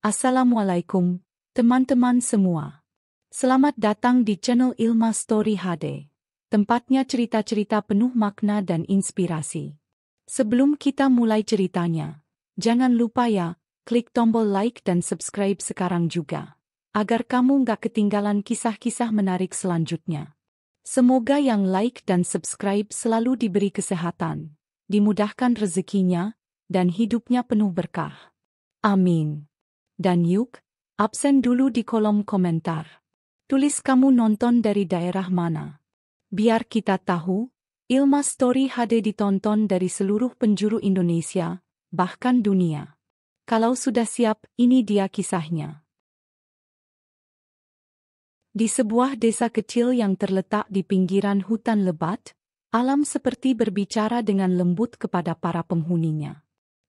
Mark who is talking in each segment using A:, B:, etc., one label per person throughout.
A: Assalamualaikum, teman-teman semua. Selamat datang di channel Ilma Story HD. Tempatnya cerita-cerita penuh makna dan inspirasi. Sebelum kita mulai ceritanya, jangan lupa ya, klik tombol like dan subscribe sekarang juga, agar kamu nggak ketinggalan kisah-kisah menarik selanjutnya. Semoga yang like dan subscribe selalu diberi kesehatan, dimudahkan rezekinya, dan hidupnya penuh berkah. Amin. Dan yuk, absen dulu di kolom komentar. Tulis kamu nonton dari daerah mana. Biar kita tahu, Ilma Story HD ditonton dari seluruh penjuru Indonesia, bahkan dunia. Kalau sudah siap, ini dia kisahnya. Di sebuah desa kecil yang terletak di pinggiran hutan lebat, alam seperti berbicara dengan lembut kepada para penghuninya.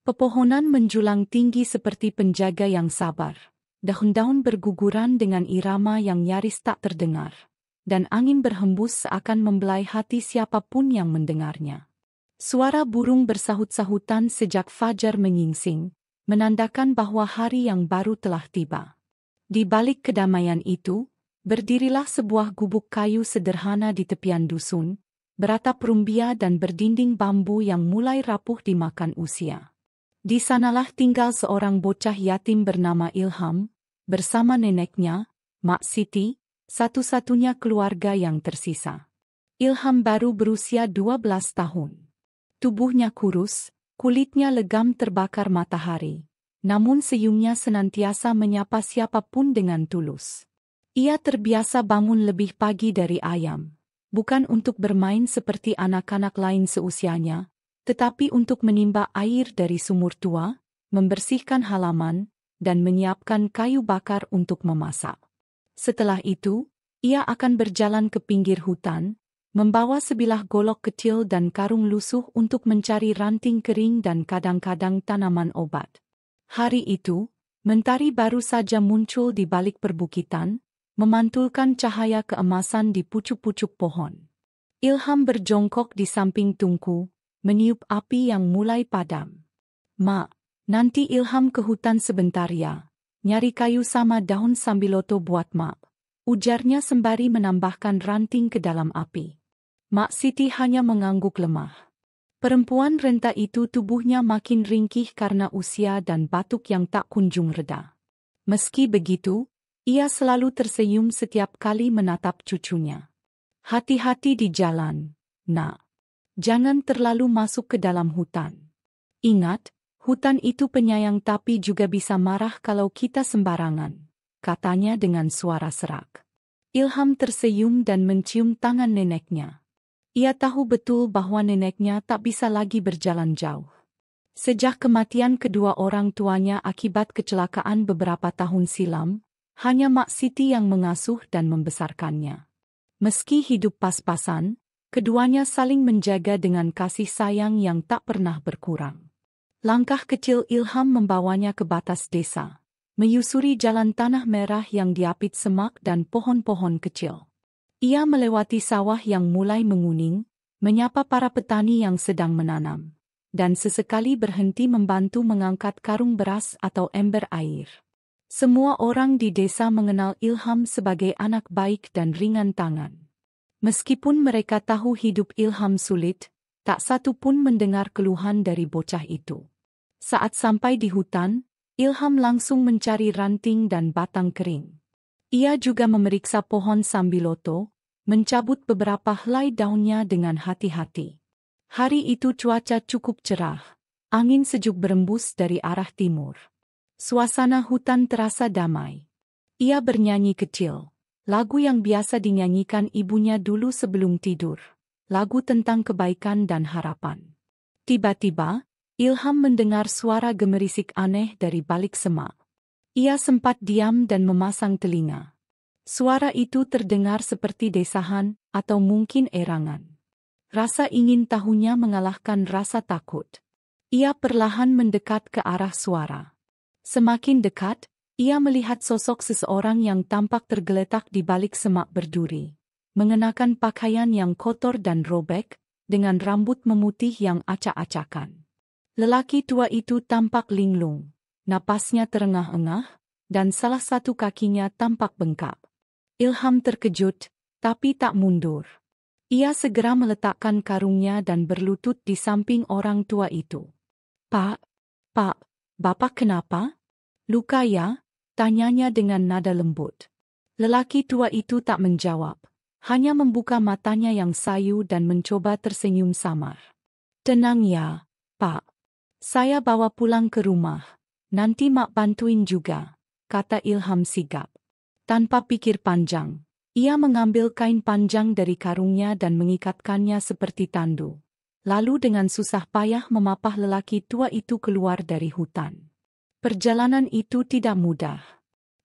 A: Pepohonan menjulang tinggi seperti penjaga yang sabar. Daun-daun berguguran dengan irama yang nyaris tak terdengar. Dan angin berhembus seakan membelai hati siapapun yang mendengarnya. Suara burung bersahut-sahutan sejak fajar menyingsing, menandakan bahwa hari yang baru telah tiba. Di balik kedamaian itu, berdirilah sebuah gubuk kayu sederhana di tepian dusun, beratap rumbia dan berdinding bambu yang mulai rapuh dimakan usia. Di sanalah tinggal seorang bocah yatim bernama Ilham, bersama neneknya, Mak Siti, satu-satunya keluarga yang tersisa. Ilham baru berusia 12 tahun. Tubuhnya kurus, kulitnya legam terbakar matahari, namun senyumnya senantiasa menyapa siapapun dengan tulus. Ia terbiasa bangun lebih pagi dari ayam, bukan untuk bermain seperti anak-anak lain seusianya, tetapi untuk menimba air dari sumur tua, membersihkan halaman, dan menyiapkan kayu bakar untuk memasak. Setelah itu, ia akan berjalan ke pinggir hutan, membawa sebilah golok kecil dan karung lusuh untuk mencari ranting kering dan kadang-kadang tanaman obat. Hari itu, mentari baru saja muncul di balik perbukitan, memantulkan cahaya keemasan di pucuk-pucuk pohon. Ilham berjongkok di samping tungku, meniup api yang mulai padam. "Mak, nanti Ilham ke hutan sebentar ya. Nyari kayu sama daun sambiloto buat Mak," ujarnya sembari menambahkan ranting ke dalam api. Mak Siti hanya mengangguk lemah. Perempuan renta itu tubuhnya makin ringkih karena usia dan batuk yang tak kunjung reda. Meski begitu, ia selalu tersenyum setiap kali menatap cucunya. "Hati-hati di jalan, Nak. Jangan terlalu masuk ke dalam hutan. Ingat, hutan itu penyayang tapi juga bisa marah kalau kita sembarangan," katanya dengan suara serak. Ilham tersenyum dan mencium tangan neneknya. Ia tahu betul bahwa neneknya tak bisa lagi berjalan jauh. Sejak kematian kedua orang tuanya akibat kecelakaan beberapa tahun silam, hanya Mak Siti yang mengasuh dan membesarkannya. Meski hidup pas-pasan, keduanya saling menjaga dengan kasih sayang yang tak pernah berkurang. Langkah kecil Ilham membawanya ke batas desa, menyusuri jalan tanah merah yang diapit semak dan pohon-pohon kecil. Ia melewati sawah yang mulai menguning, menyapa para petani yang sedang menanam, dan sesekali berhenti membantu mengangkat karung beras atau ember air. Semua orang di desa mengenal Ilham sebagai anak baik dan ringan tangan. Meskipun mereka tahu hidup Ilham sulit, tak satu pun mendengar keluhan dari bocah itu. Saat sampai di hutan, Ilham langsung mencari ranting dan batang kering. Ia juga memeriksa pohon sambiloto, mencabut beberapa helai daunnya dengan hati-hati. Hari itu cuaca cukup cerah, angin sejuk berembus dari arah timur. Suasana hutan terasa damai. Ia bernyanyi kecil. Lagu yang biasa dinyanyikan ibunya dulu sebelum tidur. Lagu tentang kebaikan dan harapan. Tiba-tiba, Ilham mendengar suara gemerisik aneh dari balik semak. Ia sempat diam dan memasang telinga. Suara itu terdengar seperti desahan atau mungkin erangan. Rasa ingin tahunya mengalahkan rasa takut. Ia perlahan mendekat ke arah suara. Semakin dekat, ia melihat sosok seseorang yang tampak tergeletak di balik semak berduri, mengenakan pakaian yang kotor dan robek, dengan rambut memutih yang acak-acakan. Lelaki tua itu tampak linglung, napasnya terengah-engah, dan salah satu kakinya tampak bengkak. Ilham terkejut, tapi tak mundur. Ia segera meletakkan karungnya dan berlutut di samping orang tua itu. Pak, Bapak kenapa? Luka ya? Tanyanya dengan nada lembut. Lelaki tua itu tak menjawab, hanya membuka matanya yang sayu dan mencoba tersenyum samar. Tenang ya, Pak. Saya bawa pulang ke rumah. Nanti Mak bantuin juga, kata Ilham sigap. Tanpa pikir panjang, ia mengambil kain panjang dari karungnya dan mengikatkannya seperti tandu. Lalu dengan susah payah memapah lelaki tua itu keluar dari hutan. Perjalanan itu tidak mudah.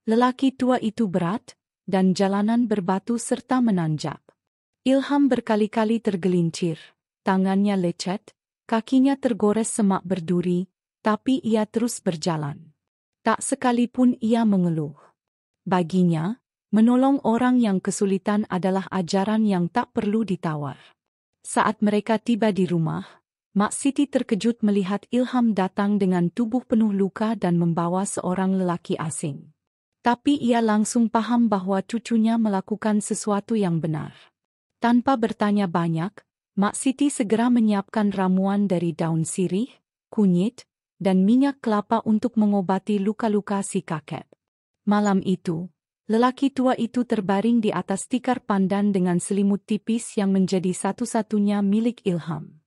A: Lelaki tua itu berat, dan jalanan berbatu serta menanjak. Ilham berkali-kali tergelincir, tangannya lecet, kakinya tergores semak berduri, tapi ia terus berjalan. Tak sekalipun ia mengeluh. Baginya, menolong orang yang kesulitan adalah ajaran yang tak perlu ditawar. Saat mereka tiba di rumah, Mak Siti terkejut melihat Ilham datang dengan tubuh penuh luka dan membawa seorang lelaki asing. Tapi ia langsung paham bahwa cucunya melakukan sesuatu yang benar. Tanpa bertanya banyak, Mak Siti segera menyiapkan ramuan dari daun sirih, kunyit, dan minyak kelapa untuk mengobati luka-luka si kakek. Malam itu, lelaki tua itu terbaring di atas tikar pandan dengan selimut tipis yang menjadi satu-satunya milik Ilham.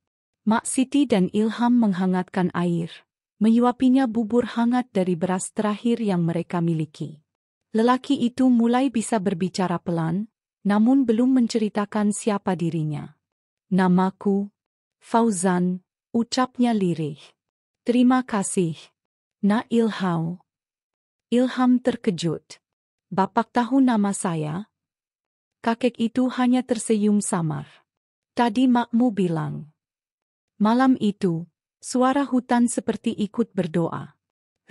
A: Mak Siti dan Ilham menghangatkan air, menyuapinya bubur hangat dari beras terakhir yang mereka miliki. Lelaki itu mulai bisa berbicara pelan, namun belum menceritakan siapa dirinya. Namaku Fauzan, ucapnya lirih. Terima kasih, Nak Ilham. Ilham terkejut. Bapak tahu nama saya? Kakek itu hanya tersenyum samar. Tadi makmu bilang. Malam itu, suara hutan seperti ikut berdoa.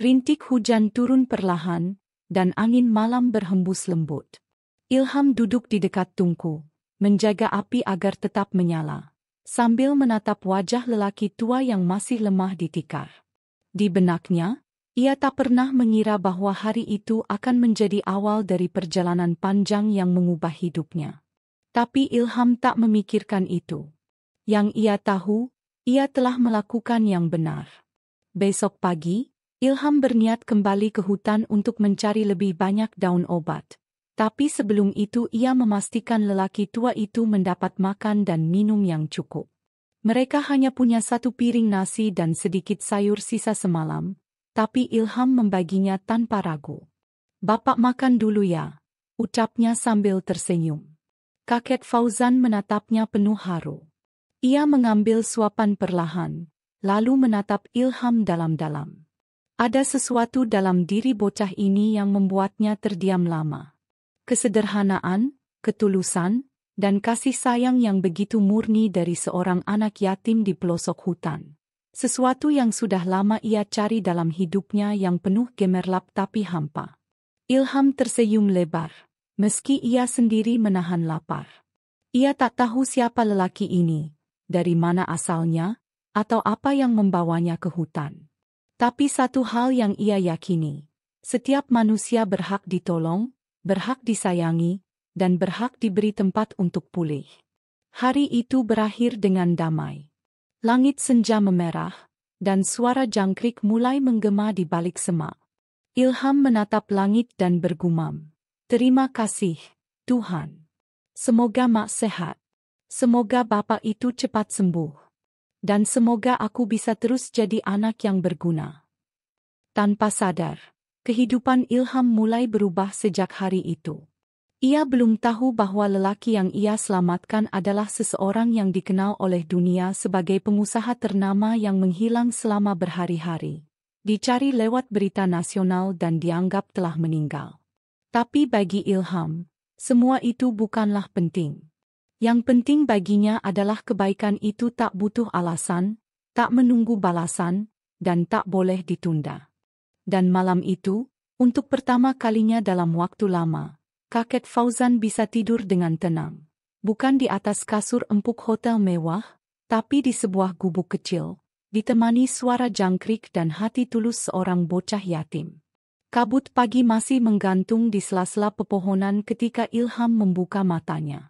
A: Rintik hujan turun perlahan, dan angin malam berhembus lembut. Ilham duduk di dekat tungku, menjaga api agar tetap menyala, sambil menatap wajah lelaki tua yang masih lemah di tikar. Di benaknya, ia tak pernah mengira bahwa hari itu akan menjadi awal dari perjalanan panjang yang mengubah hidupnya. Tapi Ilham tak memikirkan itu. Yang ia tahu, ia telah melakukan yang benar. Besok pagi, Ilham berniat kembali ke hutan untuk mencari lebih banyak daun obat. Tapi sebelum itu ia memastikan lelaki tua itu mendapat makan dan minum yang cukup. Mereka hanya punya satu piring nasi dan sedikit sayur sisa semalam. Tapi Ilham membaginya tanpa ragu. Bapak makan dulu ya, ucapnya sambil tersenyum. Kakek Fauzan menatapnya penuh haru. Ia mengambil suapan perlahan, lalu menatap Ilham dalam-dalam. Ada sesuatu dalam diri bocah ini yang membuatnya terdiam lama. Kesederhanaan, ketulusan, dan kasih sayang yang begitu murni dari seorang anak yatim di pelosok hutan. Sesuatu yang sudah lama ia cari dalam hidupnya yang penuh gemerlap tapi hampa. Ilham tersenyum lebar, meski ia sendiri menahan lapar. Ia tak tahu siapa lelaki ini, dari mana asalnya, atau apa yang membawanya ke hutan. Tapi satu hal yang ia yakini, setiap manusia berhak ditolong, berhak disayangi, dan berhak diberi tempat untuk pulih. Hari itu berakhir dengan damai. Langit senja memerah, dan suara jangkrik mulai menggema di balik semak. Ilham menatap langit dan bergumam, "Terima kasih, Tuhan. Semoga Mak sehat. Semoga Bapak itu cepat sembuh. Dan semoga aku bisa terus jadi anak yang berguna." Tanpa sadar, kehidupan Ilham mulai berubah sejak hari itu. Ia belum tahu bahwa lelaki yang ia selamatkan adalah seseorang yang dikenal oleh dunia sebagai pengusaha ternama yang menghilang selama berhari-hari. Dicari lewat berita nasional dan dianggap telah meninggal. Tapi bagi Ilham, semua itu bukanlah penting. Yang penting baginya adalah kebaikan itu tak butuh alasan, tak menunggu balasan, dan tak boleh ditunda. Dan malam itu, untuk pertama kalinya dalam waktu lama, kakek Fauzan bisa tidur dengan tenang. Bukan di atas kasur empuk hotel mewah, tapi di sebuah gubuk kecil, ditemani suara jangkrik dan hati tulus seorang bocah yatim. Kabut pagi masih menggantung di sela-sela pepohonan ketika Ilham membuka matanya.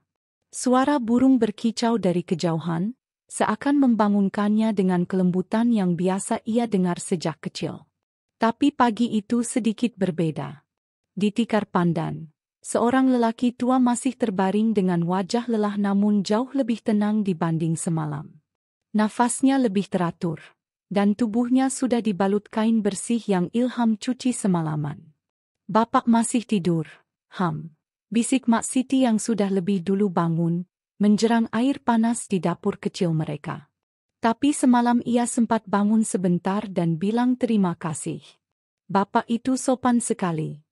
A: Suara burung berkicau dari kejauhan, seakan membangunkannya dengan kelembutan yang biasa ia dengar sejak kecil. Tapi pagi itu sedikit berbeda. Di tikar pandan, seorang lelaki tua masih terbaring dengan wajah lelah namun jauh lebih tenang dibanding semalam. Nafasnya lebih teratur, dan tubuhnya sudah dibalut kain bersih yang Ilham cuci semalaman. "Bapak masih tidur, Ham," bisik Mak Siti yang sudah lebih dulu bangun, menjerang air panas di dapur kecil mereka. Tapi semalam ia sempat bangun sebentar dan bilang terima kasih. "Bapak itu sopan sekali."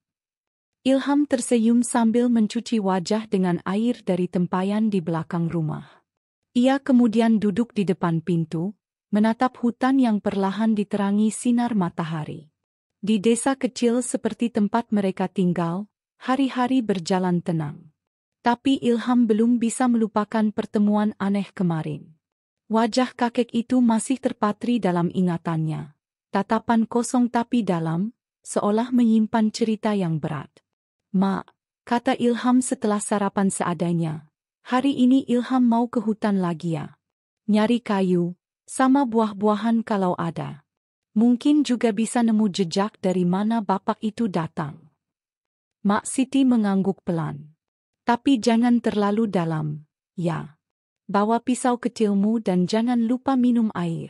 A: Ilham tersenyum sambil mencuci wajah dengan air dari tempayan di belakang rumah. Ia kemudian duduk di depan pintu, menatap hutan yang perlahan diterangi sinar matahari. Di desa kecil seperti tempat mereka tinggal, hari-hari berjalan tenang. Tapi Ilham belum bisa melupakan pertemuan aneh kemarin. Wajah kakek itu masih terpatri dalam ingatannya. Tatapan kosong tapi dalam, seolah menyimpan cerita yang berat. "Mak," kata Ilham setelah sarapan seadanya. "Hari ini Ilham mau ke hutan lagi ya? Nyari kayu, sama buah-buahan kalau ada. Mungkin juga bisa nemu jejak dari mana bapak itu datang." Mak Siti mengangguk pelan. "Tapi jangan terlalu dalam, ya. Bawa pisau kecilmu dan jangan lupa minum air."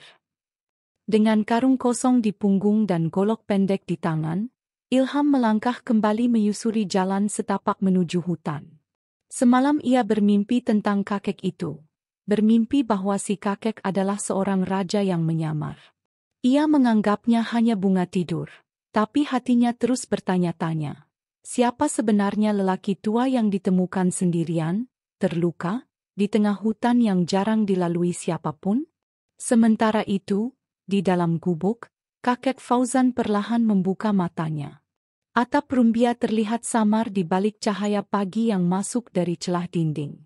A: Dengan karung kosong di punggung dan golok pendek di tangan, Ilham melangkah kembali menyusuri jalan setapak menuju hutan. Semalam ia bermimpi tentang kakek itu. Bermimpi bahwa si kakek adalah seorang raja yang menyamar. Ia menganggapnya hanya bunga tidur, tapi hatinya terus bertanya-tanya. Siapa sebenarnya lelaki tua yang ditemukan sendirian, terluka, di tengah hutan yang jarang dilalui siapapun? Sementara itu, di dalam gubuk, kakek Fauzan perlahan membuka matanya. Atap rumbia terlihat samar di balik cahaya pagi yang masuk dari celah dinding.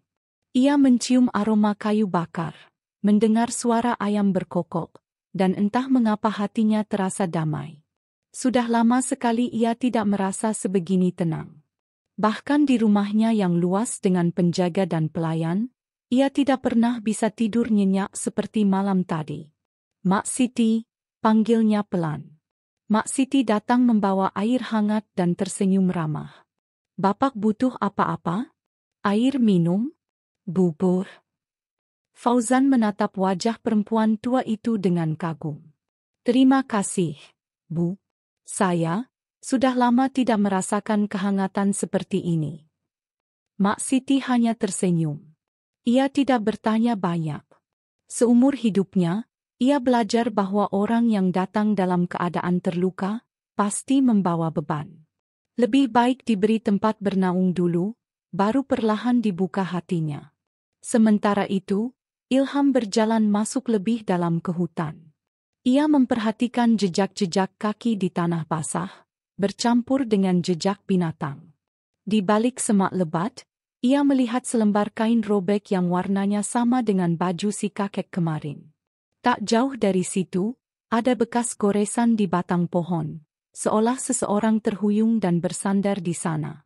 A: Ia mencium aroma kayu bakar, mendengar suara ayam berkokok, dan entah mengapa hatinya terasa damai. Sudah lama sekali ia tidak merasa sebegini tenang. Bahkan di rumahnya yang luas dengan penjaga dan pelayan, ia tidak pernah bisa tidur nyenyak seperti malam tadi. "Mak Siti," panggilnya pelan. Mak Siti datang membawa air hangat dan tersenyum ramah. "Bapak butuh apa-apa? Air minum? Bubur?" Fauzan menatap wajah perempuan tua itu dengan kagum. "Terima kasih, Bu. Saya sudah lama tidak merasakan kehangatan seperti ini." Mak Siti hanya tersenyum. Ia tidak bertanya banyak. Seumur hidupnya, ia belajar bahwa orang yang datang dalam keadaan terluka pasti membawa beban. Lebih baik diberi tempat bernaung dulu, baru perlahan dibuka hatinya. Sementara itu, Ilham berjalan masuk lebih dalam ke hutan. Ia memperhatikan jejak-jejak kaki di tanah basah, bercampur dengan jejak binatang. Di balik semak lebat, ia melihat selembar kain robek yang warnanya sama dengan baju si kakek kemarin. Tak jauh dari situ, ada bekas goresan di batang pohon, seolah seseorang terhuyung dan bersandar di sana.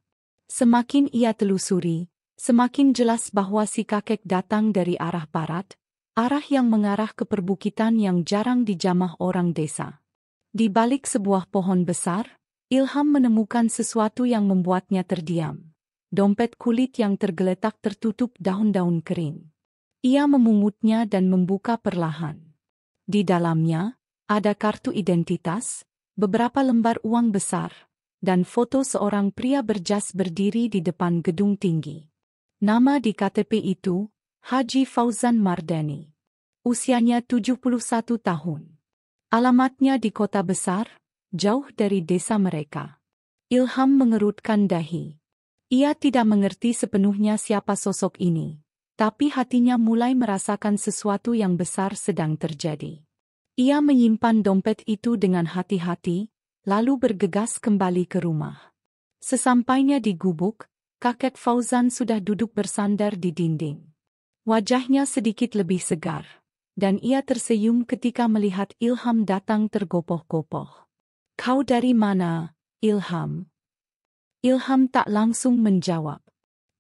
A: Semakin ia telusuri, semakin jelas bahwa si kakek datang dari arah barat, arah yang mengarah ke perbukitan yang jarang dijamah orang desa. Di balik sebuah pohon besar, Ilham menemukan sesuatu yang membuatnya terdiam. Dompet kulit yang tergeletak tertutup daun-daun kering. Ia memungutnya dan membuka perlahan. Di dalamnya, ada kartu identitas, beberapa lembar uang besar, dan foto seorang pria berjas berdiri di depan gedung tinggi. Nama di KTP itu, Haji Fauzan Mardani. Usianya 71 tahun. Alamatnya di kota besar, jauh dari desa mereka. Ilham mengerutkan dahi. Ia tidak mengerti sepenuhnya siapa sosok ini, tapi hatinya mulai merasakan sesuatu yang besar sedang terjadi. Ia menyimpan dompet itu dengan hati-hati, lalu bergegas kembali ke rumah. Sesampainya di gubuk, kakek Fauzan sudah duduk bersandar di dinding. Wajahnya sedikit lebih segar, dan ia tersenyum ketika melihat Ilham datang tergopoh-gopoh. "Kau dari mana, Ilham. Ilham tak langsung menjawab.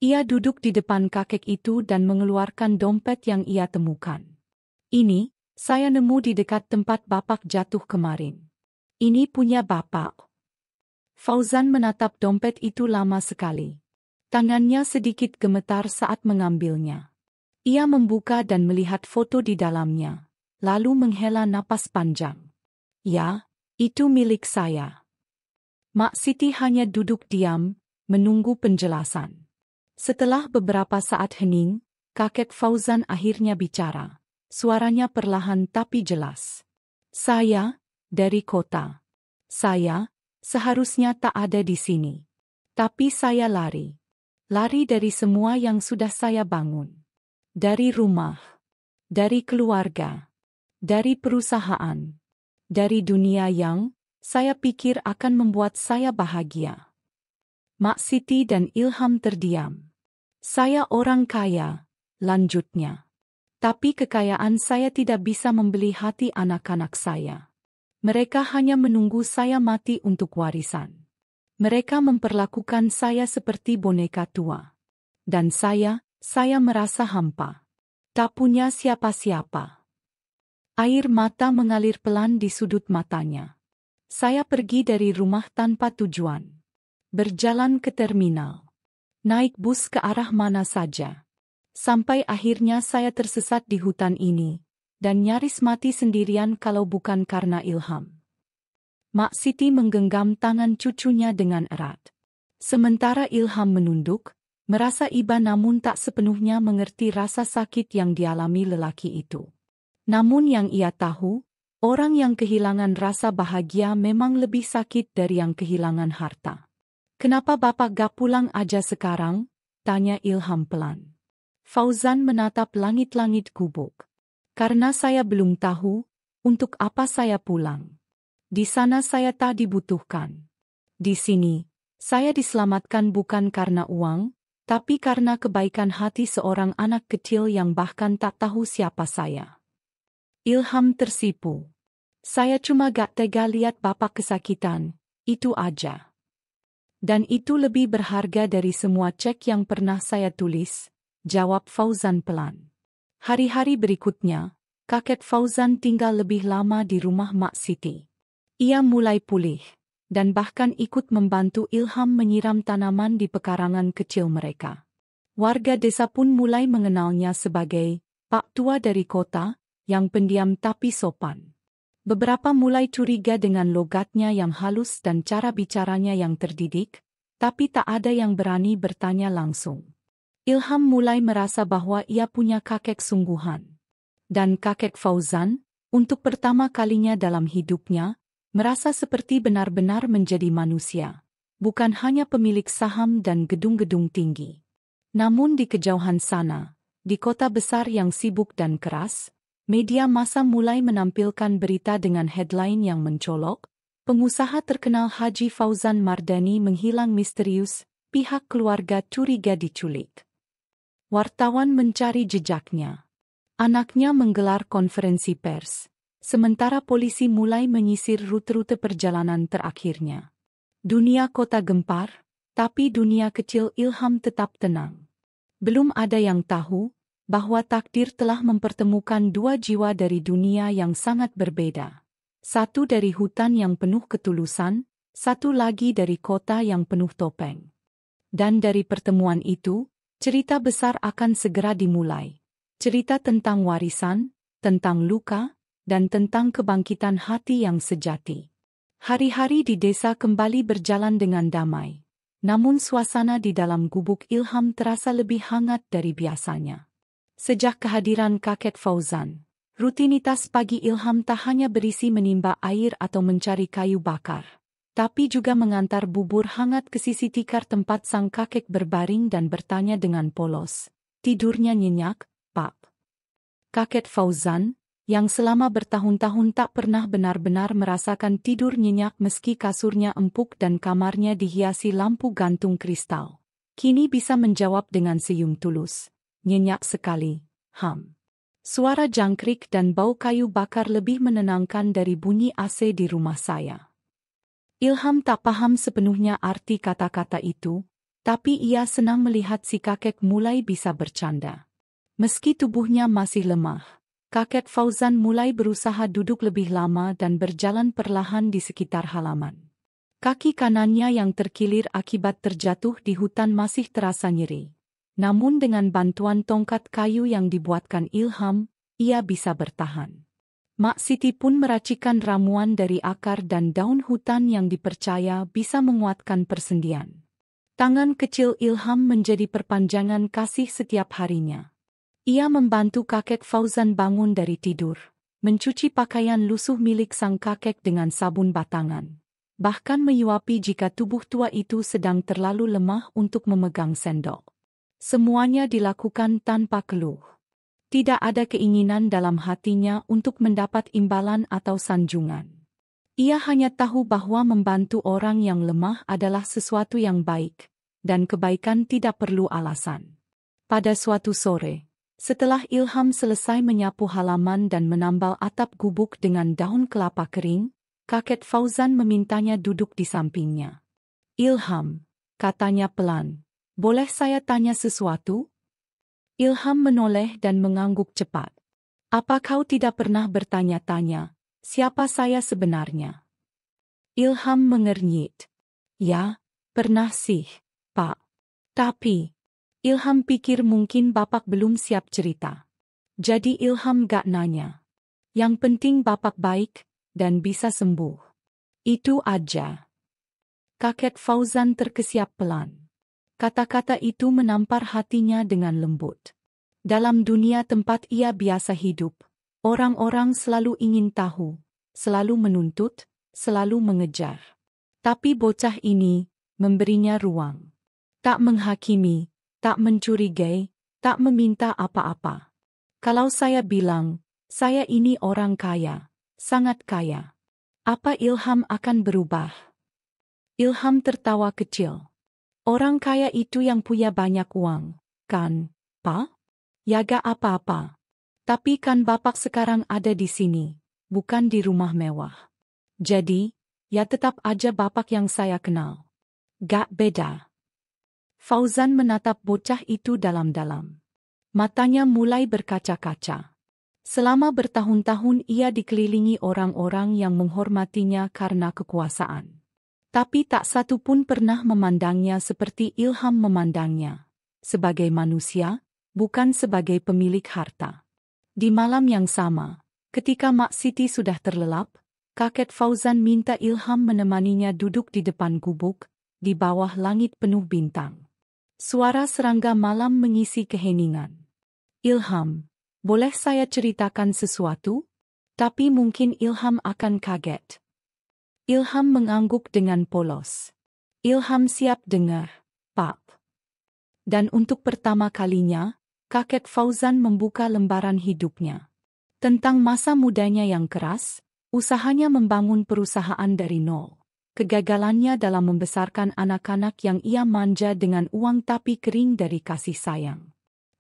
A: Ia duduk di depan kakek itu dan mengeluarkan dompet yang ia temukan. Ini, saya nemu di dekat tempat Bapak jatuh kemarin. Ini punya Bapak. Fauzan menatap dompet itu lama sekali. Tangannya sedikit gemetar saat mengambilnya. Ia membuka dan melihat foto di dalamnya, lalu menghela napas panjang. Ya, itu milik saya. Mak Siti hanya duduk diam, menunggu penjelasan. Setelah beberapa saat hening, kakek Fauzan akhirnya bicara. Suaranya perlahan tapi jelas. Saya, dari kota. Saya, seharusnya tak ada di sini. Tapi saya lari. Lari dari semua yang sudah saya bangun. Dari rumah. Dari keluarga. Dari perusahaan. Dari dunia yang saya pikir akan membuat saya bahagia. Mak Siti dan Ilham terdiam. Saya orang kaya, lanjutnya. Tapi kekayaan saya tidak bisa membeli hati anak-anak saya. Mereka hanya menunggu saya mati untuk warisan. Mereka memperlakukan saya seperti boneka tua. Dan saya merasa hampa. Tak punya siapa-siapa. Air mata mengalir pelan di sudut matanya. Saya pergi dari rumah tanpa tujuan. Berjalan ke terminal. Naik bus ke arah mana saja. Sampai akhirnya saya tersesat di hutan ini, dan nyaris mati sendirian kalau bukan karena Ilham. Mak Siti menggenggam tangan cucunya dengan erat. Sementara Ilham menunduk, merasa iba namun tak sepenuhnya mengerti rasa sakit yang dialami lelaki itu. Namun yang ia tahu, orang yang kehilangan rasa bahagia memang lebih sakit dari yang kehilangan harta. Kenapa Bapak gak pulang aja sekarang? Tanya Ilham pelan. Fauzan menatap langit-langit gubuk. Karena saya belum tahu, untuk apa saya pulang. Di sana saya tak dibutuhkan. Di sini, saya diselamatkan bukan karena uang, tapi karena kebaikan hati seorang anak kecil yang bahkan tak tahu siapa saya. Ilham tersipu. Saya cuma gak tega lihat Bapak kesakitan, itu aja. Dan itu lebih berharga dari semua cek yang pernah saya tulis, jawab Fauzan pelan. Hari-hari berikutnya, kakek Fauzan tinggal lebih lama di rumah Mak Siti. Ia mulai pulih, dan bahkan ikut membantu Ilham menyiram tanaman di pekarangan kecil mereka. Warga desa pun mulai mengenalnya sebagai Pak Tua dari kota, yang pendiam tapi sopan. Beberapa mulai curiga dengan logatnya yang halus dan cara bicaranya yang terdidik, tapi tak ada yang berani bertanya langsung. Ilham mulai merasa bahwa ia punya kakek sungguhan. Dan kakek Fauzan, untuk pertama kalinya dalam hidupnya, merasa seperti benar-benar menjadi manusia, bukan hanya pemilik saham dan gedung-gedung tinggi. Namun di kejauhan sana, di kota besar yang sibuk dan keras, media massa mulai menampilkan berita dengan headline yang mencolok, pengusaha terkenal Haji Fauzan Mardani menghilang misterius, pihak keluarga curiga diculik. Wartawan mencari jejaknya. Anaknya menggelar konferensi pers, sementara polisi mulai menyisir rute-rute perjalanan terakhirnya. Dunia kota gempar, tapi dunia kecil Ilham tetap tenang. Belum ada yang tahu bahwa takdir telah mempertemukan dua jiwa dari dunia yang sangat berbeda. Satu dari hutan yang penuh ketulusan, satu lagi dari kota yang penuh topeng. Dan dari pertemuan itu, cerita besar akan segera dimulai. Cerita tentang warisan, tentang luka, dan tentang kebangkitan hati yang sejati. Hari-hari di desa kembali berjalan dengan damai. Namun suasana di dalam gubuk Ilham terasa lebih hangat dari biasanya. Sejak kehadiran kakek Fauzan, rutinitas pagi Ilham tak hanya berisi menimba air atau mencari kayu bakar, tapi juga mengantar bubur hangat ke sisi tikar tempat sang kakek berbaring dan bertanya dengan polos, "Tidurnya nyenyak, Pak?" Kakek Fauzan, yang selama bertahun-tahun tak pernah benar-benar merasakan tidur nyenyak meski kasurnya empuk dan kamarnya dihiasi lampu gantung kristal, kini bisa menjawab dengan senyum tulus. "Nyenyak sekali, Ham." Suara jangkrik dan bau kayu bakar lebih menenangkan dari bunyi AC di rumah saya. Ilham tak paham sepenuhnya arti kata-kata itu, tapi ia senang melihat si kakek mulai bisa bercanda. Meski tubuhnya masih lemah, kakek Fauzan mulai berusaha duduk lebih lama dan berjalan perlahan di sekitar halaman. Kaki kanannya yang terkilir akibat terjatuh di hutan masih terasa nyeri. Namun dengan bantuan tongkat kayu yang dibuatkan Ilham, ia bisa bertahan. Mak Siti pun meracikan ramuan dari akar dan daun hutan yang dipercaya bisa menguatkan persendian. Tangan kecil Ilham menjadi perpanjangan kasih setiap harinya. Ia membantu kakek Fauzan bangun dari tidur, mencuci pakaian lusuh milik sang kakek dengan sabun batangan. Bahkan menyuapi jika tubuh tua itu sedang terlalu lemah untuk memegang sendok. Semuanya dilakukan tanpa keluh. Tidak ada keinginan dalam hatinya untuk mendapat imbalan atau sanjungan. Ia hanya tahu bahwa membantu orang yang lemah adalah sesuatu yang baik, dan kebaikan tidak perlu alasan. Pada suatu sore, setelah Ilham selesai menyapu halaman dan menambal atap gubuk dengan daun kelapa kering, kakek Fauzan memintanya duduk di sampingnya. "Ilham," katanya pelan, "boleh saya tanya sesuatu?" Ilham menoleh dan mengangguk cepat. "Apa kau tidak pernah bertanya-tanya, siapa saya sebenarnya?" Ilham mengernyit. "Ya, pernah sih, Pak. Tapi..." Ilham pikir mungkin Bapak belum siap cerita. Jadi Ilham gak nanya. Yang penting Bapak baik dan bisa sembuh. Itu aja. Kakek Fauzan terkesiap pelan. Kata-kata itu menampar hatinya dengan lembut. Dalam dunia tempat ia biasa hidup, orang-orang selalu ingin tahu, selalu menuntut, selalu mengejar. Tapi bocah ini memberinya ruang. Tak menghakimi, tak mencurigai, tak meminta apa-apa. Kalau saya bilang, saya ini orang kaya, sangat kaya, apa Ilham akan berubah? Ilham tertawa kecil. Orang kaya itu yang punya banyak uang, kan, Pak? Ya gak apa-apa. Tapi kan Bapak sekarang ada di sini, bukan di rumah mewah. Jadi, ya tetap aja Bapak yang saya kenal. Gak beda. Fauzan menatap bocah itu dalam-dalam. Matanya mulai berkaca-kaca. Selama bertahun-tahun ia dikelilingi orang-orang yang menghormatinya karena kekuasaan. Tapi tak satu pun pernah memandangnya seperti Ilham memandangnya. Sebagai manusia, bukan sebagai pemilik harta. Di malam yang sama, ketika Mak Siti sudah terlelap, kakek Fauzan minta Ilham menemaninya duduk di depan gubuk, di bawah langit penuh bintang. Suara serangga malam mengisi keheningan. "Ilham, boleh saya ceritakan sesuatu?" Tapi mungkin Ilham akan kaget. Ilham mengangguk dengan polos. "Ilham siap dengar, Pak." Dan untuk pertama kalinya, kakek Fauzan membuka lembaran hidupnya. Tentang masa mudanya yang keras, usahanya membangun perusahaan dari nol. Kegagalannya dalam membesarkan anak-anak yang ia manja dengan uang tapi kering dari kasih sayang.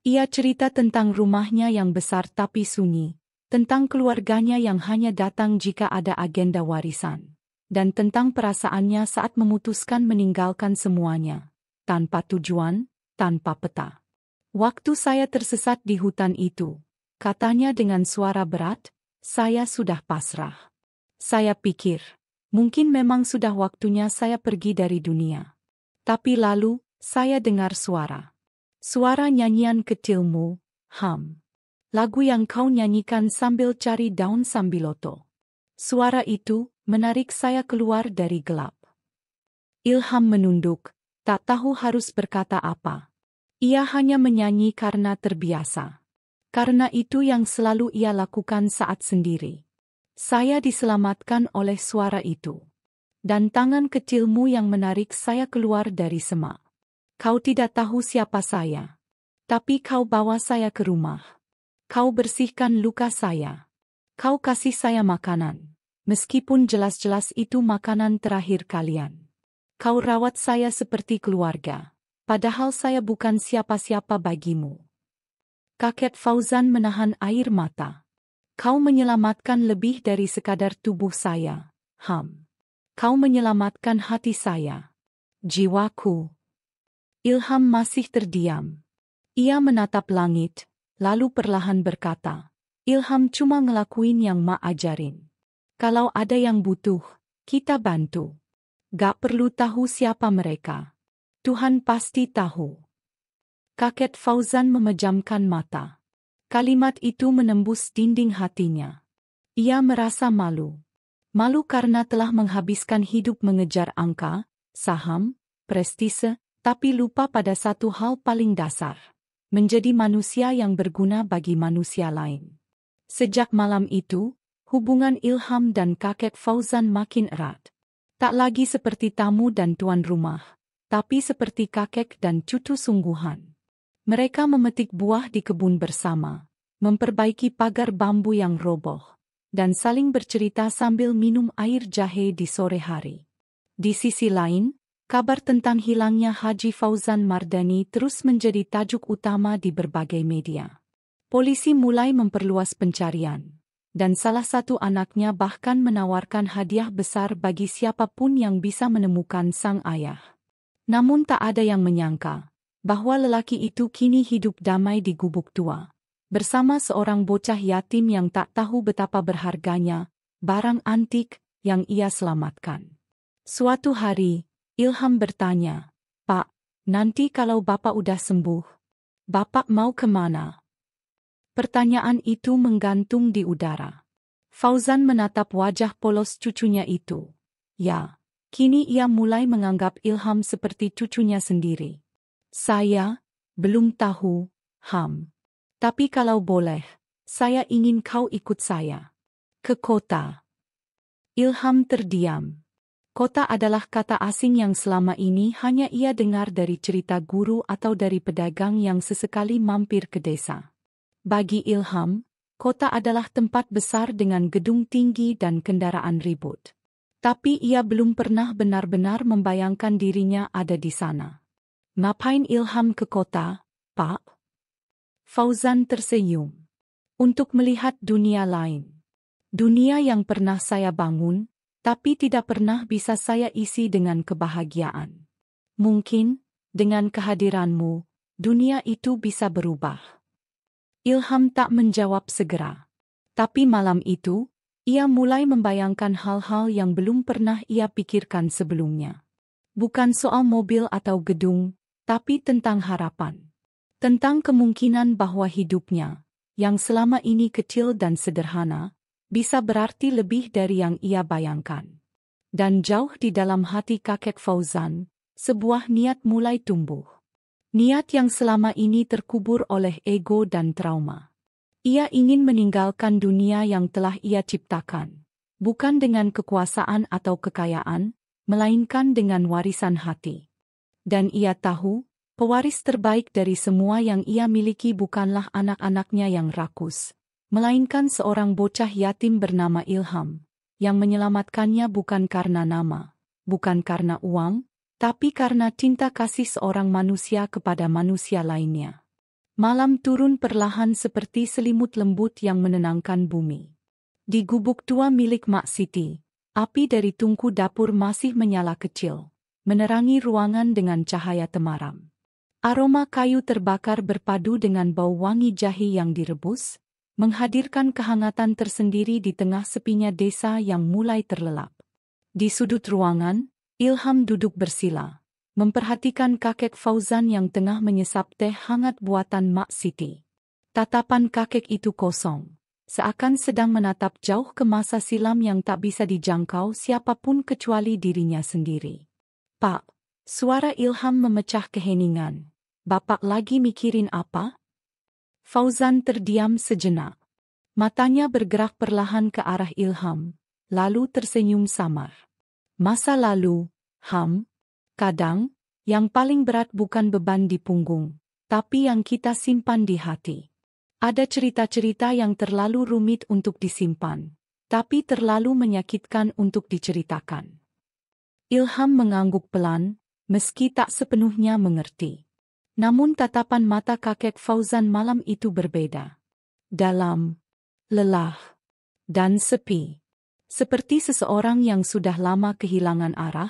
A: Ia cerita tentang rumahnya yang besar tapi sunyi, tentang keluarganya yang hanya datang jika ada agenda warisan, dan tentang perasaannya saat memutuskan meninggalkan semuanya, tanpa tujuan, tanpa peta. "Waktu saya tersesat di hutan itu," katanya dengan suara berat, "saya sudah pasrah. Saya pikir, mungkin memang sudah waktunya saya pergi dari dunia. Tapi lalu, saya dengar suara. Suara nyanyian kecilmu, Ham. Lagu yang kau nyanyikan sambil cari daun sambiloto. Suara itu menarik saya keluar dari gelap." Ilham menunduk, tak tahu harus berkata apa. Ia hanya menyanyi karena terbiasa. Karena itu yang selalu ia lakukan saat sendiri. "Saya diselamatkan oleh suara itu. Dan tangan kecilmu yang menarik saya keluar dari semak. Kau tidak tahu siapa saya. Tapi kau bawa saya ke rumah. Kau bersihkan luka saya. Kau kasih saya makanan. Meskipun jelas-jelas itu makanan terakhir kalian. Kau rawat saya seperti keluarga. Padahal saya bukan siapa-siapa bagimu." Kakek Fauzan menahan air mata. "Kau menyelamatkan lebih dari sekadar tubuh saya, Ham. Kau menyelamatkan hati saya. Jiwaku. Ilham masih terdiam. Ia menatap langit, lalu perlahan berkata, Ilham cuma ngelakuin yang Mak ajarin. Kalau ada yang butuh, kita bantu. Gak perlu tahu siapa mereka. Tuhan pasti tahu. Kakek Fauzan memejamkan mata. Kalimat itu menembus dinding hatinya. Ia merasa malu. Malu karena telah menghabiskan hidup mengejar angka, saham, prestise, tapi lupa pada satu hal paling dasar. Menjadi manusia yang berguna bagi manusia lain. Sejak malam itu, hubungan Ilham dan kakek Fauzan makin erat. Tak lagi seperti tamu dan tuan rumah, tapi seperti kakek dan cucu sungguhan. Mereka memetik buah di kebun bersama, memperbaiki pagar bambu yang roboh, dan saling bercerita sambil minum air jahe di sore hari. Di sisi lain, kabar tentang hilangnya Haji Fauzan Mardani terus menjadi tajuk utama di berbagai media. Polisi mulai memperluas pencarian, dan salah satu anaknya bahkan menawarkan hadiah besar bagi siapapun yang bisa menemukan sang ayah. Namun tak ada yang menyangka bahwa lelaki itu kini hidup damai di gubuk tua, bersama seorang bocah yatim yang tak tahu betapa berharganya barang antik yang ia selamatkan. Suatu hari, Ilham bertanya, Pak, nanti kalau Bapak udah sembuh, Bapak mau kemana? Pertanyaan itu menggantung di udara. Fauzan menatap wajah polos cucunya itu. Ya, kini ia mulai menganggap Ilham seperti cucunya sendiri. Saya belum tahu, Ham. Tapi kalau boleh, saya ingin kau ikut saya ke kota. Ilham terdiam. Kota adalah kata asing yang selama ini hanya ia dengar dari cerita guru atau dari pedagang yang sesekali mampir ke desa. Bagi Ilham, kota adalah tempat besar dengan gedung tinggi dan kendaraan ribut. Tapi ia belum pernah benar-benar membayangkan dirinya ada di sana. Ngapain Ilham ke kota, Pak? Fauzan tersenyum. Untuk melihat dunia lain. Dunia yang pernah saya bangun, tapi tidak pernah bisa saya isi dengan kebahagiaan. Mungkin, dengan kehadiranmu, dunia itu bisa berubah. Ilham tak menjawab segera. Tapi malam itu, ia mulai membayangkan hal-hal yang belum pernah ia pikirkan sebelumnya. Bukan soal mobil atau gedung, tapi tentang harapan. Tentang kemungkinan bahwa hidupnya, yang selama ini kecil dan sederhana, bisa berarti lebih dari yang ia bayangkan. Dan jauh di dalam hati kakek Fauzan, sebuah niat mulai tumbuh. Niat yang selama ini terkubur oleh ego dan trauma. Ia ingin meninggalkan dunia yang telah ia ciptakan, bukan dengan kekuasaan atau kekayaan, melainkan dengan warisan hati. Dan ia tahu, pewaris terbaik dari semua yang ia miliki bukanlah anak-anaknya yang rakus, melainkan seorang bocah yatim bernama Ilham, yang menyelamatkannya bukan karena nama, bukan karena uang, tapi karena cinta kasih seorang manusia kepada manusia lainnya. Malam turun perlahan seperti selimut lembut yang menenangkan bumi. Di gubuk tua milik Mak Siti, api dari tungku dapur masih menyala kecil, menerangi ruangan dengan cahaya temaram. Aroma kayu terbakar berpadu dengan bau wangi jahe yang direbus, menghadirkan kehangatan tersendiri di tengah sepinya desa yang mulai terlelap. Di sudut ruangan, Ilham duduk bersila, memperhatikan kakek Fauzan yang tengah menyesap teh hangat buatan Mak Siti. Tatapan kakek itu kosong, seakan sedang menatap jauh ke masa silam yang tak bisa dijangkau siapapun kecuali dirinya sendiri. Pak, suara Ilham memecah keheningan. Bapak lagi mikirin apa? Fauzan terdiam sejenak. Matanya bergerak perlahan ke arah Ilham, lalu tersenyum samar. Masa lalu, Ham, kadang, yang paling berat bukan beban di punggung, tapi yang kita simpan di hati. Ada cerita-cerita yang terlalu rumit untuk disimpan, tapi terlalu menyakitkan untuk diceritakan. Ilham mengangguk pelan, meski tak sepenuhnya mengerti. Namun tatapan mata kakek Fauzan malam itu berbeda. Dalam, lelah, dan sepi. Seperti seseorang yang sudah lama kehilangan arah,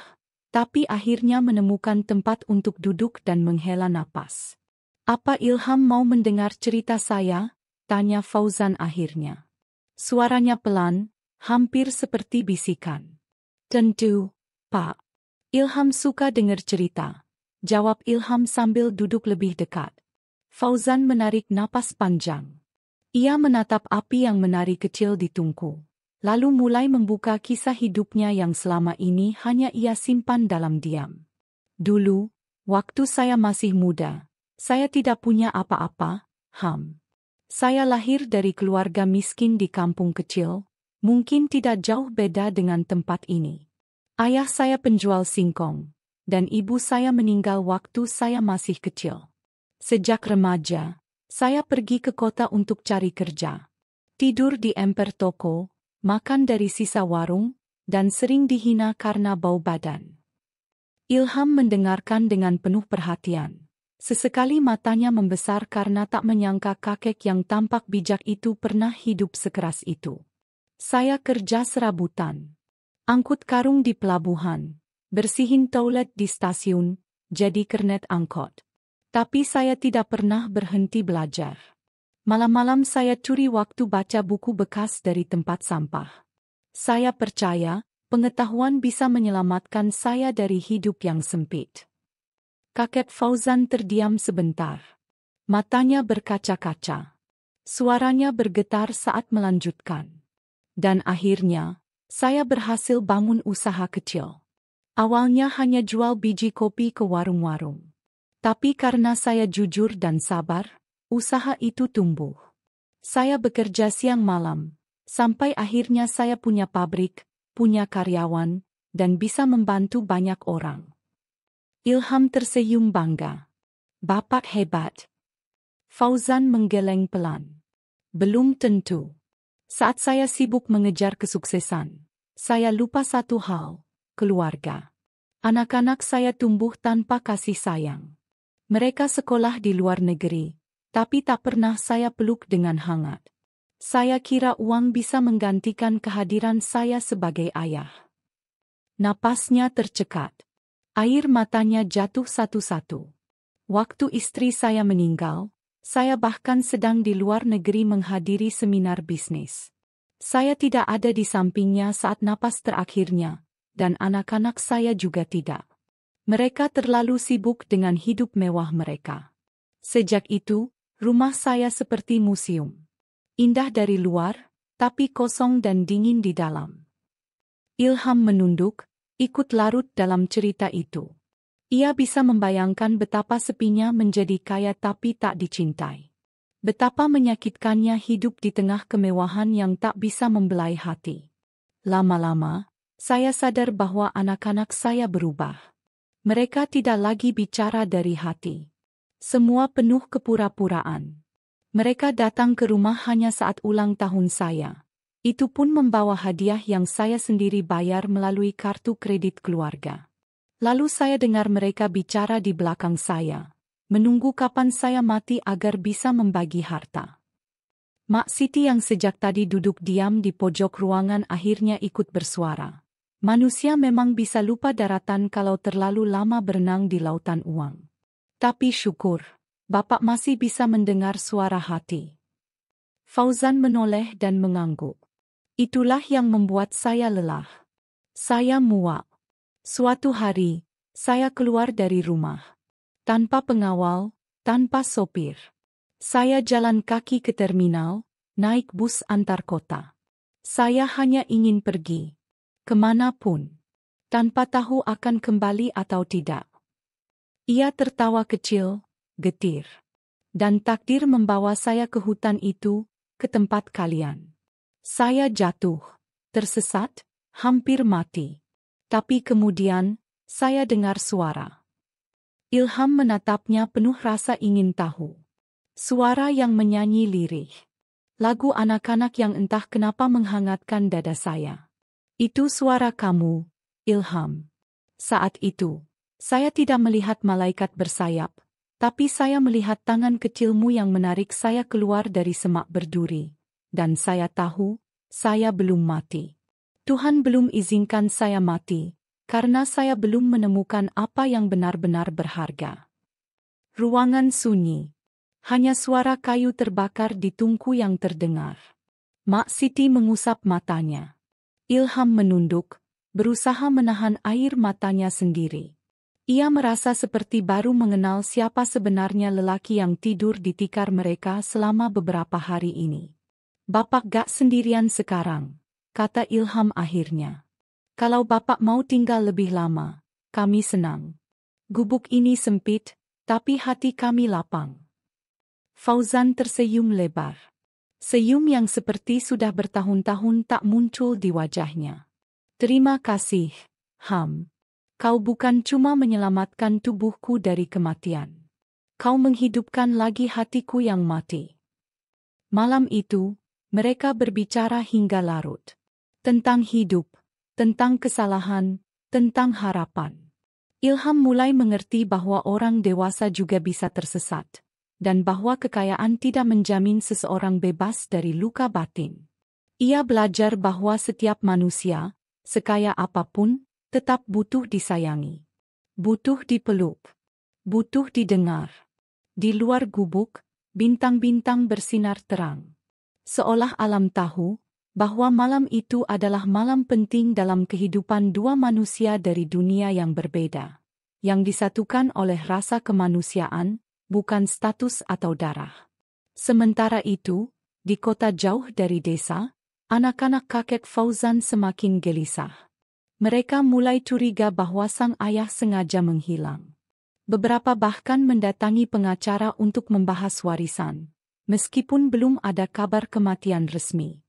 A: tapi akhirnya menemukan tempat untuk duduk dan menghela napas. "Apa Ilham mau mendengar cerita saya?" tanya Fauzan akhirnya. Suaranya pelan, hampir seperti bisikan. "Tentu, Pak. Ilham suka dengar cerita," jawab Ilham sambil duduk lebih dekat. Fauzan menarik napas panjang. Ia menatap api yang menari kecil di tungku, lalu mulai membuka kisah hidupnya yang selama ini hanya ia simpan dalam diam. "Dulu, waktu saya masih muda, saya tidak punya apa-apa, Ham. Saya lahir dari keluarga miskin di kampung kecil, mungkin tidak jauh beda dengan tempat ini. Ayah saya penjual singkong, dan ibu saya meninggal waktu saya masih kecil. Sejak remaja, saya pergi ke kota untuk cari kerja. Tidur di emper toko, makan dari sisa warung, dan sering dihina karena bau badan." Ilham mendengarkan dengan penuh perhatian. Sesekali matanya membesar karena tak menyangka kakek yang tampak bijak itu pernah hidup sekeras itu. "Saya kerja serabutan. Angkut karung di pelabuhan, bersihin toilet di stasiun, jadi kernet angkot. Tapi saya tidak pernah berhenti belajar. Malam-malam saya curi waktu baca buku bekas dari tempat sampah. Saya percaya, pengetahuan bisa menyelamatkan saya dari hidup yang sempit." Kakek Fauzan terdiam sebentar. Matanya berkaca-kaca. Suaranya bergetar saat melanjutkan. "Dan akhirnya, saya berhasil bangun usaha kecil. Awalnya hanya jual biji kopi ke warung-warung. Tapi karena saya jujur dan sabar, usaha itu tumbuh. Saya bekerja siang malam, sampai akhirnya saya punya pabrik, punya karyawan, dan bisa membantu banyak orang." Ilham tersenyum bangga. "Bapak hebat." Fauzan menggeleng pelan. "Belum tentu. Saat saya sibuk mengejar kesuksesan, saya lupa satu hal, keluarga. Anak-anak saya tumbuh tanpa kasih sayang. Mereka sekolah di luar negeri, tapi tak pernah saya peluk dengan hangat. Saya kira uang bisa menggantikan kehadiran saya sebagai ayah." Napasnya tercekat. Air matanya jatuh satu-satu. "Waktu istri saya meninggal, saya bahkan sedang di luar negeri menghadiri seminar bisnis. Saya tidak ada di sampingnya saat napas terakhirnya, dan anak-anak saya juga tidak. Mereka terlalu sibuk dengan hidup mewah mereka. Sejak itu, rumah saya seperti museum. Indah dari luar, tapi kosong dan dingin di dalam." Ilham menunduk, ikut larut dalam cerita itu. Ia bisa membayangkan betapa sepinya menjadi kaya tapi tak dicintai. Betapa menyakitkannya hidup di tengah kemewahan yang tak bisa membelai hati. "Lama-lama, saya sadar bahwa anak-anak saya berubah. Mereka tidak lagi bicara dari hati. Semua penuh kepura-puraan. Mereka datang ke rumah hanya saat ulang tahun saya. Itu pun membawa hadiah yang saya sendiri bayar melalui kartu kredit keluarga. Lalu saya dengar mereka bicara di belakang saya, menunggu kapan saya mati agar bisa membagi harta." Mak Siti yang sejak tadi duduk diam di pojok ruangan akhirnya ikut bersuara. "Manusia memang bisa lupa daratan kalau terlalu lama berenang di lautan uang. Tapi syukur, Bapak masih bisa mendengar suara hati." Fauzan menoleh dan mengangguk. "Itulah yang membuat saya lelah. Saya muak. Suatu hari, saya keluar dari rumah. Tanpa pengawal, tanpa sopir. Saya jalan kaki ke terminal, naik bus antar kota. Saya hanya ingin pergi. Kemanapun. Tanpa tahu akan kembali atau tidak." Ia tertawa kecil, getir. "Dan takdir membawa saya ke hutan itu, ke tempat kalian. Saya jatuh, tersesat, hampir mati. Tapi kemudian, saya dengar suara." Ilham menatapnya penuh rasa ingin tahu. Suara yang menyanyi lirih. Lagu anak-anak yang entah kenapa menghangatkan dada saya. "Itu suara kamu, Ilham." Saat itu, saya tidak melihat malaikat bersayap, tapi saya melihat tangan kecilmu yang menarik saya keluar dari semak berduri. Dan saya tahu, saya belum mati. Tuhan belum izinkan saya mati, karena saya belum menemukan apa yang benar-benar berharga. Ruangan sunyi. Hanya suara kayu terbakar di tungku yang terdengar. Mak Siti mengusap matanya. Ilham menunduk, berusaha menahan air matanya sendiri. Ia merasa seperti baru mengenal siapa sebenarnya lelaki yang tidur di tikar mereka selama beberapa hari ini. Bapak gak sendirian sekarang, kata Ilham akhirnya. Kalau Bapak mau tinggal lebih lama, kami senang. Gubuk ini sempit, tapi hati kami lapang. Fauzan tersenyum lebar. Senyum yang seperti sudah bertahun-tahun tak muncul di wajahnya. Terima kasih, Ham. Kau bukan cuma menyelamatkan tubuhku dari kematian. Kau menghidupkan lagi hatiku yang mati. Malam itu, mereka berbicara hingga larut. Tentang hidup, tentang kesalahan, tentang harapan. Ilham mulai mengerti bahwa orang dewasa juga bisa tersesat, dan bahwa kekayaan tidak menjamin seseorang bebas dari luka batin. Ia belajar bahwa setiap manusia, sekaya apapun, tetap butuh disayangi. Butuh dipeluk. Butuh didengar. Di luar gubuk, bintang-bintang bersinar terang. Seolah alam tahu bahwa malam itu adalah malam penting dalam kehidupan dua manusia dari dunia yang berbeda, yang disatukan oleh rasa kemanusiaan, bukan status atau darah. Sementara itu, di kota jauh dari desa, anak-anak kakek Fauzan semakin gelisah. Mereka mulai curiga bahwa sang ayah sengaja menghilang. Beberapa bahkan mendatangi pengacara untuk membahas warisan, meskipun belum ada kabar kematian resmi.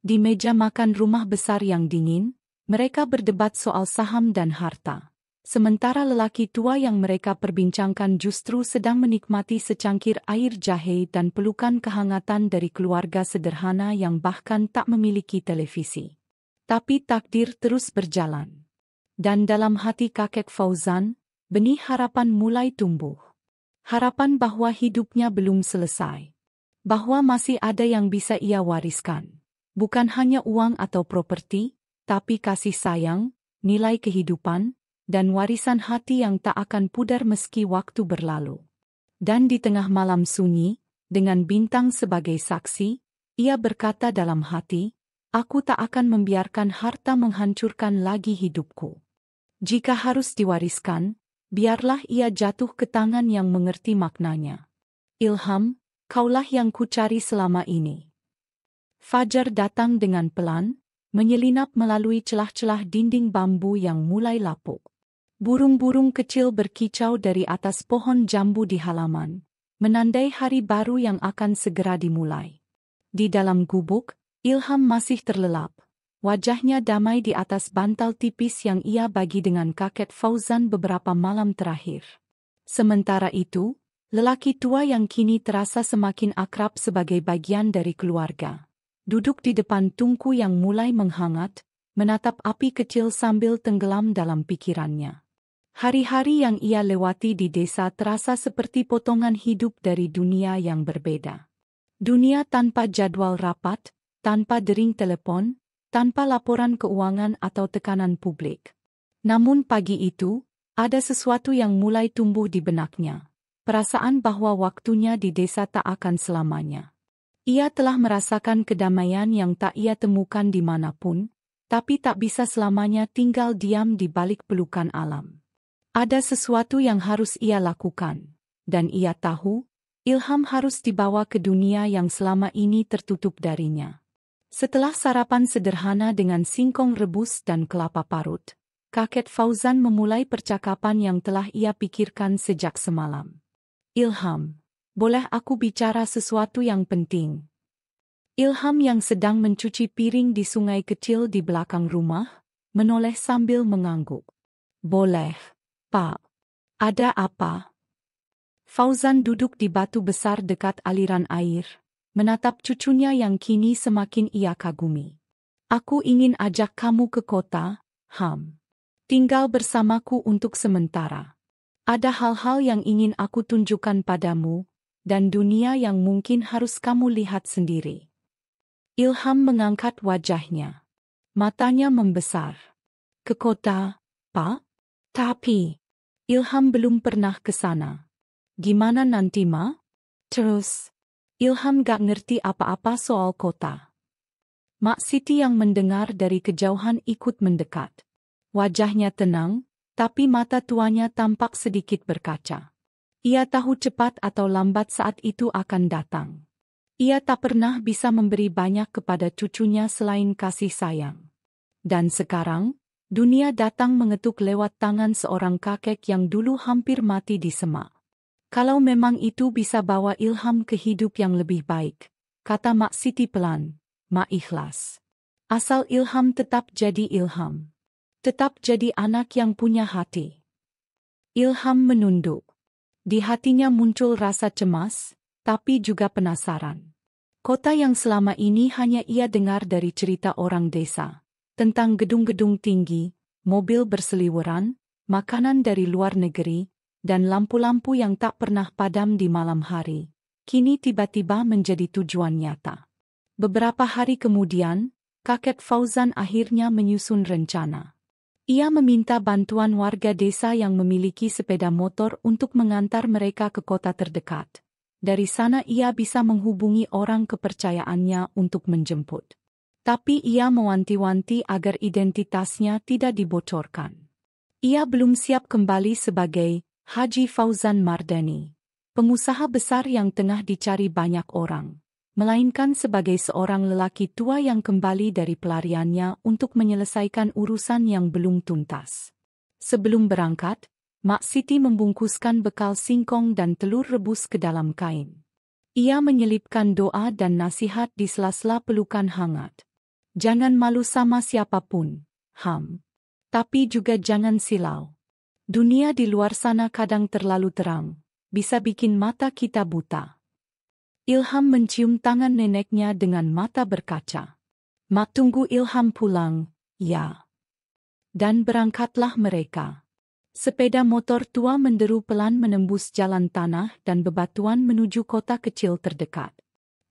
A: Di meja makan rumah besar yang dingin, mereka berdebat soal saham dan harta. Sementara lelaki tua yang mereka perbincangkan justru sedang menikmati secangkir air jahe dan pelukan kehangatan dari keluarga sederhana yang bahkan tak memiliki televisi. Tapi takdir terus berjalan. Dan dalam hati kakek Fauzan, benih harapan mulai tumbuh. Harapan bahwa hidupnya belum selesai. Bahwa masih ada yang bisa ia wariskan. Bukan hanya uang atau properti, tapi kasih sayang, nilai kehidupan, dan warisan hati yang tak akan pudar meski waktu berlalu. Dan di tengah malam sunyi, dengan bintang sebagai saksi, ia berkata dalam hati, aku tak akan membiarkan harta menghancurkan lagi hidupku. Jika harus diwariskan, biarlah ia jatuh ke tangan yang mengerti maknanya. Ilham, kaulah yang kucari selama ini. Fajar datang dengan pelan, menyelinap melalui celah-celah dinding bambu yang mulai lapuk. Burung-burung kecil berkicau dari atas pohon jambu di halaman, menandai hari baru yang akan segera dimulai. Di dalam gubuk, Ilham masih terlelap. Wajahnya damai di atas bantal tipis yang ia bagi dengan kakek Fauzan beberapa malam terakhir. Sementara itu, lelaki tua yang kini terasa semakin akrab sebagai bagian dari keluarga, duduk di depan tungku yang mulai menghangat, menatap api kecil sambil tenggelam dalam pikirannya. Hari-hari yang ia lewati di desa terasa seperti potongan hidup dari dunia yang berbeda. Dunia tanpa jadwal rapat, tanpa dering telepon, tanpa laporan keuangan atau tekanan publik. Namun pagi itu, ada sesuatu yang mulai tumbuh di benaknya. Perasaan bahwa waktunya di desa tak akan selamanya. Ia telah merasakan kedamaian yang tak ia temukan dimanapun, tapi tak bisa selamanya tinggal diam di balik pelukan alam. Ada sesuatu yang harus ia lakukan, dan ia tahu, Ilham harus dibawa ke dunia yang selama ini tertutup darinya. Setelah sarapan sederhana dengan singkong rebus dan kelapa parut, kakek Fauzan memulai percakapan yang telah ia pikirkan sejak semalam. Ilham, boleh aku bicara sesuatu yang penting? Ilham yang sedang mencuci piring di sungai kecil di belakang rumah, menoleh sambil mengangguk. Boleh, Pak. Ada apa? Fauzan duduk di batu besar dekat aliran air, menatap cucunya yang kini semakin ia kagumi. Aku ingin ajak kamu ke kota, Ham. Tinggal bersamaku untuk sementara. Ada hal-hal yang ingin aku tunjukkan padamu, dan dunia yang mungkin harus kamu lihat sendiri. Ilham mengangkat wajahnya. Matanya membesar. Ke kota, Pak? Tapi, Ilham belum pernah ke sana. Gimana nanti, Ma? Terus, Ilham gak ngerti apa-apa soal kota. Mak Siti yang mendengar dari kejauhan ikut mendekat. Wajahnya tenang, tapi mata tuanya tampak sedikit berkaca. Ia tahu cepat atau lambat saat itu akan datang. Ia tak pernah bisa memberi banyak kepada cucunya selain kasih sayang. Dan sekarang, dunia datang mengetuk lewat tangan seorang kakek yang dulu hampir mati di semak. Kalau memang itu bisa bawa Ilham ke hidup yang lebih baik, kata Mak Siti pelan, Mak ikhlas. Asal Ilham tetap jadi Ilham. Tetap jadi anak yang punya hati. Ilham menunduk. Di hatinya muncul rasa cemas, tapi juga penasaran. Kota yang selama ini hanya ia dengar dari cerita orang desa, tentang gedung-gedung tinggi, mobil berseliweran, makanan dari luar negeri, dan lampu-lampu yang tak pernah padam di malam hari, kini tiba-tiba menjadi tujuan nyata. Beberapa hari kemudian, kakek Fauzan akhirnya menyusun rencana. Ia meminta bantuan warga desa yang memiliki sepeda motor untuk mengantar mereka ke kota terdekat. Dari sana ia bisa menghubungi orang kepercayaannya untuk menjemput. Tapi ia mewanti-wanti agar identitasnya tidak dibocorkan. Ia belum siap kembali sebagai Haji Fauzan Mardani, pengusaha besar yang tengah dicari banyak orang, melainkan sebagai seorang lelaki tua yang kembali dari pelariannya untuk menyelesaikan urusan yang belum tuntas. Sebelum berangkat, Mak Siti membungkuskan bekal singkong dan telur rebus ke dalam kain. Ia menyelipkan doa dan nasihat di sela-sela pelukan hangat. Jangan malu sama siapapun, Ham. Tapi juga jangan silau. Dunia di luar sana kadang terlalu terang, bisa bikin mata kita buta. Ilham mencium tangan neneknya dengan mata berkaca. Mak tunggu Ilham pulang, ya. Dan berangkatlah mereka. Sepeda motor tua menderu pelan menembus jalan tanah dan bebatuan menuju kota kecil terdekat.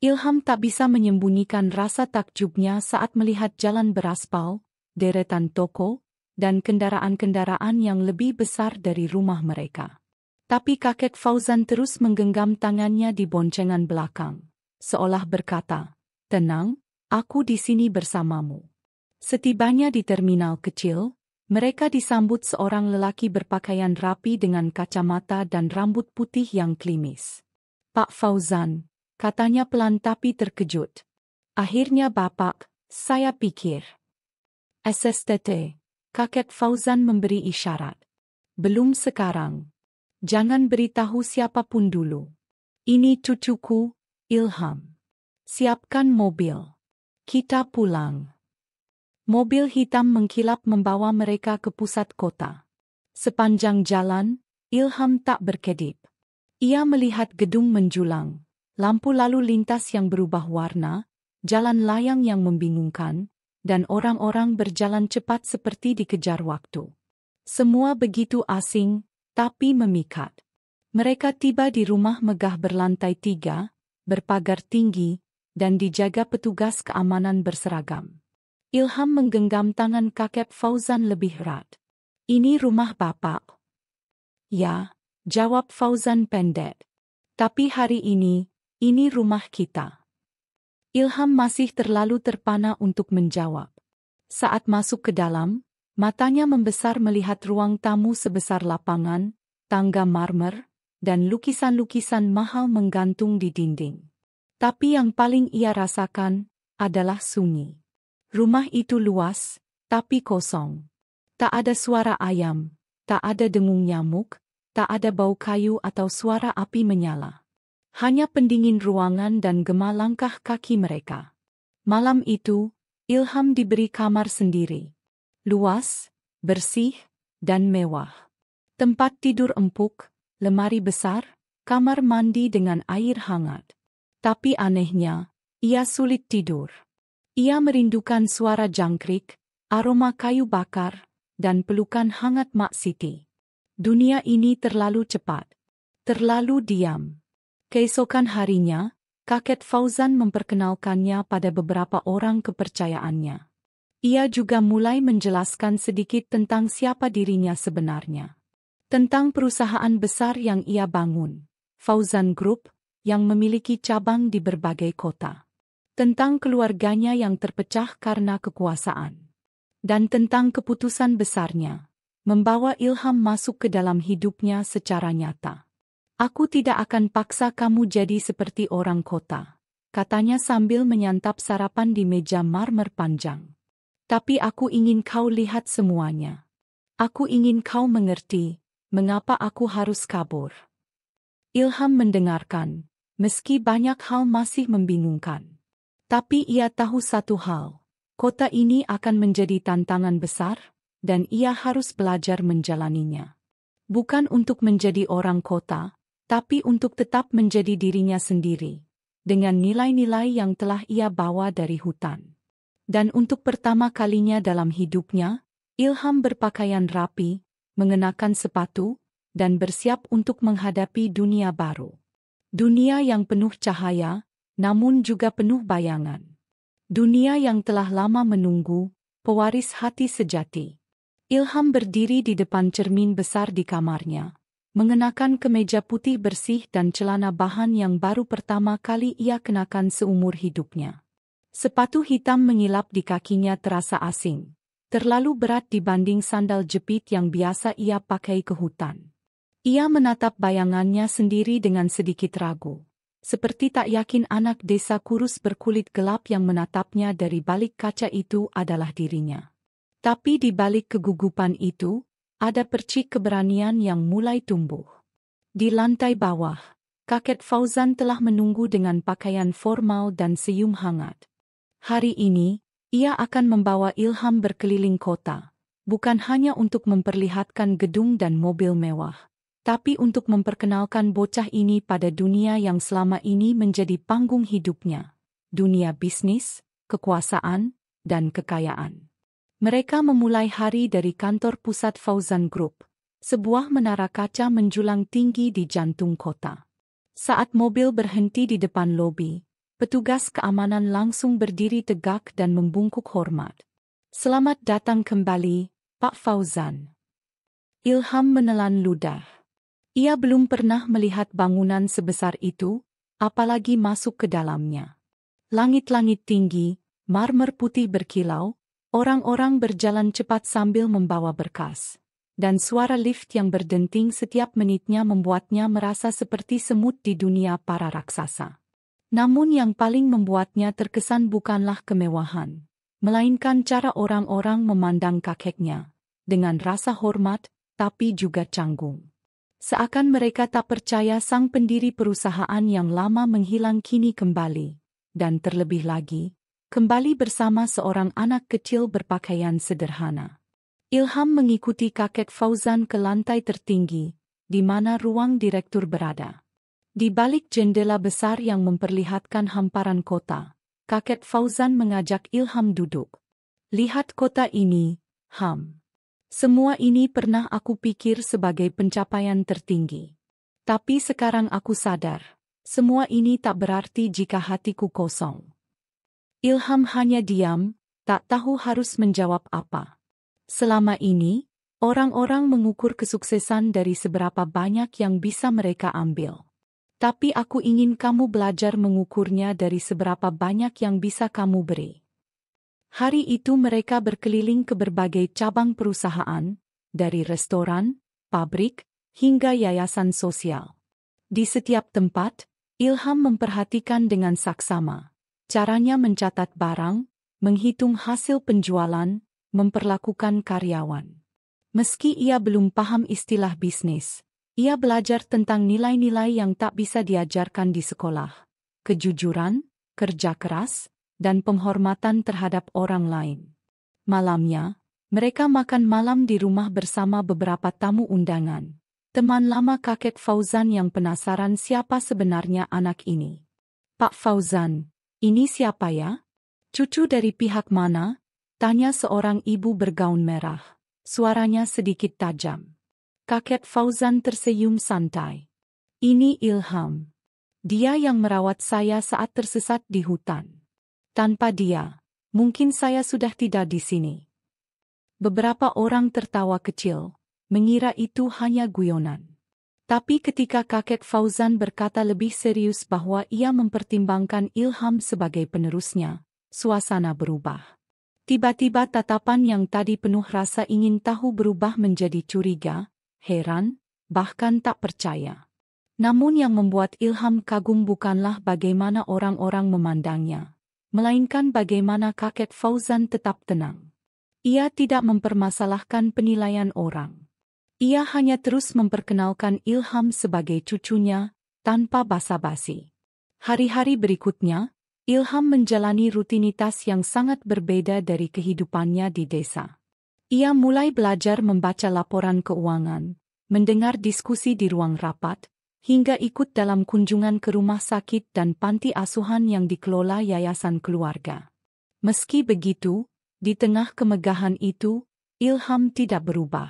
A: Ilham tak bisa menyembunyikan rasa takjubnya saat melihat jalan beraspal, deretan toko, dan kendaraan-kendaraan yang lebih besar dari rumah mereka. Tapi kakek Fauzan terus menggenggam tangannya di boncengan belakang, seolah berkata, "Tenang, aku di sini bersamamu." Setibanya di terminal kecil, mereka disambut seorang lelaki berpakaian rapi dengan kacamata dan rambut putih yang klimis. "Pak Fauzan," katanya pelan tapi terkejut. "Akhirnya Bapak, saya pikir." "SSTT," kakek Fauzan memberi isyarat. "Belum sekarang. Jangan beritahu siapapun dulu. Ini cucuku, Ilham. Siapkan mobil. Kita pulang." Mobil hitam mengkilap membawa mereka ke pusat kota. Sepanjang jalan, Ilham tak berkedip. Ia melihat gedung menjulang, lampu lalu lintas yang berubah warna, jalan layang yang membingungkan, dan orang-orang berjalan cepat seperti dikejar waktu. Semua begitu asing, tapi memikat. Mereka tiba di rumah megah berlantai 3, berpagar tinggi, dan dijaga petugas keamanan berseragam. Ilham menggenggam tangan kakek Fauzan lebih erat. "Ini rumah Bapak?" "Ya," jawab Fauzan pendek. "Tapi hari ini rumah kita." Ilham masih terlalu terpana untuk menjawab. Saat masuk ke dalam, matanya membesar melihat ruang tamu sebesar lapangan, tangga marmer, dan lukisan-lukisan mahal menggantung di dinding. Tapi yang paling ia rasakan adalah sunyi. Rumah itu luas, tapi kosong. Tak ada suara ayam, tak ada dengung nyamuk, tak ada bau kayu atau suara api menyala. Hanya pendingin ruangan dan gema langkah kaki mereka. Malam itu, Ilham diberi kamar sendiri. Luas, bersih, dan mewah. Tempat tidur empuk, lemari besar, kamar mandi dengan air hangat. Tapi anehnya, ia sulit tidur. Ia merindukan suara jangkrik, aroma kayu bakar, dan pelukan hangat Mak Siti. Dunia ini terlalu cepat, terlalu diam. Keesokan harinya, kakek Fauzan memperkenalkannya pada beberapa orang kepercayaannya. Ia juga mulai menjelaskan sedikit tentang siapa dirinya sebenarnya. Tentang perusahaan besar yang ia bangun, Fauzan Group, yang memiliki cabang di berbagai kota. Tentang keluarganya yang terpecah karena kekuasaan. Dan tentang keputusan besarnya, membawa Ilham masuk ke dalam hidupnya secara nyata. Aku tidak akan paksa kamu jadi seperti orang kota, katanya sambil menyantap sarapan di meja marmer panjang. Tapi aku ingin kau lihat semuanya. Aku ingin kau mengerti, mengapa aku harus kabur. Ilham mendengarkan, meski banyak hal masih membingungkan. Tapi ia tahu satu hal, kota ini akan menjadi tantangan besar, dan ia harus belajar menjalaninya. Bukan untuk menjadi orang kota, tapi untuk tetap menjadi dirinya sendiri, dengan nilai-nilai yang telah ia bawa dari hutan. Dan untuk pertama kalinya dalam hidupnya, Ilham berpakaian rapi, mengenakan sepatu, dan bersiap untuk menghadapi dunia baru. Dunia yang penuh cahaya, namun juga penuh bayangan. Dunia yang telah lama menunggu, pewaris hati sejati. Ilham berdiri di depan cermin besar di kamarnya, mengenakan kemeja putih bersih dan celana bahan yang baru pertama kali ia kenakan seumur hidupnya. Sepatu hitam mengilap di kakinya terasa asing, terlalu berat dibanding sandal jepit yang biasa ia pakai ke hutan. Ia menatap bayangannya sendiri dengan sedikit ragu, seperti tak yakin anak desa kurus berkulit gelap yang menatapnya dari balik kaca itu adalah dirinya. Tapi di balik kegugupan itu, ada percik keberanian yang mulai tumbuh. Di lantai bawah, kakek Fauzan telah menunggu dengan pakaian formal dan senyum hangat. Hari ini, ia akan membawa Ilham berkeliling kota, bukan hanya untuk memperlihatkan gedung dan mobil mewah, tapi untuk memperkenalkan bocah ini pada dunia yang selama ini menjadi panggung hidupnya, dunia bisnis, kekuasaan, dan kekayaan. Mereka memulai hari dari kantor pusat Fauzan Group, sebuah menara kaca menjulang tinggi di jantung kota. Saat mobil berhenti di depan lobi, petugas keamanan langsung berdiri tegak dan membungkuk hormat. Selamat datang kembali, Pak Fauzan. Ilham menelan ludah. Ia belum pernah melihat bangunan sebesar itu, apalagi masuk ke dalamnya. Langit-langit tinggi, marmer putih berkilau, orang-orang berjalan cepat sambil membawa berkas. Dan suara lift yang berdenting setiap menitnya membuatnya merasa seperti semut di dunia para raksasa. Namun yang paling membuatnya terkesan bukanlah kemewahan, melainkan cara orang-orang memandang kakeknya, dengan rasa hormat, tapi juga canggung. Seakan mereka tak percaya sang pendiri perusahaan yang lama menghilang kini kembali, dan terlebih lagi, kembali bersama seorang anak kecil berpakaian sederhana. Ilham mengikuti kakek Fauzan ke lantai tertinggi, di mana ruang direktur berada. Di balik jendela besar yang memperlihatkan hamparan kota, kakek Fauzan mengajak Ilham duduk. Lihat kota ini, Ham. Semua ini pernah aku pikir sebagai pencapaian tertinggi. Tapi sekarang aku sadar, semua ini tak berarti jika hatiku kosong. Ilham hanya diam, tak tahu harus menjawab apa. Selama ini, orang-orang mengukur kesuksesan dari seberapa banyak yang bisa mereka ambil. Tapi aku ingin kamu belajar mengukurnya dari seberapa banyak yang bisa kamu beri. Hari itu mereka berkeliling ke berbagai cabang perusahaan, dari restoran, pabrik, hingga yayasan sosial. Di setiap tempat, Ilham memperhatikan dengan saksama caranya mencatat barang, menghitung hasil penjualan, memperlakukan karyawan. Meski ia belum paham istilah bisnis, ia belajar tentang nilai-nilai yang tak bisa diajarkan di sekolah, kejujuran, kerja keras, dan penghormatan terhadap orang lain. Malamnya, mereka makan malam di rumah bersama beberapa tamu undangan, teman lama kakek Fauzan yang penasaran siapa sebenarnya anak ini. Pak Fauzan, ini siapa ya? Cucu dari pihak mana? Tanya seorang ibu bergaun merah, suaranya sedikit tajam. Kakek Fauzan tersenyum santai. Ini Ilham. Dia yang merawat saya saat tersesat di hutan. Tanpa dia, Mungkin saya sudah tidak di sini. Beberapa orang tertawa kecil, mengira itu hanya guyonan. Tapi ketika kakek Fauzan berkata lebih serius bahwa ia mempertimbangkan Ilham sebagai penerusnya, suasana berubah. Tiba-tiba tatapan yang tadi penuh rasa ingin tahu berubah menjadi curiga, heran, bahkan tak percaya. Namun yang membuat Ilham kagum bukanlah bagaimana orang-orang memandangnya, melainkan bagaimana kakek Fauzan tetap tenang. Ia tidak mempermasalahkan penilaian orang. Ia hanya terus memperkenalkan Ilham sebagai cucunya, tanpa basa-basi. Hari-hari berikutnya, Ilham menjalani rutinitas yang sangat berbeda dari kehidupannya di desa. Ia mulai belajar membaca laporan keuangan, mendengar diskusi di ruang rapat, hingga ikut dalam kunjungan ke rumah sakit dan panti asuhan yang dikelola yayasan keluarga. Meski begitu, di tengah kemegahan itu, Ilham tidak berubah.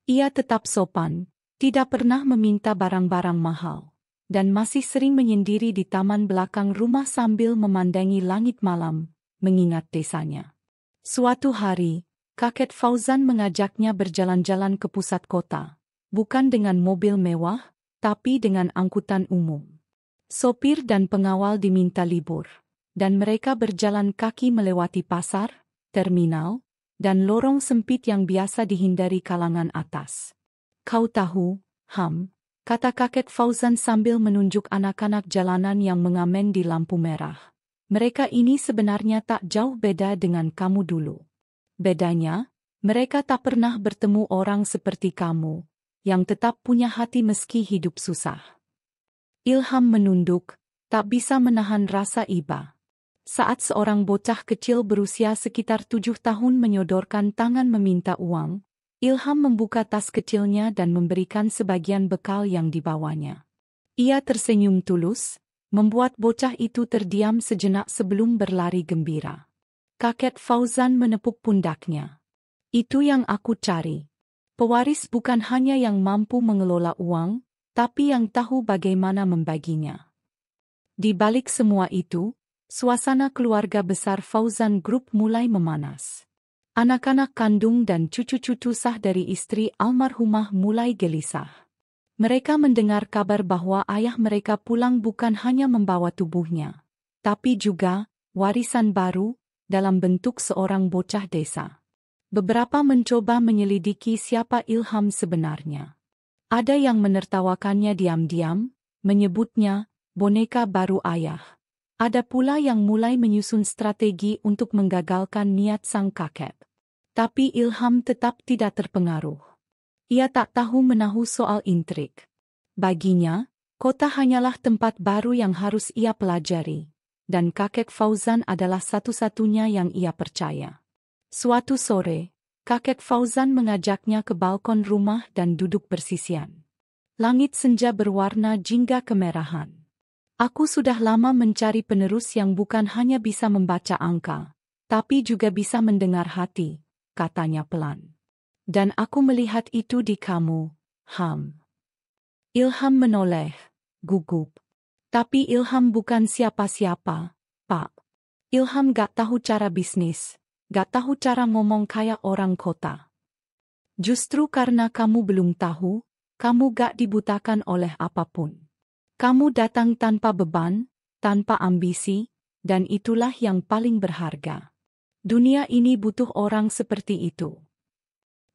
A: Ia tetap sopan, tidak pernah meminta barang-barang mahal, dan masih sering menyendiri di taman belakang rumah sambil memandangi langit malam, mengingat desanya. Suatu hari, kakek Fauzan mengajaknya berjalan-jalan ke pusat kota, bukan dengan mobil mewah, tapi dengan angkutan umum. Sopir dan pengawal diminta libur, dan mereka berjalan kaki melewati pasar, terminal, dan lorong sempit yang biasa dihindari kalangan atas. Kau tahu, Ham, kata kakek Fauzan sambil menunjuk anak-anak jalanan yang mengamen di lampu merah. Mereka ini sebenarnya tak jauh beda dengan kamu dulu. Bedanya, mereka tak pernah bertemu orang seperti kamu, yang tetap punya hati meski hidup susah. Ilham menunduk, tak bisa menahan rasa iba. Saat seorang bocah kecil berusia sekitar 7 tahun menyodorkan tangan meminta uang, Ilham membuka tas kecilnya dan memberikan sebagian bekal yang dibawanya. Ia tersenyum tulus, membuat bocah itu terdiam sejenak sebelum berlari gembira. Kakek Fauzan menepuk pundaknya. Itu yang aku cari. Pewaris bukan hanya yang mampu mengelola uang, tapi yang tahu bagaimana membaginya. Di balik semua itu, suasana keluarga besar Fauzan Group mulai memanas. Anak-anak kandung dan cucu-cucu sah dari istri almarhumah mulai gelisah. Mereka mendengar kabar bahwa ayah mereka pulang bukan hanya membawa tubuhnya, tapi juga warisan baru dalam bentuk seorang bocah desa. Beberapa mencoba menyelidiki siapa Ilham sebenarnya. Ada yang menertawakannya diam-diam, menyebutnya boneka baru ayah. Ada pula yang mulai menyusun strategi untuk menggagalkan niat sang kakek. Tapi Ilham tetap tidak terpengaruh. Ia tak tahu menahu soal intrik. Baginya, kota hanyalah tempat baru yang harus ia pelajari, dan kakek Fauzan adalah satu-satunya yang ia percaya. Suatu sore, kakek Fauzan mengajaknya ke balkon rumah dan duduk bersisian. Langit senja berwarna jingga kemerahan. Aku sudah lama mencari penerus yang bukan hanya bisa membaca angka, tapi juga bisa mendengar hati, katanya pelan. Dan aku melihat itu di kamu, Ham. Ilham menoleh, gugup. Tapi Ilham bukan siapa-siapa, Pak. Ilham gak tahu cara bisnis, gak tahu cara ngomong kayak orang kota. Justru karena kamu belum tahu, kamu gak dibutakan oleh apapun. Kamu datang tanpa beban, tanpa ambisi, dan itulah yang paling berharga. Dunia ini butuh orang seperti itu.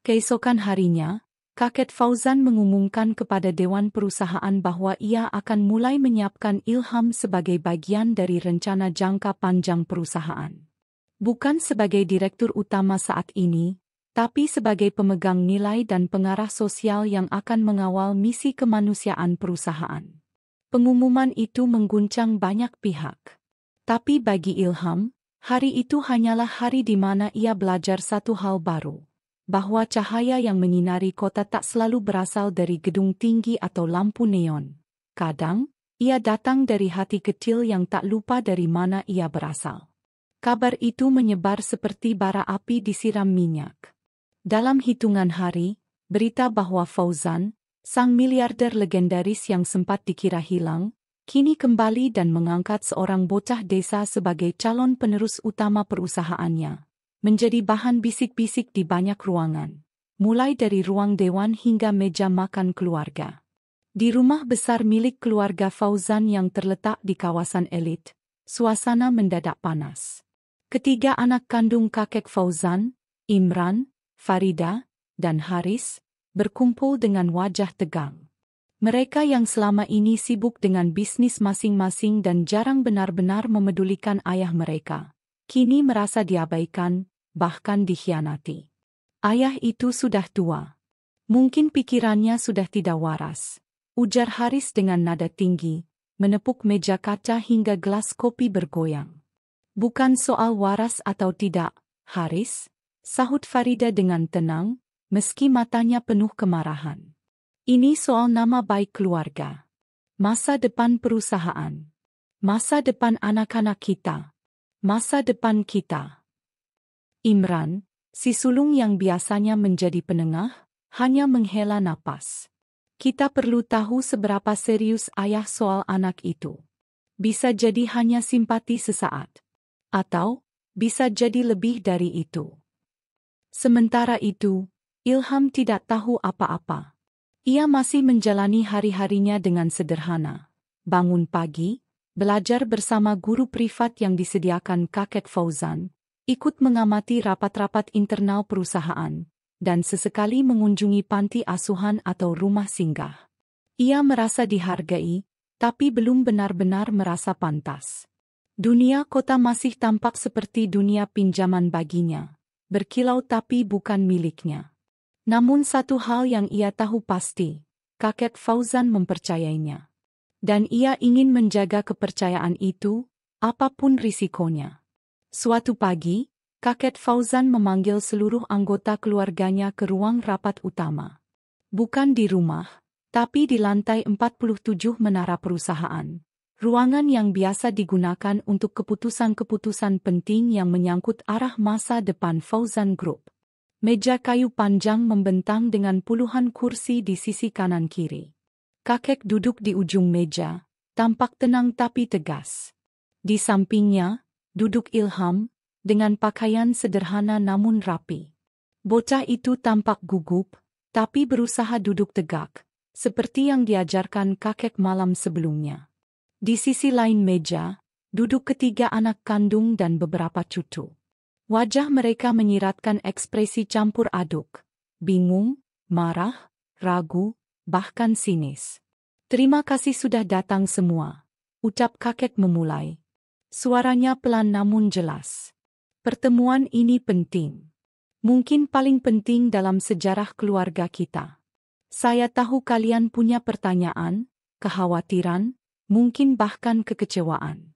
A: Keesokan harinya, kakek Fauzan mengumumkan kepada Dewan Perusahaan bahwa ia akan mulai menyiapkan Ilham sebagai bagian dari rencana jangka panjang perusahaan. Bukan sebagai direktur utama saat ini, tapi sebagai pemegang nilai dan pengarah sosial yang akan mengawal misi kemanusiaan perusahaan. Pengumuman itu mengguncang banyak pihak. Tapi bagi Ilham, hari itu hanyalah hari di mana ia belajar satu hal baru. Bahwa cahaya yang menyinari kota tak selalu berasal dari gedung tinggi atau lampu neon. Kadang, ia datang dari hati kecil yang tak lupa dari mana ia berasal. Kabar itu menyebar seperti bara api disiram minyak. Dalam hitungan hari, berita bahwa Fauzan, sang miliarder legendaris yang sempat dikira hilang, kini kembali dan mengangkat seorang bocah desa sebagai calon penerus utama perusahaannya, menjadi bahan bisik-bisik di banyak ruangan, mulai dari ruang dewan hingga meja makan keluarga. Di rumah besar milik keluarga Fauzan yang terletak di kawasan elit, suasana mendadak panas. Ketiga anak kandung kakek Fauzan, Imran, Farida, dan Haris, berkumpul dengan wajah tegang. Mereka yang selama ini sibuk dengan bisnis masing-masing dan jarang benar-benar memedulikan ayah mereka, kini merasa diabaikan, bahkan dikhianati. Ayah itu sudah tua. Mungkin pikirannya sudah tidak waras, ujar Haris dengan nada tinggi, menepuk meja kaca hingga gelas kopi bergoyang. Bukan soal waras atau tidak, Haris, sahut Farida dengan tenang, meski matanya penuh kemarahan. Ini soal nama baik keluarga, masa depan perusahaan, masa depan anak-anak kita, masa depan kita. Imran, si sulung yang biasanya menjadi penengah, hanya menghela napas. Kita perlu tahu seberapa serius ayah soal anak itu. Bisa jadi hanya simpati sesaat. Atau, bisa jadi lebih dari itu. Sementara itu, Ilham tidak tahu apa-apa. Ia masih menjalani hari-harinya dengan sederhana. Bangun pagi, belajar bersama guru privat yang disediakan kakek Fauzan, ikut mengamati rapat-rapat internal perusahaan, dan sesekali mengunjungi panti asuhan atau rumah singgah. Ia merasa dihargai, tapi belum benar-benar merasa pantas. Dunia kota masih tampak seperti dunia pinjaman baginya, berkilau tapi bukan miliknya. Namun satu hal yang ia tahu pasti, kakek Fauzan mempercayainya. Dan ia ingin menjaga kepercayaan itu, apapun risikonya. Suatu pagi, kakek Fauzan memanggil seluruh anggota keluarganya ke ruang rapat utama. Bukan di rumah, tapi di lantai 47 menara perusahaan. Ruangan yang biasa digunakan untuk keputusan-keputusan penting yang menyangkut arah masa depan Fauzan Group. Meja kayu panjang membentang dengan puluhan kursi di sisi kanan-kiri. Kakek duduk di ujung meja, tampak tenang tapi tegas. Di sampingnya, duduk Ilham, dengan pakaian sederhana namun rapi. Bocah itu tampak gugup, tapi berusaha duduk tegak, seperti yang diajarkan kakek malam sebelumnya. Di sisi lain meja, duduk ketiga anak kandung dan beberapa cucu. Wajah mereka menyiratkan ekspresi campur aduk, bingung, marah, ragu, bahkan sinis. Terima kasih sudah datang semua, ucap kakek memulai. Suaranya pelan namun jelas. Pertemuan ini penting. Mungkin paling penting dalam sejarah keluarga kita. Saya tahu kalian punya pertanyaan, kekhawatiran, mungkin bahkan kekecewaan.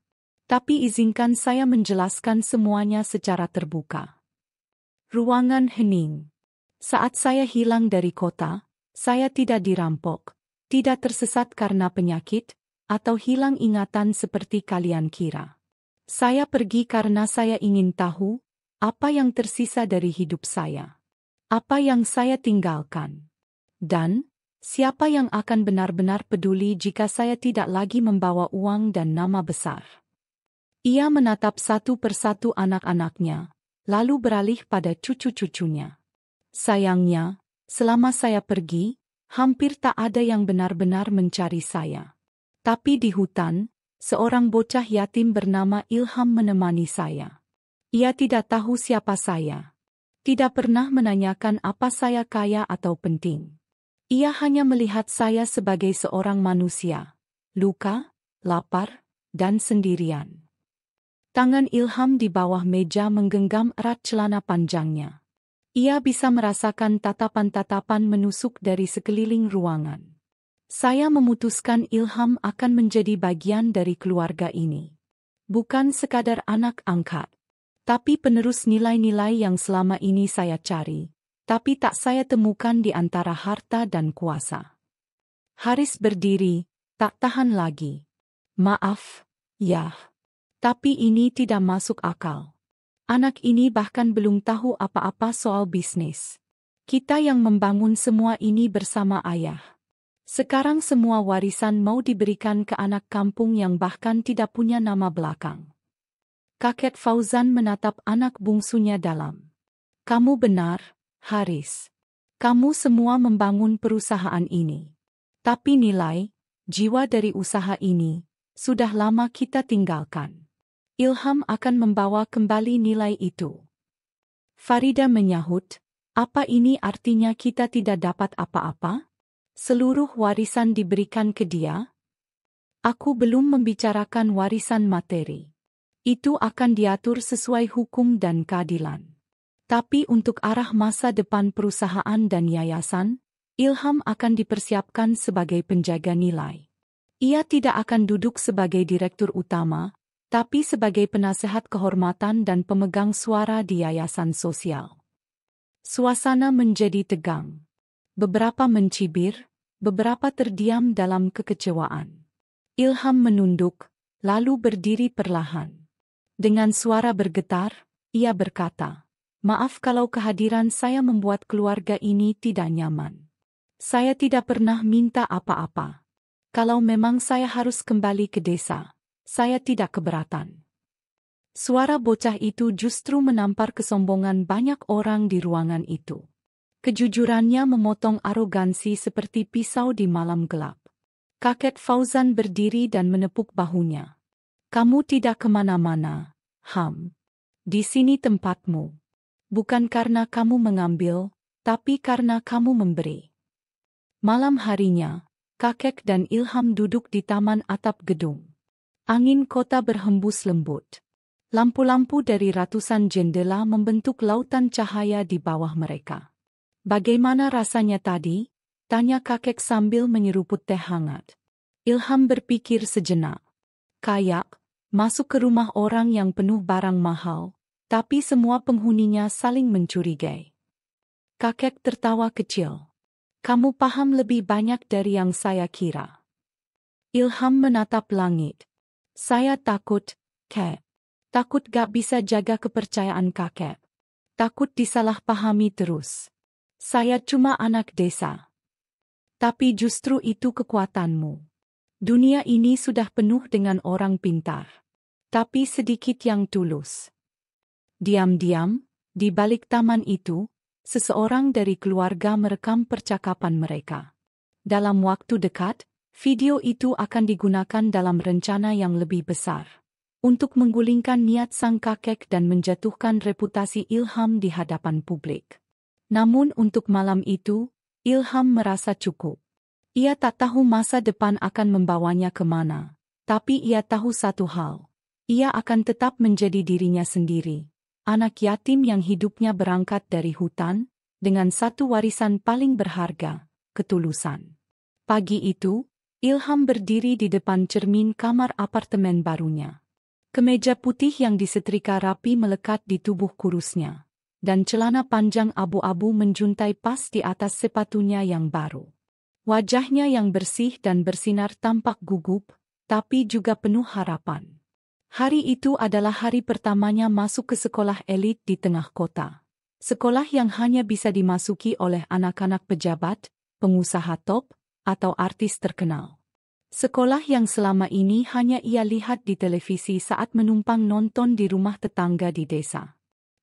A: Tapi izinkan saya menjelaskan semuanya secara terbuka. Ruangan hening. Saat saya hilang dari kota, saya tidak dirampok, tidak tersesat karena penyakit, atau hilang ingatan seperti kalian kira. Saya pergi karena saya ingin tahu, apa yang tersisa dari hidup saya. Apa yang saya tinggalkan. Dan, siapa yang akan benar-benar peduli jika saya tidak lagi membawa uang dan nama besar. Ia menatap satu persatu anak-anaknya, lalu beralih pada cucu-cucunya. Sayangnya, selama saya pergi, hampir tak ada yang benar-benar mencari saya. Tapi di hutan, seorang bocah yatim bernama Ilham menemani saya. Ia tidak tahu siapa saya. Tidak pernah menanyakan apa saya kaya atau penting. Ia hanya melihat saya sebagai seorang manusia, luka, lapar, dan sendirian. Tangan Ilham di bawah meja menggenggam erat celana panjangnya. Ia bisa merasakan tatapan-tatapan menusuk dari sekeliling ruangan. Saya memutuskan Ilham akan menjadi bagian dari keluarga ini. Bukan sekadar anak angkat, tapi penerus nilai-nilai yang selama ini saya cari, tapi tak saya temukan di antara harta dan kuasa. Haris berdiri, tak tahan lagi. Maaf, ya. Tapi ini tidak masuk akal. Anak ini bahkan belum tahu apa-apa soal bisnis. Kita yang membangun semua ini bersama ayah. Sekarang semua warisan mau diberikan ke anak kampung yang bahkan tidak punya nama belakang. Kakek Fauzan menatap anak bungsunya dalam. Kamu benar, Haris. Kamu semua membangun perusahaan ini. Tapi nilai, jiwa dari usaha ini, sudah lama kita tinggalkan. Ilham akan membawa kembali nilai itu. Farida menyahut, apa ini artinya kita tidak dapat apa-apa? Seluruh warisan diberikan ke dia? Aku belum membicarakan warisan materi. Itu akan diatur sesuai hukum dan keadilan. Tapi untuk arah masa depan perusahaan dan yayasan, Ilham akan dipersiapkan sebagai penjaga nilai. Ia tidak akan duduk sebagai direktur utama, tapi sebagai penasehat kehormatan dan pemegang suara di yayasan sosial. Suasana menjadi tegang. Beberapa mencibir, beberapa terdiam dalam kekecewaan. Ilham menunduk, lalu berdiri perlahan. Dengan suara bergetar, ia berkata, "Maaf kalau kehadiran saya membuat keluarga ini tidak nyaman. Saya tidak pernah minta apa-apa. Kalau memang saya harus kembali ke desa, saya tidak keberatan." Suara bocah itu justru menampar kesombongan banyak orang di ruangan itu. Kejujurannya memotong arogansi seperti pisau di malam gelap. Kakek Fauzan berdiri dan menepuk bahunya. Kamu tidak kemana-mana, Ham. Di sini tempatmu. Bukan karena kamu mengambil, tapi karena kamu memberi. Malam harinya, kakek dan Ilham duduk di taman atap gedung. Angin kota berhembus lembut. Lampu-lampu dari ratusan jendela membentuk lautan cahaya di bawah mereka. Bagaimana rasanya tadi? Tanya kakek sambil menyeruput teh hangat. Ilham berpikir sejenak. Kayak, masuk ke rumah orang yang penuh barang mahal, tapi semua penghuninya saling mencurigai. Kakek tertawa kecil. Kamu paham lebih banyak dari yang saya kira. Ilham menatap langit. Saya takut, Kek. Takut gak bisa jaga kepercayaan kakek. Takut disalahpahami terus. Saya cuma anak desa. Tapi justru itu kekuatanmu. Dunia ini sudah penuh dengan orang pintar. Tapi sedikit yang tulus. Diam-diam, di balik taman itu, seseorang dari keluarga merekam percakapan mereka. Dalam waktu dekat, video itu akan digunakan dalam rencana yang lebih besar. Untuk menggulingkan niat sang kakek dan menjatuhkan reputasi Ilham di hadapan publik. Namun untuk malam itu, Ilham merasa cukup. Ia tak tahu masa depan akan membawanya kemana. Tapi ia tahu satu hal. Ia akan tetap menjadi dirinya sendiri. Anak yatim yang hidupnya berangkat dari hutan, dengan satu warisan paling berharga, ketulusan. Pagi itu, Ilham berdiri di depan cermin kamar apartemen barunya. Kemeja putih yang disetrika rapi melekat di tubuh kurusnya, dan celana panjang abu-abu menjuntai pas di atas sepatunya yang baru. Wajahnya yang bersih dan bersinar tampak gugup, tapi juga penuh harapan. Hari itu adalah hari pertamanya masuk ke sekolah elit di tengah kota. Sekolah yang hanya bisa dimasuki oleh anak-anak pejabat, pengusaha top, atau artis terkenal. Sekolah yang selama ini hanya ia lihat di televisi saat menumpang nonton di rumah tetangga di desa.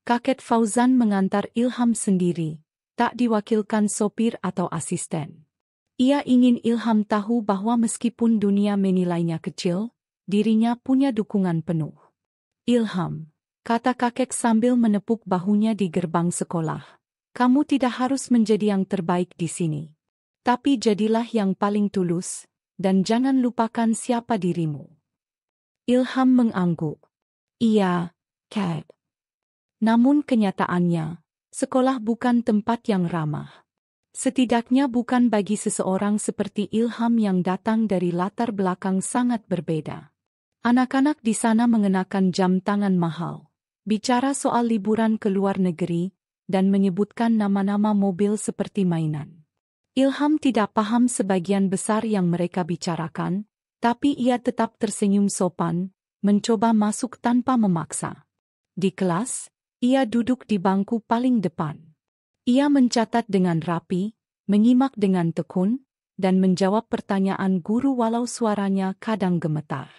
A: Kakek Fauzan mengantar Ilham sendiri, tak diwakilkan sopir atau asisten. Ia ingin Ilham tahu bahwa meskipun dunia menilainya kecil, dirinya punya dukungan penuh. Ilham, kata kakek sambil menepuk bahunya di gerbang sekolah, kamu tidak harus menjadi yang terbaik di sini. Tapi jadilah yang paling tulus, dan jangan lupakan siapa dirimu. Ilham mengangguk. Iya, Kek. Namun kenyataannya, sekolah bukan tempat yang ramah. Setidaknya bukan bagi seseorang seperti Ilham yang datang dari latar belakang sangat berbeda. Anak-anak di sana mengenakan jam tangan mahal, bicara soal liburan ke luar negeri, dan menyebutkan nama-nama mobil seperti mainan. Ilham tidak paham sebagian besar yang mereka bicarakan, tapi ia tetap tersenyum sopan, mencoba masuk tanpa memaksa. Di kelas, ia duduk di bangku paling depan. Ia mencatat dengan rapi, menyimak dengan tekun, dan menjawab pertanyaan guru walau suaranya kadang gemetar.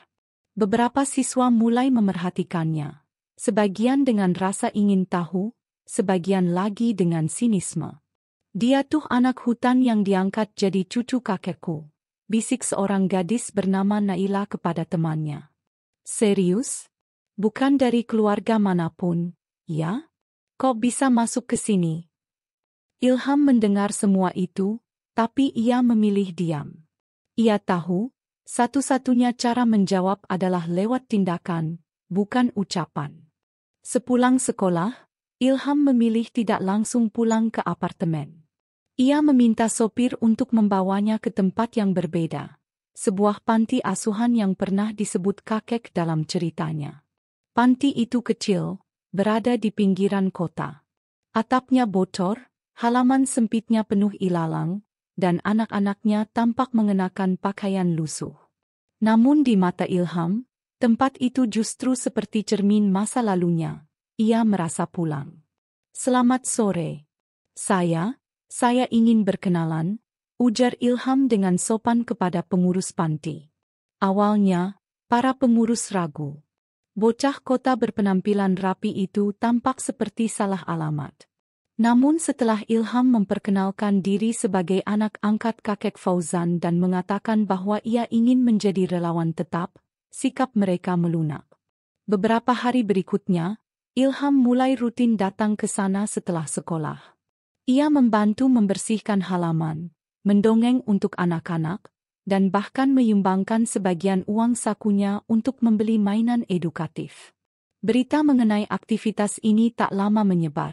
A: Beberapa siswa mulai memerhatikannya, sebagian dengan rasa ingin tahu, sebagian lagi dengan sinisme. "Dia tuh anak hutan yang diangkat jadi cucu kakekku," bisik seorang gadis bernama Naila kepada temannya. "Serius? Bukan dari keluarga manapun, ya? Kok bisa masuk ke sini?" Ilham mendengar semua itu, tapi ia memilih diam. Ia tahu, satu-satunya cara menjawab adalah lewat tindakan, bukan ucapan. Sepulang sekolah, Ilham memilih tidak langsung pulang ke apartemen. Ia meminta sopir untuk membawanya ke tempat yang berbeda, sebuah panti asuhan yang pernah disebut kakek dalam ceritanya. Panti itu kecil, berada di pinggiran kota. Atapnya bocor, halaman sempitnya penuh ilalang, dan anak-anaknya tampak mengenakan pakaian lusuh. Namun di mata Ilham, tempat itu justru seperti cermin masa lalunya. Ia merasa pulang. "Selamat sore. Saya ingin berkenalan," ujar Ilham dengan sopan kepada pengurus panti. Awalnya, para pengurus ragu. Bocah kota berpenampilan rapi itu tampak seperti salah alamat. Namun setelah Ilham memperkenalkan diri sebagai anak angkat kakek Fauzan dan mengatakan bahwa ia ingin menjadi relawan tetap, sikap mereka melunak. Beberapa hari berikutnya, Ilham mulai rutin datang ke sana setelah sekolah. Ia membantu membersihkan halaman, mendongeng untuk anak-anak, dan bahkan menyumbangkan sebagian uang sakunya untuk membeli mainan edukatif. Berita mengenai aktivitas ini tak lama menyebar.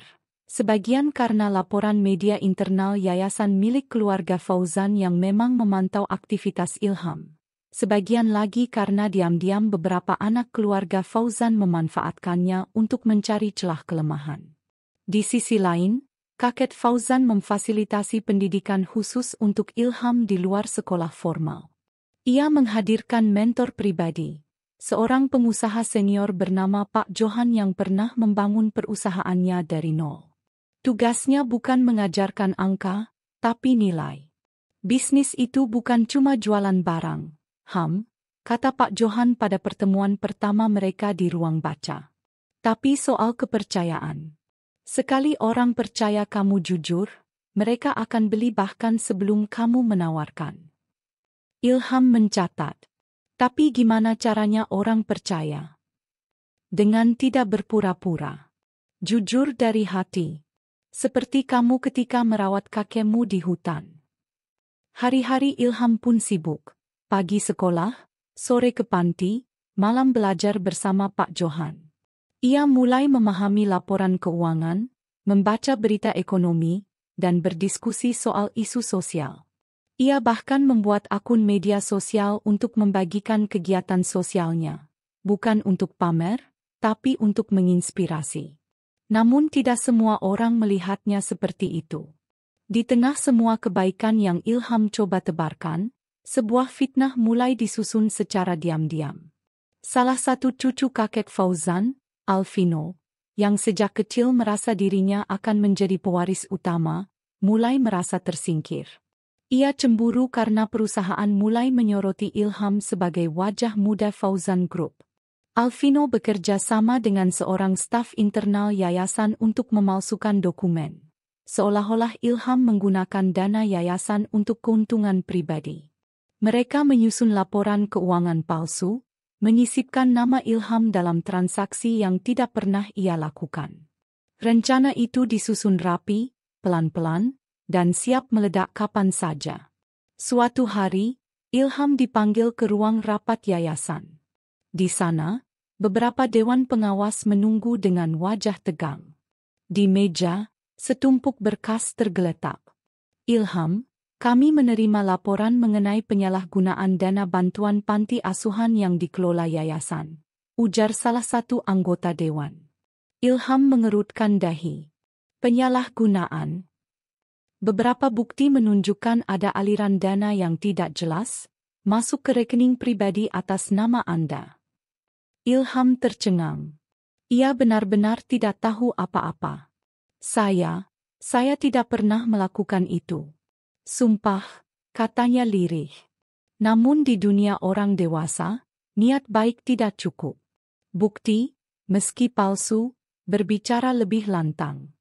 A: Sebagian karena laporan media internal yayasan milik keluarga Fauzan yang memang memantau aktivitas Ilham. Sebagian lagi karena diam-diam beberapa anak keluarga Fauzan memanfaatkannya untuk mencari celah kelemahan. Di sisi lain, kakek Fauzan memfasilitasi pendidikan khusus untuk Ilham di luar sekolah formal. Ia menghadirkan mentor pribadi, seorang pengusaha senior bernama Pak Johan yang pernah membangun perusahaannya dari nol. Tugasnya bukan mengajarkan angka, tapi nilai. "Bisnis itu bukan cuma jualan barang, kata Pak Johan pada pertemuan pertama mereka di ruang baca. Tapi soal kepercayaan. Sekali orang percaya kamu jujur, mereka akan beli bahkan sebelum kamu menawarkan." Ilham mencatat. Tapi gimana caranya orang percaya? Dengan tidak berpura-pura. Jujur dari hati. Seperti kamu ketika merawat kakekmu di hutan. Hari-hari Ilham pun sibuk. Pagi sekolah, sore ke panti, malam belajar bersama Pak Johan. Ia mulai memahami laporan keuangan, membaca berita ekonomi, dan berdiskusi soal isu sosial. Ia bahkan membuat akun media sosial untuk membagikan kegiatan sosialnya. Bukan untuk pamer, tapi untuk menginspirasi. Namun tidak semua orang melihatnya seperti itu. Di tengah semua kebaikan yang Ilham coba tebarkan, sebuah fitnah mulai disusun secara diam-diam. Salah satu cucu kakek Fauzan, Alvino, yang sejak kecil merasa dirinya akan menjadi pewaris utama, mulai merasa tersingkir. Ia cemburu karena perusahaan mulai menyoroti Ilham sebagai wajah muda Fauzan Group. Alvino bekerja sama dengan seorang staf internal yayasan untuk memalsukan dokumen. Seolah-olah Ilham menggunakan dana yayasan untuk keuntungan pribadi. Mereka menyusun laporan keuangan palsu, menyisipkan nama Ilham dalam transaksi yang tidak pernah ia lakukan. Rencana itu disusun rapi, pelan-pelan, dan siap meledak kapan saja. Suatu hari, Ilham dipanggil ke ruang rapat yayasan. Di sana, beberapa dewan pengawas menunggu dengan wajah tegang. Di meja, setumpuk berkas tergeletak. "Ilham, kami menerima laporan mengenai penyalahgunaan dana bantuan panti asuhan yang dikelola yayasan," ujar salah satu anggota dewan. Ilham mengerutkan dahi. "Penyalahgunaan? Beberapa bukti menunjukkan ada aliran dana yang tidak jelas, masuk ke rekening pribadi atas nama Anda." Ilham tercengang. Ia benar-benar tidak tahu apa-apa. Saya tidak pernah melakukan itu. Sumpah, katanya lirih. Namun di dunia orang dewasa, niat baik tidak cukup. Bukti, meski palsu, berbicara lebih lantang.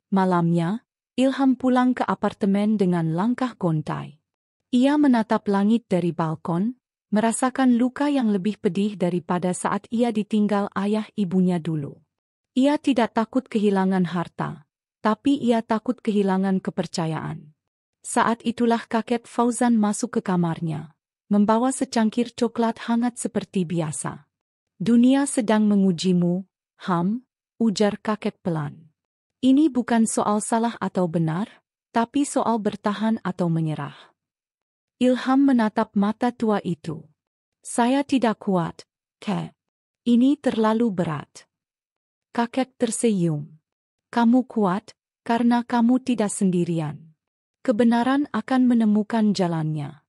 A: Malamnya, Ilham pulang ke apartemen dengan langkah gontai. Ia menatap langit dari balkon, merasakan luka yang lebih pedih daripada saat ia ditinggal ayah ibunya dulu. Ia tidak takut kehilangan harta, tapi ia takut kehilangan kepercayaan. Saat itulah kakek Fauzan masuk ke kamarnya, membawa secangkir coklat hangat seperti biasa. Dunia sedang mengujimu, Ham, ujar kakek pelan. Ini bukan soal salah atau benar, tapi soal bertahan atau menyerah. Ilham menatap mata tua itu. Saya tidak kuat, Kek. Ini terlalu berat. Kakek tersenyum. Kamu kuat, karena kamu tidak sendirian. Kebenaran akan menemukan jalannya.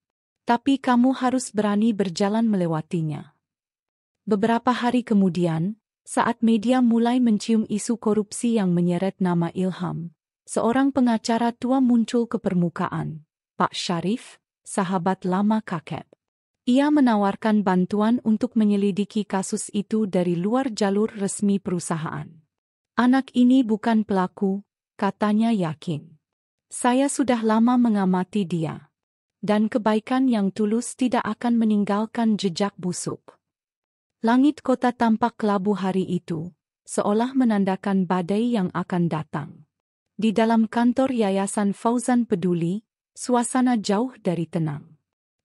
A: Tapi kamu harus berani berjalan melewatinya. Beberapa hari kemudian, saat media mulai mencium isu korupsi yang menyeret nama Ilham, seorang pengacara tua muncul ke permukaan, Pak Syarif, sahabat lama kakek. Ia menawarkan bantuan untuk menyelidiki kasus itu dari luar jalur resmi perusahaan. Anak ini bukan pelaku, katanya yakin. Saya sudah lama mengamati dia. Dan kebaikan yang tulus tidak akan meninggalkan jejak busuk. Langit kota tampak kelabu hari itu, seolah menandakan badai yang akan datang. Di dalam kantor Yayasan Fauzan Peduli, suasana jauh dari tenang.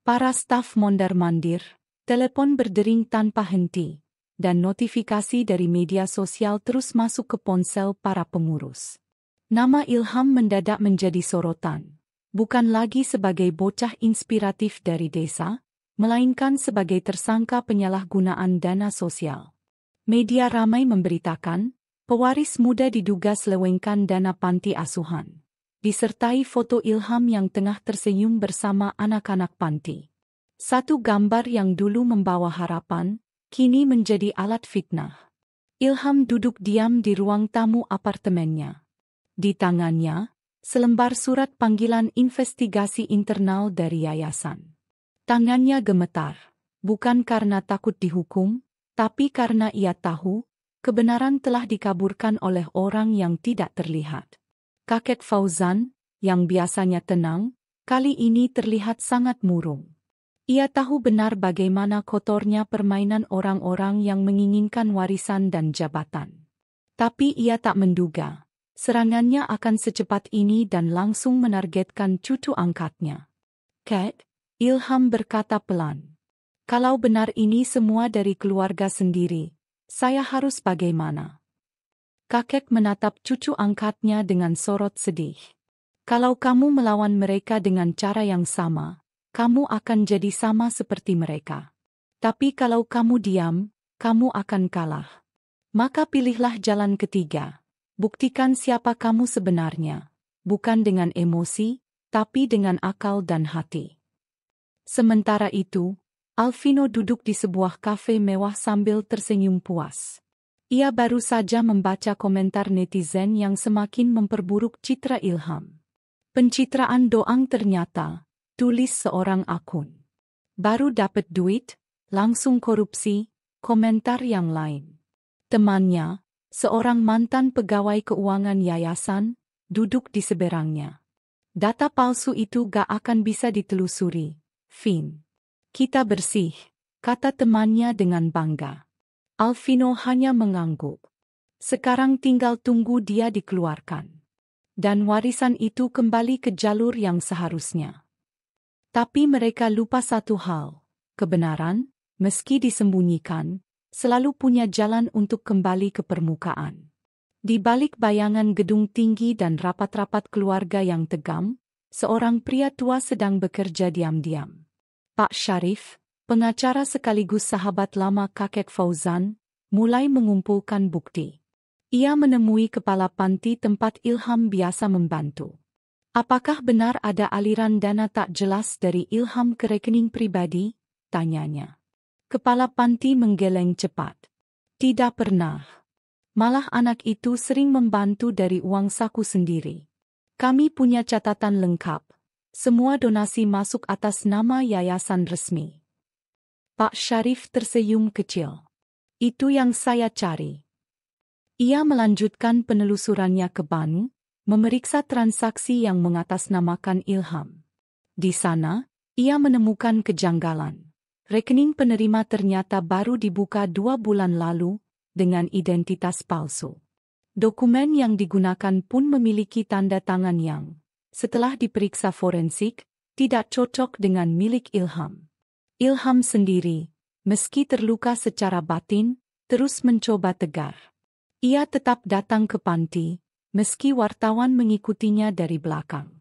A: Para staf mondar-mandir, telepon berdering tanpa henti, dan notifikasi dari media sosial terus masuk ke ponsel para pengurus. Nama Ilham mendadak menjadi sorotan. Bukan lagi sebagai bocah inspiratif dari desa, melainkan sebagai tersangka penyalahgunaan dana sosial. Media ramai memberitakan, pewaris muda diduga selewengkan dana panti asuhan, disertai foto Ilham yang tengah tersenyum bersama anak-anak panti. Satu gambar yang dulu membawa harapan, kini menjadi alat fitnah. Ilham duduk diam di ruang tamu apartemennya. Di tangannya, selembar surat panggilan investigasi internal dari yayasan. Tangannya gemetar, bukan karena takut dihukum, tapi karena ia tahu, kebenaran telah dikaburkan oleh orang yang tidak terlihat. Kakek Fauzan, yang biasanya tenang, kali ini terlihat sangat murung. Ia tahu benar bagaimana kotornya permainan orang-orang yang menginginkan warisan dan jabatan. Tapi ia tak menduga serangannya akan secepat ini dan langsung menargetkan cucu angkatnya. Kek, Ilham berkata pelan. Kalau benar ini semua dari keluarga sendiri, saya harus bagaimana? Kakek menatap cucu angkatnya dengan sorot sedih. Kalau kamu melawan mereka dengan cara yang sama, kamu akan jadi sama seperti mereka. Tapi kalau kamu diam, kamu akan kalah. Maka pilihlah jalan ketiga. Buktikan siapa kamu sebenarnya, bukan dengan emosi, tapi dengan akal dan hati. Sementara itu, Alvino duduk di sebuah kafe mewah sambil tersenyum puas. Ia baru saja membaca komentar netizen yang semakin memperburuk citra Ilham. Pencitraan doang ternyata, tulis seorang akun. Baru dapat duit, langsung korupsi, komentar yang lain. Temannya, seorang mantan pegawai keuangan yayasan, duduk di seberangnya. Data palsu itu gak akan bisa ditelusuri, Vin. Kita bersih, kata temannya dengan bangga. Alvino hanya mengangguk. Sekarang tinggal tunggu dia dikeluarkan. Dan warisan itu kembali ke jalur yang seharusnya. Tapi mereka lupa satu hal, kebenaran, meski disembunyikan, selalu punya jalan untuk kembali ke permukaan. Di balik bayangan gedung tinggi dan rapat-rapat keluarga yang tegam, seorang pria tua sedang bekerja diam-diam. Pak Syarif, pengacara sekaligus sahabat lama kakek Fauzan, mulai mengumpulkan bukti. Ia menemui kepala panti tempat Ilham biasa membantu. Apakah benar ada aliran dana tak jelas dari Ilham ke rekening pribadi? Tanyanya. Kepala panti menggeleng cepat. Tidak pernah. Malah anak itu sering membantu dari uang saku sendiri. Kami punya catatan lengkap. Semua donasi masuk atas nama yayasan resmi. Pak Syarif tersenyum kecil. Itu yang saya cari. Ia melanjutkan penelusurannya ke bank, memeriksa transaksi yang mengatasnamakan Ilham. Di sana, ia menemukan kejanggalan. Rekening penerima ternyata baru dibuka 2 bulan lalu, dengan identitas palsu. Dokumen yang digunakan pun memiliki tanda tangan yang, setelah diperiksa forensik, tidak cocok dengan milik Ilham. Ilham sendiri, meski terluka secara batin, terus mencoba tegar. Ia tetap datang ke panti, meski wartawan mengikutinya dari belakang.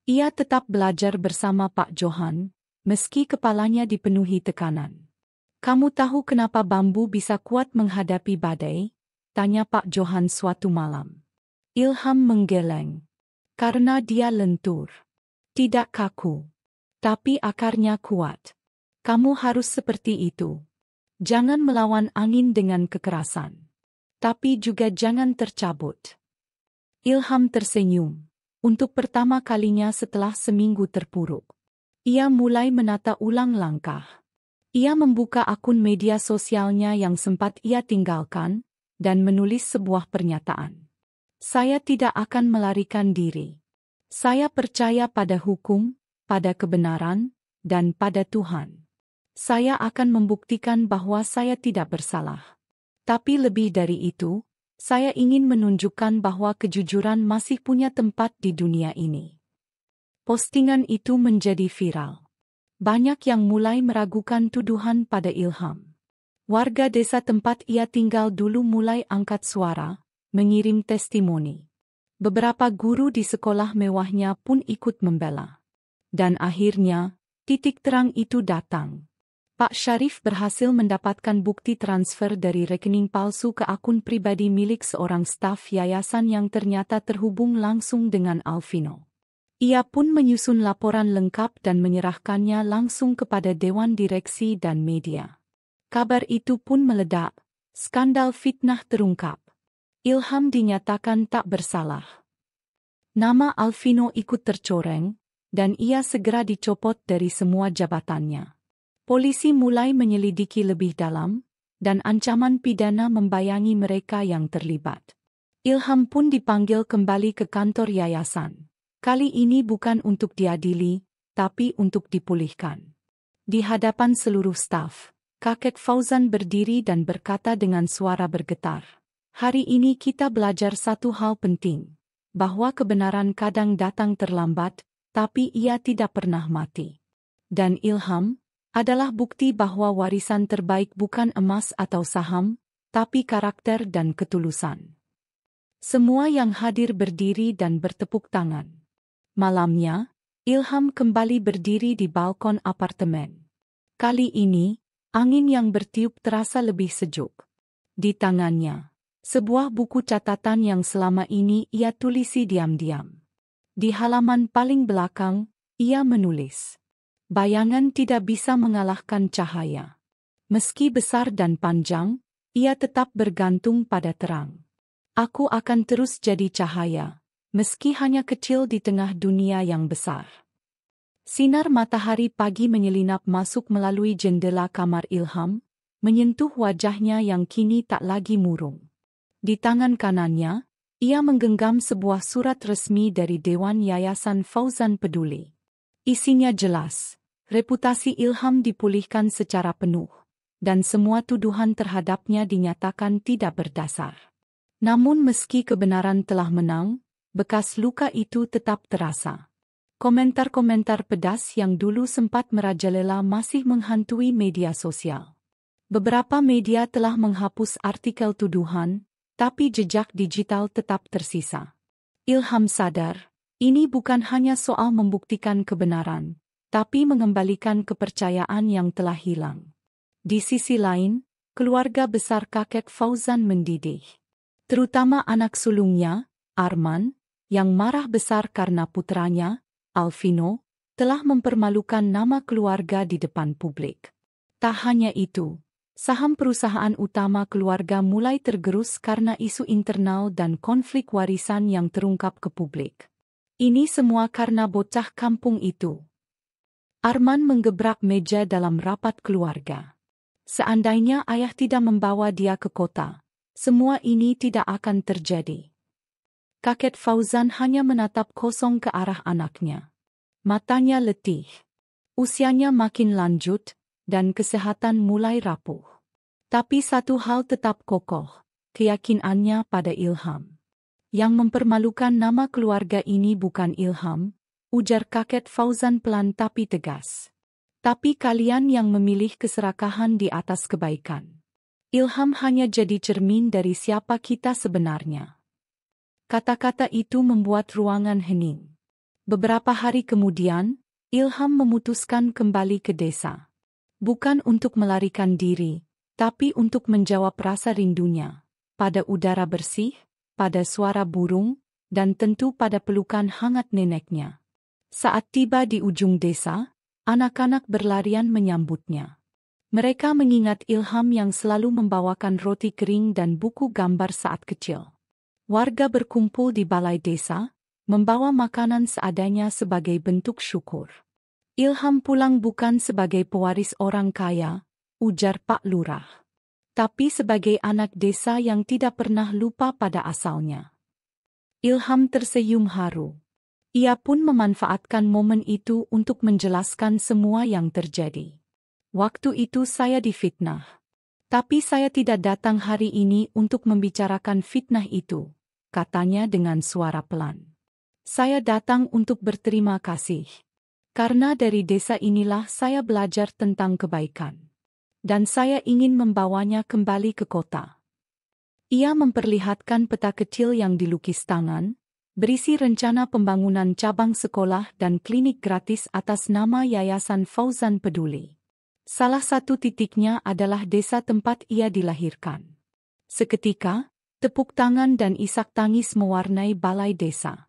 A: Ia tetap belajar bersama Pak Johan, meski kepalanya dipenuhi tekanan. "Kamu tahu kenapa bambu bisa kuat menghadapi badai?" tanya Pak Johan suatu malam. Ilham menggeleng. "Karena dia lentur. Tidak kaku. Tapi akarnya kuat. Kamu harus seperti itu. Jangan melawan angin dengan kekerasan. Tapi juga jangan tercabut." Ilham tersenyum. Untuk pertama kalinya setelah seminggu terpuruk. Ia mulai menata ulang langkah. Ia membuka akun media sosialnya yang sempat ia tinggalkan, dan menulis sebuah pernyataan. "Saya tidak akan melarikan diri. Saya percaya pada hukum, pada kebenaran, dan pada Tuhan. Saya akan membuktikan bahwa saya tidak bersalah. Tapi lebih dari itu, saya ingin menunjukkan bahwa kejujuran masih punya tempat di dunia ini." Postingan itu menjadi viral. Banyak yang mulai meragukan tuduhan pada Ilham. Warga desa tempat ia tinggal dulu mulai angkat suara, mengirim testimoni. Beberapa guru di sekolah mewahnya pun ikut membela. Dan akhirnya, titik terang itu datang. Pak Syarif berhasil mendapatkan bukti transfer dari rekening palsu ke akun pribadi milik seorang staf yayasan yang ternyata terhubung langsung dengan Alvino. Ia pun menyusun laporan lengkap dan menyerahkannya langsung kepada Dewan Direksi dan media. Kabar itu pun meledak, skandal fitnah terungkap. Ilham dinyatakan tak bersalah. Nama Alvino ikut tercoreng, dan ia segera dicopot dari semua jabatannya. Polisi mulai menyelidiki lebih dalam, dan ancaman pidana membayangi mereka yang terlibat. Ilham pun dipanggil kembali ke kantor yayasan. Kali ini bukan untuk diadili, tapi untuk dipulihkan. Di hadapan seluruh staf, kakek Fauzan berdiri dan berkata dengan suara bergetar, "Hari ini kita belajar satu hal penting, bahwa kebenaran kadang datang terlambat, tapi ia tidak pernah mati. Dan Ilham adalah bukti bahwa warisan terbaik bukan emas atau saham, tapi karakter dan ketulusan." Semua yang hadir berdiri dan bertepuk tangan. Malamnya, Ilham kembali berdiri di balkon apartemen. Kali ini, angin yang bertiup terasa lebih sejuk. Di tangannya, sebuah buku catatan yang selama ini ia tulisi diam-diam. Di halaman paling belakang, ia menulis, "Bayangan tidak bisa mengalahkan cahaya. Meski besar dan panjang, ia tetap bergantung pada terang. Aku akan terus jadi cahaya, meski hanya kecil di tengah dunia yang besar." Sinar matahari pagi menyelinap masuk melalui jendela kamar Ilham, menyentuh wajahnya yang kini tak lagi murung. Di tangan kanannya, ia menggenggam sebuah surat resmi dari Dewan Yayasan Fauzan Peduli. Isinya jelas, reputasi Ilham dipulihkan secara penuh, dan semua tuduhan terhadapnya dinyatakan tidak berdasar. Namun meski kebenaran telah menang, bekas luka itu tetap terasa. Komentar-komentar pedas yang dulu sempat merajalela masih menghantui media sosial. Beberapa media telah menghapus artikel tuduhan, tapi jejak digital tetap tersisa. Ilham sadar, ini bukan hanya soal membuktikan kebenaran, tapi mengembalikan kepercayaan yang telah hilang. Di sisi lain, keluarga besar kakek Fauzan mendidih. Terutama anak sulungnya, Arman, yang marah besar karena putranya, Alvino, telah mempermalukan nama keluarga di depan publik. Tak hanya itu, saham perusahaan utama keluarga mulai tergerus karena isu internal dan konflik warisan yang terungkap ke publik. Ini semua karena bocah kampung itu. Arman menggebrak meja dalam rapat keluarga. Seandainya ayah tidak membawa dia ke kota, semua ini tidak akan terjadi. Kakek Fauzan hanya menatap kosong ke arah anaknya. Matanya letih. Usianya makin lanjut, dan kesehatan mulai rapuh. Tapi satu hal tetap kokoh, keyakinannya pada Ilham. Yang mempermalukan nama keluarga ini bukan Ilham, ujar kakek Fauzan pelan tapi tegas. Tapi kalian yang memilih keserakahan di atas kebaikan. Ilham hanya jadi cermin dari siapa kita sebenarnya. Kata-kata itu membuat ruangan hening. Beberapa hari kemudian, Ilham memutuskan kembali ke desa. Bukan untuk melarikan diri, tapi untuk menjawab rasa rindunya. Pada udara bersih, pada suara burung, dan tentu pada pelukan hangat neneknya. Saat tiba di ujung desa, anak-anak berlarian menyambutnya. Mereka mengingat Ilham yang selalu membawakan roti kering dan buku gambar saat kecil. Warga berkumpul di balai desa, membawa makanan seadanya sebagai bentuk syukur. Ilham pulang bukan sebagai pewaris orang kaya, ujar Pak Lurah. Tapi sebagai anak desa yang tidak pernah lupa pada asalnya. Ilham tersenyum haru. Ia pun memanfaatkan momen itu untuk menjelaskan semua yang terjadi. Waktu itu saya difitnah. Tapi saya tidak datang hari ini untuk membicarakan fitnah itu, katanya dengan suara pelan. Saya datang untuk berterima kasih. Karena dari desa inilah saya belajar tentang kebaikan. Dan saya ingin membawanya kembali ke kota. Ia memperlihatkan peta kecil yang dilukis tangan, berisi rencana pembangunan cabang sekolah dan klinik gratis atas nama Yayasan Fauzan Peduli. Salah satu titiknya adalah desa tempat ia dilahirkan. Seketika, tepuk tangan dan isak tangis mewarnai balai desa.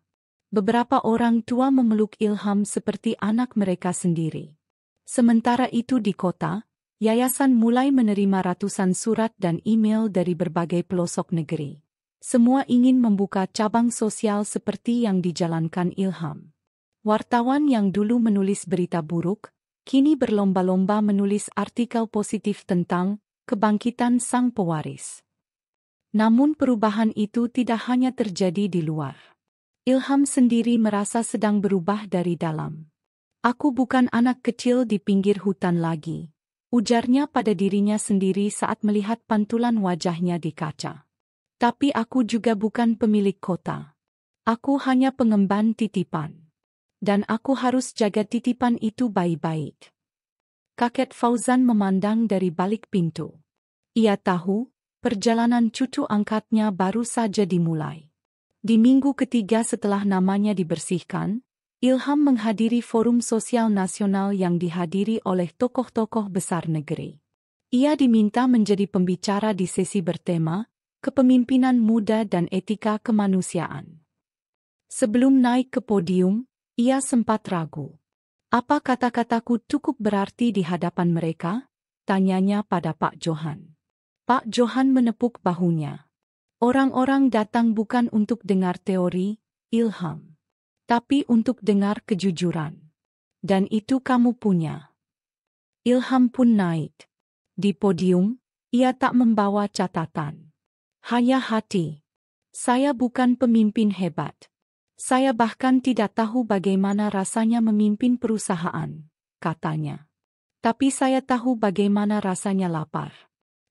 A: Beberapa orang tua memeluk Ilham seperti anak mereka sendiri. Sementara itu di kota, yayasan mulai menerima ratusan surat dan email dari berbagai pelosok negeri. Semua ingin membuka cabang sosial seperti yang dijalankan Ilham. Wartawan yang dulu menulis berita buruk, kini berlomba-lomba menulis artikel positif tentang kebangkitan sang pewaris. Namun perubahan itu tidak hanya terjadi di luar. Ilham sendiri merasa sedang berubah dari dalam. Aku bukan anak kecil di pinggir hutan lagi. Ujarnya pada dirinya sendiri saat melihat pantulan wajahnya di kaca. Tapi aku juga bukan pemilik kota. Aku hanya pengemban titipan. Dan aku harus jaga titipan itu baik-baik. Kakek Fauzan memandang dari balik pintu. Ia tahu, perjalanan cucu angkatnya baru saja dimulai. Di minggu ketiga setelah namanya dibersihkan, Ilham menghadiri forum sosial nasional yang dihadiri oleh tokoh-tokoh besar negeri. Ia diminta menjadi pembicara di sesi bertema, Kepemimpinan Muda dan Etika Kemanusiaan. Sebelum naik ke podium, ia sempat ragu. Apa kata-kataku cukup berarti di hadapan mereka? Tanyanya pada Pak Johan. Pak Johan menepuk bahunya. Orang-orang datang bukan untuk dengar teori, Ilham. Tapi untuk dengar kejujuran. Dan itu kamu punya. Ilham pun naik. Di podium, ia tak membawa catatan. Hanya hati. Saya bukan pemimpin hebat. Saya bahkan tidak tahu bagaimana rasanya memimpin perusahaan, katanya. Tapi saya tahu bagaimana rasanya lapar.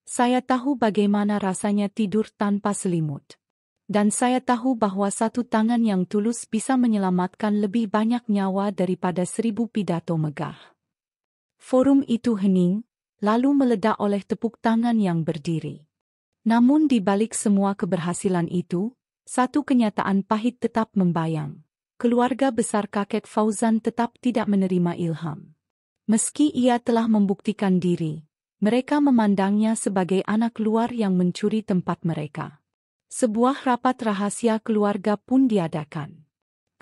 A: Saya tahu bagaimana rasanya tidur tanpa selimut. Dan saya tahu bahwa satu tangan yang tulus bisa menyelamatkan lebih banyak nyawa daripada 1000 pidato megah. Forum itu hening, lalu meledak oleh tepuk tangan yang berdiri. Namun di balik semua keberhasilan itu, satu kenyataan pahit tetap membayang. Keluarga besar kakek Fauzan tetap tidak menerima Ilham. Meski ia telah membuktikan diri, mereka memandangnya sebagai anak luar yang mencuri tempat mereka. Sebuah rapat rahasia keluarga pun diadakan.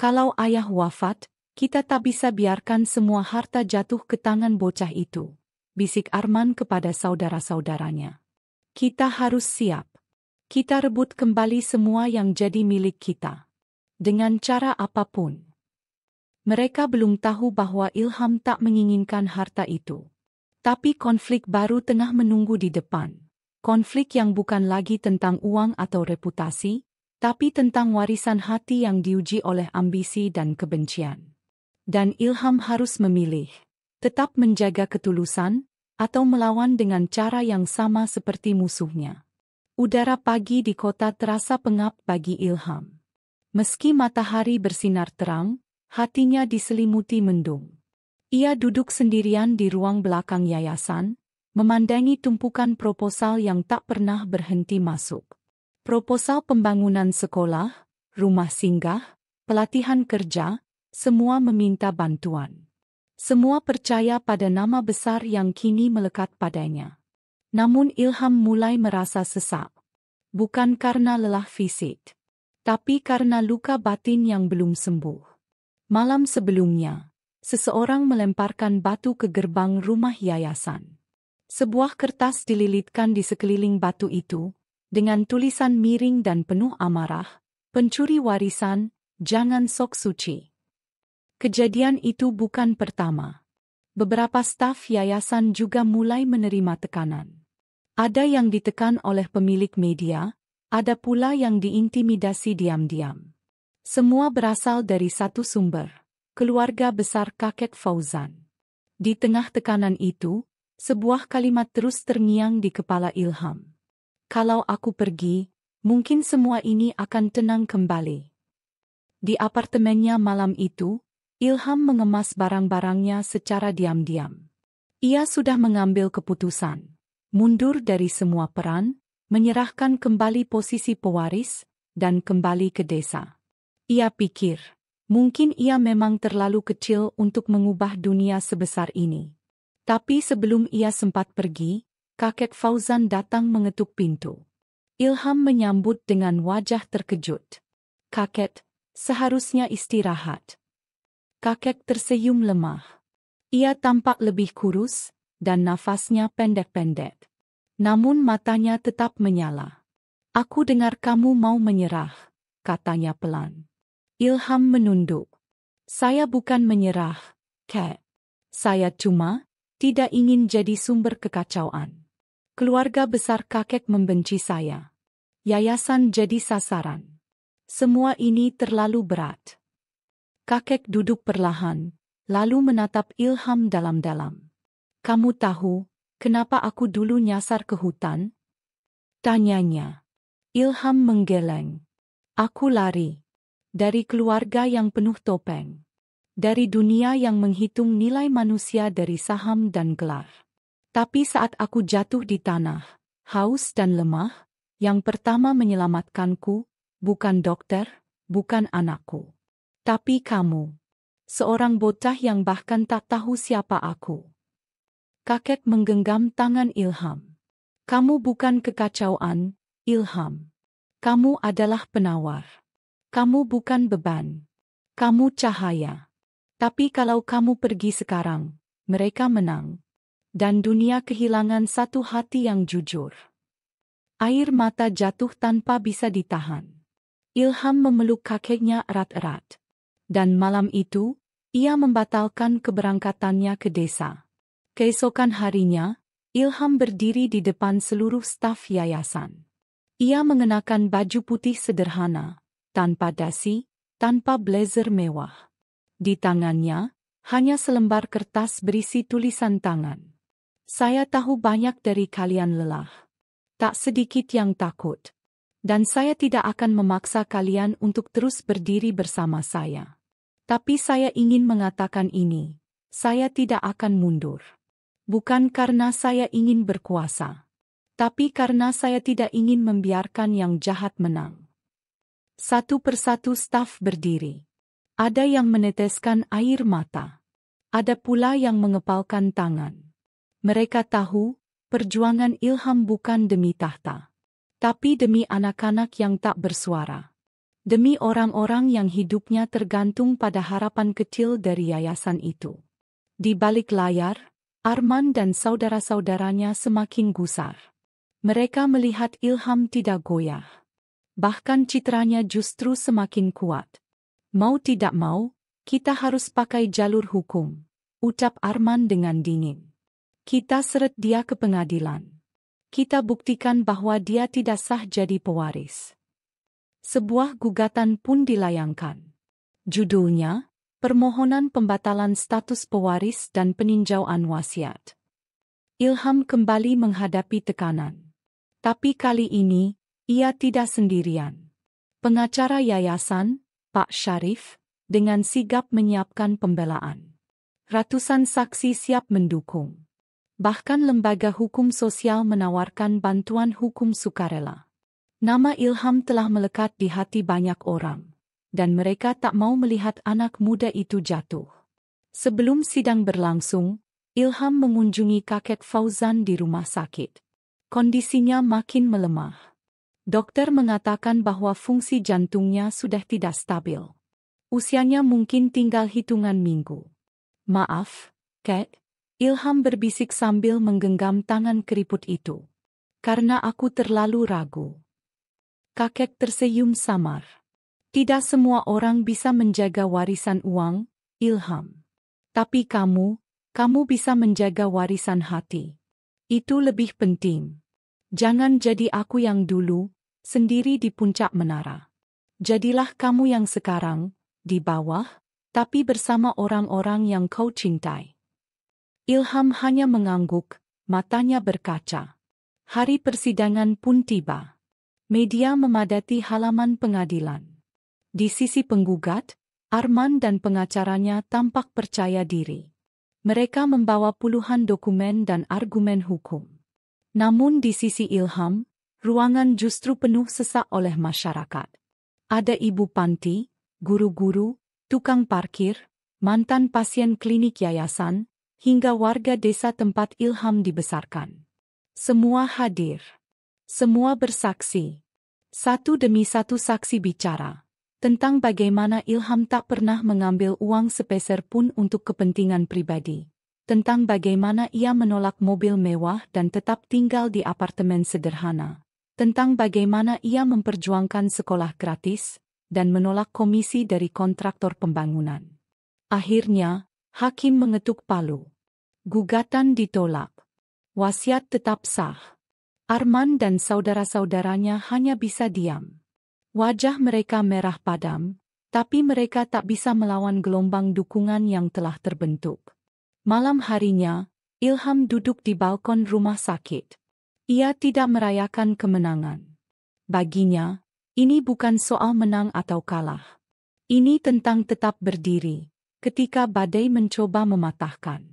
A: Kalau ayah wafat, kita tak bisa biarkan semua harta jatuh ke tangan bocah itu, bisik Arman kepada saudara-saudaranya. Kita harus siap. Kita rebut kembali semua yang jadi milik kita. Dengan cara apapun. Mereka belum tahu bahwa Ilham tak menginginkan harta itu. Tapi konflik baru tengah menunggu di depan. Konflik yang bukan lagi tentang uang atau reputasi, tapi tentang warisan hati yang diuji oleh ambisi dan kebencian. Dan Ilham harus memilih, tetap menjaga ketulusan, atau melawan dengan cara yang sama seperti musuhnya. Udara pagi di kota terasa pengap bagi Ilham. Meski matahari bersinar terang, hatinya diselimuti mendung. Ia duduk sendirian di ruang belakang yayasan, memandangi tumpukan proposal yang tak pernah berhenti masuk. Proposal pembangunan sekolah, rumah singgah, pelatihan kerja, semua meminta bantuan. Semua percaya pada nama besar yang kini melekat padanya. Namun Ilham mulai merasa sesak. Bukan karena lelah fisik, tapi karena luka batin yang belum sembuh. Malam sebelumnya, seseorang melemparkan batu ke gerbang rumah yayasan. Sebuah kertas dililitkan di sekeliling batu itu, dengan tulisan miring dan penuh amarah, "Pencuri warisan, jangan sok suci." Kejadian itu bukan pertama. Beberapa staf yayasan juga mulai menerima tekanan. Ada yang ditekan oleh pemilik media, ada pula yang diintimidasi diam-diam. Semua berasal dari satu sumber, keluarga besar kakek Fauzan. Di tengah tekanan itu, sebuah kalimat terus terngiang di kepala Ilham. "Kalau aku pergi, mungkin semua ini akan tenang kembali." Di apartemennya malam itu, Ilham mengemas barang-barangnya secara diam-diam. Ia sudah mengambil keputusan, mundur dari semua peran, menyerahkan kembali posisi pewaris, dan kembali ke desa. Ia pikir, mungkin ia memang terlalu kecil untuk mengubah dunia sebesar ini. Tapi sebelum ia sempat pergi, kakek Fauzan datang mengetuk pintu. Ilham menyambut dengan wajah terkejut. "Kakek, seharusnya istirahat." Kakek tersenyum lemah. Ia tampak lebih kurus, dan nafasnya pendek-pendek. Namun matanya tetap menyala. "Aku dengar kamu mau menyerah," katanya pelan. Ilham menunduk. "Saya bukan menyerah, Kek. Saya cuma tidak ingin jadi sumber kekacauan. Keluarga besar kakek membenci saya. Yayasan jadi sasaran. Semua ini terlalu berat." Kakek duduk perlahan, lalu menatap Ilham dalam-dalam. "Kamu tahu, kenapa aku dulu nyasar ke hutan?" tanyanya. Ilham menggeleng. "Aku lari. Dari keluarga yang penuh topeng. Dari dunia yang menghitung nilai manusia dari saham dan gelar. Tapi saat aku jatuh di tanah, haus dan lemah, yang pertama menyelamatkanku, bukan dokter, bukan anakku. Tapi kamu. Seorang bocah yang bahkan tak tahu siapa aku." Kakek menggenggam tangan Ilham. "Kamu bukan kekacauan, Ilham. Kamu adalah penawar. Kamu bukan beban. Kamu cahaya. Tapi kalau kamu pergi sekarang, mereka menang. Dan dunia kehilangan satu hati yang jujur." Air mata jatuh tanpa bisa ditahan. Ilham memeluk kakeknya erat-erat. Dan malam itu, ia membatalkan keberangkatannya ke desa. Keesokan harinya, Ilham berdiri di depan seluruh staf yayasan. Ia mengenakan baju putih sederhana, tanpa dasi, tanpa blazer mewah. Di tangannya, hanya selembar kertas berisi tulisan tangan. "Saya tahu banyak dari kalian lelah. Tak sedikit yang takut. Dan saya tidak akan memaksa kalian untuk terus berdiri bersama saya. Tapi saya ingin mengatakan ini, saya tidak akan mundur. Bukan karena saya ingin berkuasa, tapi karena saya tidak ingin membiarkan yang jahat menang." Satu persatu staf berdiri. Ada yang meneteskan air mata. Ada pula yang mengepalkan tangan. Mereka tahu, perjuangan Ilham bukan demi tahta, tapi demi anak-anak yang tak bersuara. Demi orang-orang yang hidupnya tergantung pada harapan kecil dari yayasan itu. Di balik layar, Arman dan saudara-saudaranya semakin gusar. Mereka melihat Ilham tidak goyah. Bahkan citranya justru semakin kuat. Mau tidak mau, Kita harus pakai jalur hukum, ucap Arman dengan dingin. Kita seret dia ke pengadilan. Kita buktikan bahwa dia tidak sah jadi pewaris. Sebuah gugatan pun dilayangkan. Judulnya, Permohonan Pembatalan Status Pewaris dan Peninjauan Wasiat. Ilham kembali menghadapi tekanan. Tapi kali ini, ia tidak sendirian. Pengacara yayasan, Pak Syarif, dengan sigap menyiapkan pembelaan. Ratusan saksi siap mendukung. Bahkan lembaga hukum sosial menawarkan bantuan hukum sukarela. Nama Ilham telah melekat di hati banyak orang, dan mereka tak mau melihat anak muda itu jatuh. Sebelum sidang berlangsung, Ilham mengunjungi kakek Fauzan di rumah sakit. Kondisinya makin melemah. Dokter mengatakan bahwa fungsi jantungnya sudah tidak stabil. Usianya mungkin tinggal hitungan minggu. Maaf, Kek, Ilham berbisik sambil menggenggam tangan keriput itu. Karena aku terlalu ragu. Kakek tersenyum samar. Tidak semua orang bisa menjaga warisan uang, Ilham. Tapi kamu bisa menjaga warisan hati. Itu lebih penting. Jangan jadi aku yang dulu, sendiri di puncak menara. Jadilah kamu yang sekarang, di bawah, tapi bersama orang-orang yang kau cintai. Ilham hanya mengangguk, matanya berkaca. Hari persidangan pun tiba. Media memadati halaman pengadilan. Di sisi penggugat, Arman dan pengacaranya tampak percaya diri. Mereka membawa puluhan dokumen dan argumen hukum. Namun di sisi Ilham, ruangan justru penuh sesak oleh masyarakat. Ada ibu panti, guru-guru, tukang parkir, mantan pasien klinik yayasan, hingga warga desa tempat Ilham dibesarkan. Semua hadir. Semua bersaksi. Satu demi satu saksi bicara tentang bagaimana Ilham tak pernah mengambil uang sepeser pun untuk kepentingan pribadi. Tentang bagaimana ia menolak mobil mewah dan tetap tinggal di apartemen sederhana. Tentang bagaimana ia memperjuangkan sekolah gratis dan menolak komisi dari kontraktor pembangunan. Akhirnya, hakim mengetuk palu. Gugatan ditolak. Wasiat tetap sah. Arman dan saudara-saudaranya hanya bisa diam. Wajah mereka merah padam, tapi mereka tak bisa melawan gelombang dukungan yang telah terbentuk. Malam harinya, Ilham duduk di balkon rumah sakit. Ia tidak merayakan kemenangan. Baginya, ini bukan soal menang atau kalah. Ini tentang tetap berdiri, ketika badai mencoba mematahkan.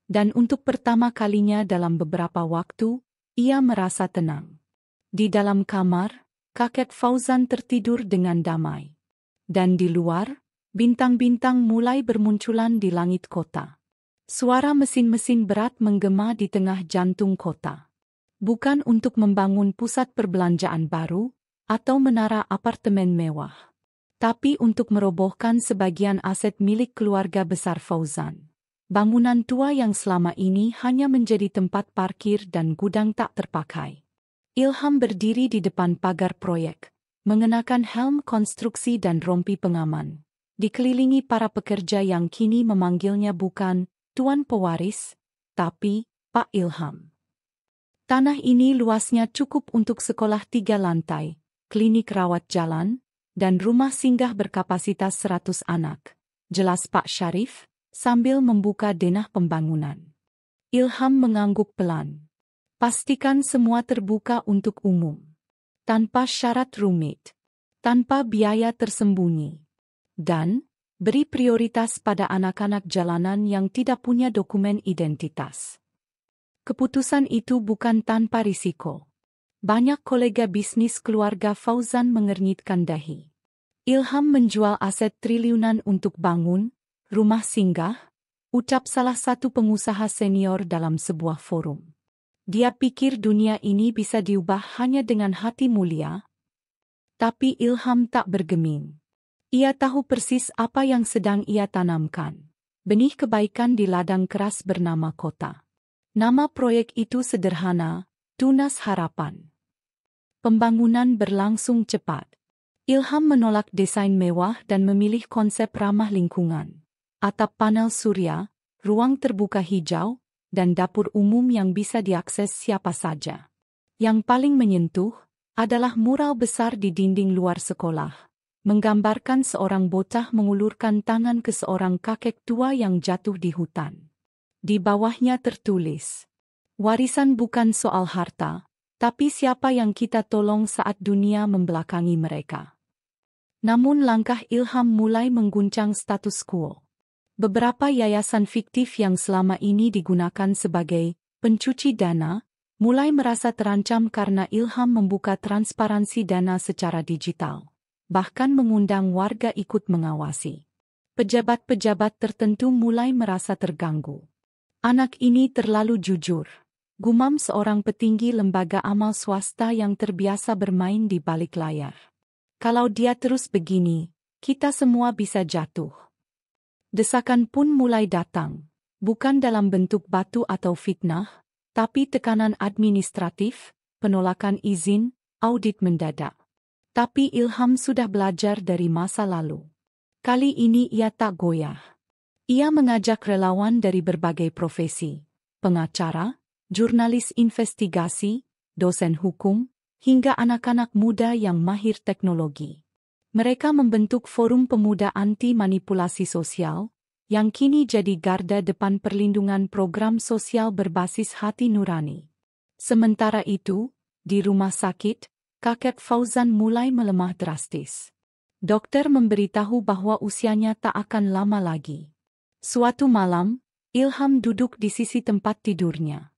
A: Dan untuk pertama kalinya dalam beberapa waktu, ia merasa tenang. Di dalam kamar, kakek Fauzan tertidur dengan damai. Dan di luar, bintang-bintang mulai bermunculan di langit kota. Suara mesin-mesin berat menggema di tengah jantung kota. Bukan untuk membangun pusat perbelanjaan baru, atau menara apartemen mewah. Tapi untuk merobohkan sebagian aset milik keluarga besar Fauzan. Bangunan tua yang selama ini hanya menjadi tempat parkir dan gudang tak terpakai. Ilham berdiri di depan pagar proyek, mengenakan helm konstruksi dan rompi pengaman. Dikelilingi para pekerja yang kini memanggilnya bukan Tuan Pewaris, tapi Pak Ilham. Tanah ini luasnya cukup untuk sekolah 3 lantai, klinik rawat jalan, dan rumah singgah berkapasitas 100 anak. Jelas Pak Syarif, sambil membuka denah pembangunan. Ilham mengangguk pelan. Pastikan semua terbuka untuk umum. Tanpa syarat rumit. Tanpa biaya tersembunyi. Dan, beri prioritas pada anak-anak jalanan yang tidak punya dokumen identitas. Keputusan itu bukan tanpa risiko. Banyak kolega bisnis keluarga Fauzan mengernyitkan dahi. Ilham menjual aset triliunan untuk bangun rumah singgah, ucap salah satu pengusaha senior dalam sebuah forum. Dia pikir dunia ini bisa diubah hanya dengan hati mulia. Tapi Ilham tak bergeming. Ia tahu persis apa yang sedang ia tanamkan. Benih kebaikan di ladang keras bernama kota. Nama proyek itu sederhana, Tunas Harapan. Pembangunan berlangsung cepat. Ilham menolak desain mewah dan memilih konsep ramah lingkungan. Atap panel surya, ruang terbuka hijau, dan dapur umum yang bisa diakses siapa saja. Yang paling menyentuh adalah mural besar di dinding luar sekolah, menggambarkan seorang bocah mengulurkan tangan ke seorang kakek tua yang jatuh di hutan. Di bawahnya tertulis, "Warisan bukan soal harta, tapi siapa yang kita tolong saat dunia membelakangi mereka." Namun langkah Ilham mulai mengguncang status quo. Beberapa yayasan fiktif yang selama ini digunakan sebagai pencuci dana mulai merasa terancam karena Ilham membuka transparansi dana secara digital, bahkan mengundang warga ikut mengawasi. Pejabat-pejabat tertentu mulai merasa terganggu. "Anak ini terlalu jujur," gumam seorang petinggi lembaga amal swasta yang terbiasa bermain di balik layar. "Kalau dia terus begini, kita semua bisa jatuh." Desakan pun mulai datang, bukan dalam bentuk batu atau fitnah, tapi tekanan administratif, penolakan izin, audit mendadak. Tapi Ilham sudah belajar dari masa lalu. Kali ini ia tak goyah. Ia mengajak relawan dari berbagai profesi, pengacara, jurnalis investigasi, dosen hukum, hingga anak-anak muda yang mahir teknologi. Mereka membentuk Forum Pemuda Anti Manipulasi Sosial, yang kini jadi garda depan perlindungan program sosial berbasis hati nurani. Sementara itu, di rumah sakit, kakek Fauzan mulai melemah drastis. Dokter memberitahu bahwa usianya tak akan lama lagi. Suatu malam, Ilham duduk di sisi tempat tidurnya.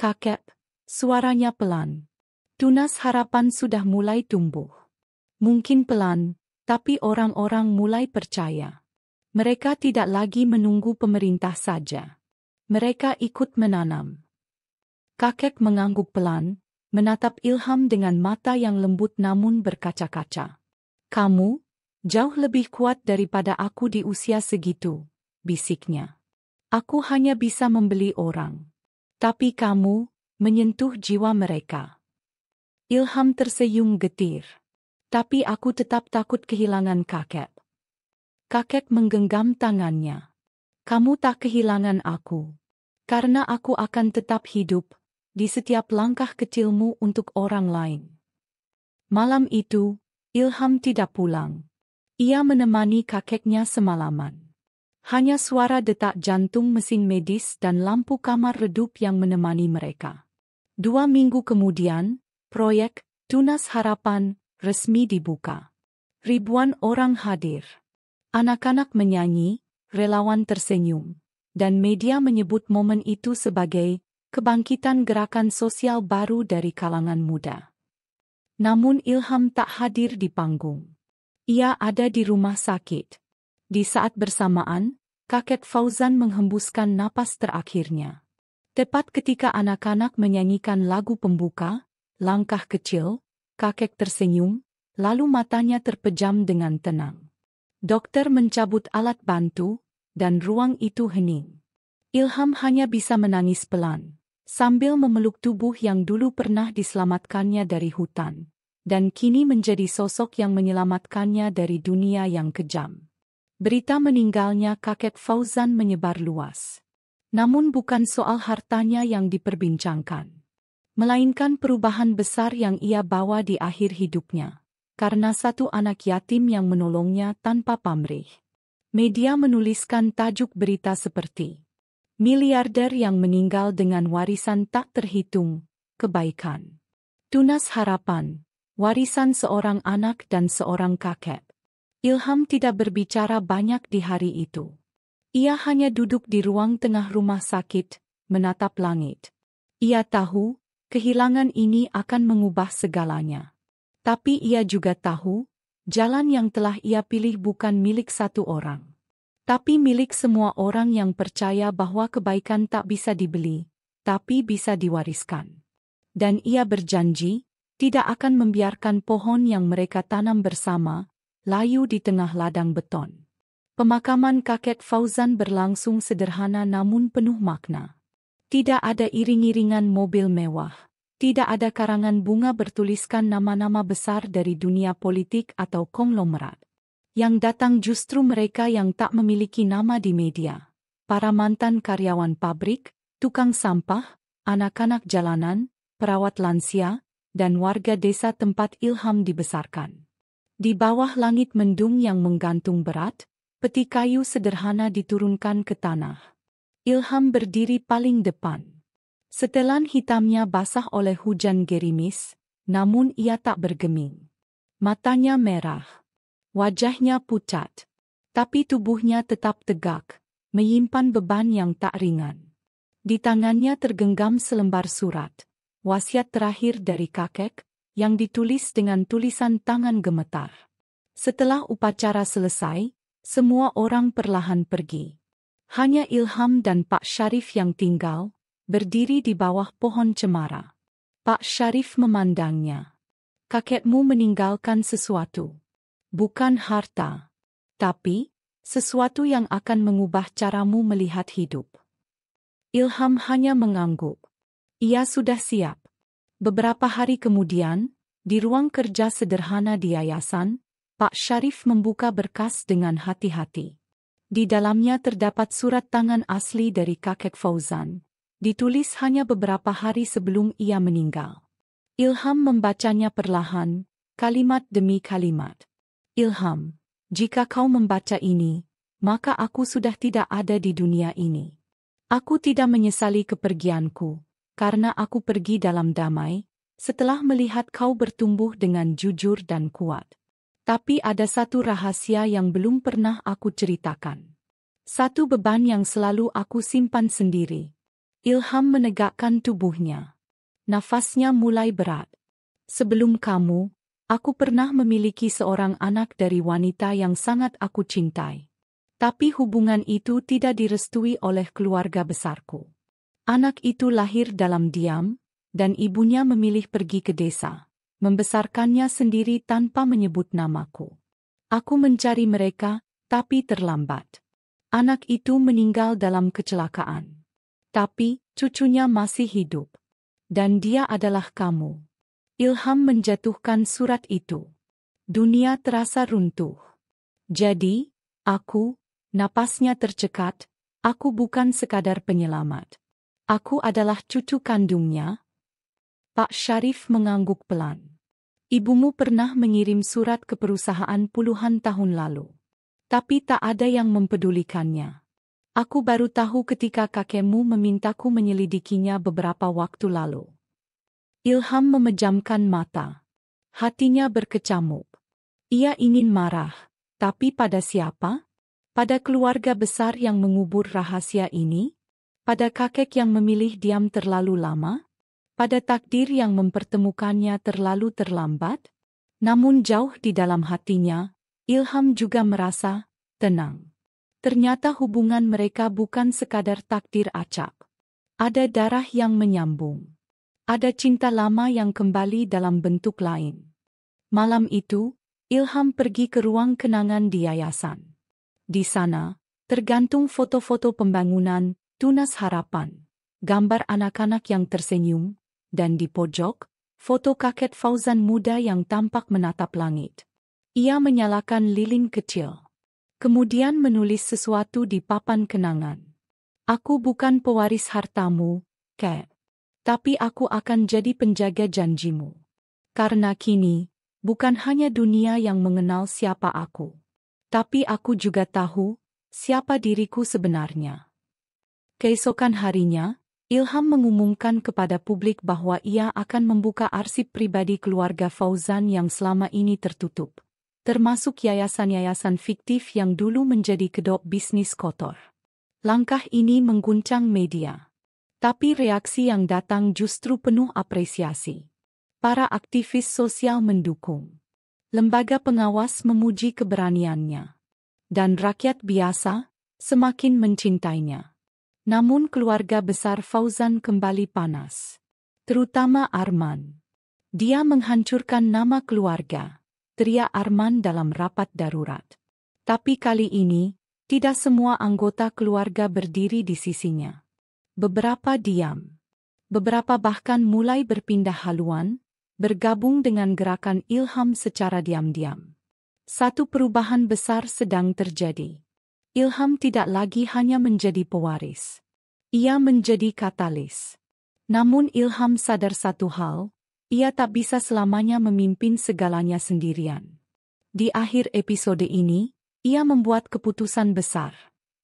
A: "Kakek," suaranya pelan. Tunas harapan sudah mulai tumbuh. Mungkin pelan, tapi orang-orang mulai percaya. Mereka tidak lagi menunggu pemerintah saja. Mereka ikut menanam. Kakek mengangguk pelan, menatap Ilham dengan mata yang lembut namun berkaca-kaca. "Kamu jauh lebih kuat daripada aku di usia segitu," bisiknya. "Aku hanya bisa membeli orang. Tapi kamu menyentuh jiwa mereka." Ilham tersenyum getir. "Tapi aku tetap takut kehilangan kakek." Kakek menggenggam tangannya. "Kamu tak kehilangan aku. Karena aku akan tetap hidup di setiap langkah kecilmu untuk orang lain." Malam itu, Ilham tidak pulang. Ia menemani kakeknya semalaman. Hanya suara detak jantung mesin medis dan lampu kamar redup yang menemani mereka. 2 minggu kemudian, proyek Tunas Harapan resmi dibuka. Ribuan orang hadir. Anak-anak menyanyi, relawan tersenyum, dan media menyebut momen itu sebagai kebangkitan gerakan sosial baru dari kalangan muda. Namun Ilham tak hadir di panggung. Ia ada di rumah sakit. Di saat bersamaan, kakek Fauzan menghembuskan napas terakhirnya. Tepat ketika anak-anak menyanyikan lagu pembuka, "Langkah Kecil", kakek tersenyum, lalu matanya terpejam dengan tenang. Dokter mencabut alat bantu, dan ruang itu hening. Ilham hanya bisa menangis pelan, sambil memeluk tubuh yang dulu pernah diselamatkannya dari hutan, dan kini menjadi sosok yang menyelamatkannya dari dunia yang kejam. Berita meninggalnya kakek Fauzan menyebar luas. Namun bukan soal hartanya yang diperbincangkan, melainkan perubahan besar yang ia bawa di akhir hidupnya, karena satu anak yatim yang menolongnya tanpa pamrih. Media menuliskan tajuk berita seperti, "Miliarder yang meninggal dengan warisan tak terhitung, kebaikan. Tunas Harapan, warisan seorang anak dan seorang kakek." Ilham tidak berbicara banyak di hari itu. Ia hanya duduk di ruang tengah rumah sakit, menatap langit. Ia tahu, kehilangan ini akan mengubah segalanya. Tapi ia juga tahu, jalan yang telah ia pilih bukan milik satu orang, tapi milik semua orang yang percaya bahwa kebaikan tak bisa dibeli, tapi bisa diwariskan. Dan ia berjanji, tidak akan membiarkan pohon yang mereka tanam bersama, layu di tengah ladang beton. Pemakaman kakek Fauzan berlangsung sederhana namun penuh makna. Tidak ada iring-iringan mobil mewah. Tidak ada karangan bunga bertuliskan nama-nama besar dari dunia politik atau konglomerat. Yang datang justru mereka yang tak memiliki nama di media. Para mantan karyawan pabrik, tukang sampah, anak-anak jalanan, perawat lansia, dan warga desa tempat Ilham dibesarkan. Di bawah langit mendung yang menggantung berat, peti kayu sederhana diturunkan ke tanah. Ilham berdiri paling depan. Setelan hitamnya basah oleh hujan gerimis, namun ia tak bergeming. Matanya merah. Wajahnya pucat. Tapi tubuhnya tetap tegak, menyimpan beban yang tak ringan. Di tangannya tergenggam selembar surat. Wasiat terakhir dari kakek, yang ditulis dengan tulisan tangan gemetar. Setelah upacara selesai, semua orang perlahan pergi. Hanya Ilham dan Pak Syarif yang tinggal, berdiri di bawah pohon cemara. Pak Syarif memandangnya. Kakekmu meninggalkan sesuatu. Bukan harta. Tapi, sesuatu yang akan mengubah caramu melihat hidup. Ilham hanya mengangguk. Ia sudah siap. Beberapa hari kemudian, di ruang kerja sederhana di yayasan, Pak Syarif membuka berkas dengan hati-hati. Di dalamnya terdapat surat tangan asli dari kakek Fauzan, ditulis hanya beberapa hari sebelum ia meninggal. Ilham membacanya perlahan, kalimat demi kalimat. Ilham, jika kau membaca ini, maka aku sudah tidak ada di dunia ini. Aku tidak menyesali kepergianku, karena aku pergi dalam damai, setelah melihat kau bertumbuh dengan jujur dan kuat. Tapi ada satu rahasia yang belum pernah aku ceritakan. Satu beban yang selalu aku simpan sendiri. Ilham menegakkan tubuhnya. Nafasnya mulai berat. Sebelum kamu, aku pernah memiliki seorang anak dari wanita yang sangat aku cintai. Tapi hubungan itu tidak direstui oleh keluarga besarku. Anak itu lahir dalam diam, dan ibunya memilih pergi ke desa, membesarkannya sendiri tanpa menyebut namaku. Aku mencari mereka, tapi terlambat. Anak itu meninggal dalam kecelakaan. Tapi, cucunya masih hidup. Dan dia adalah kamu. Ilham menjatuhkan surat itu. Dunia terasa runtuh. Jadi, napasnya tercekat, aku bukan sekadar penyelamat. Aku adalah cucu kandungnya. Pak Syarif mengangguk pelan. Ibumu pernah mengirim surat ke perusahaan puluhan tahun lalu. Tapi tak ada yang mempedulikannya. Aku baru tahu ketika kakekmu memintaku menyelidikinya beberapa waktu lalu. Ilham memejamkan mata. Hatinya berkecamuk. Ia ingin marah, tapi pada siapa? Pada keluarga besar yang mengubur rahasia ini? Pada kakek yang memilih diam terlalu lama? Pada takdir yang mempertemukannya terlalu terlambat? Namun jauh di dalam hatinya, Ilham juga merasa tenang. Ternyata hubungan mereka bukan sekadar takdir acak. Ada darah yang menyambung. Ada cinta lama yang kembali dalam bentuk lain. Malam itu, Ilham pergi ke ruang kenangan di yayasan. Di sana, tergantung foto-foto pembangunan, tunas harapan, gambar anak-anak yang tersenyum, dan di pojok, foto kakek Fauzan muda yang tampak menatap langit. Ia menyalakan lilin kecil. Kemudian menulis sesuatu di papan kenangan. Aku bukan pewaris hartamu, Kek. Tapi aku akan jadi penjaga janjimu. Karena kini, bukan hanya dunia yang mengenal siapa aku. Tapi aku juga tahu, siapa diriku sebenarnya. Keesokan harinya, Ilham mengumumkan kepada publik bahwa ia akan membuka arsip pribadi keluarga Fauzan yang selama ini tertutup, termasuk yayasan-yayasan fiktif yang dulu menjadi kedok bisnis kotor. Langkah ini mengguncang media. Tapi reaksi yang datang justru penuh apresiasi. Para aktivis sosial mendukung. Lembaga pengawas memuji keberaniannya. Dan rakyat biasa semakin mencintainya. Namun keluarga besar Fauzan kembali panas. Terutama Arman. Dia menghancurkan nama keluarga, teriak Arman dalam rapat darurat. Tapi kali ini, tidak semua anggota keluarga berdiri di sisinya. Beberapa diam. Beberapa bahkan mulai berpindah haluan, bergabung dengan gerakan Ilham secara diam-diam. Satu perubahan besar sedang terjadi. Ilham tidak lagi hanya menjadi pewaris. Ia menjadi katalis. Namun Ilham sadar satu hal, ia tak bisa selamanya memimpin segalanya sendirian. Di akhir episode ini, ia membuat keputusan besar.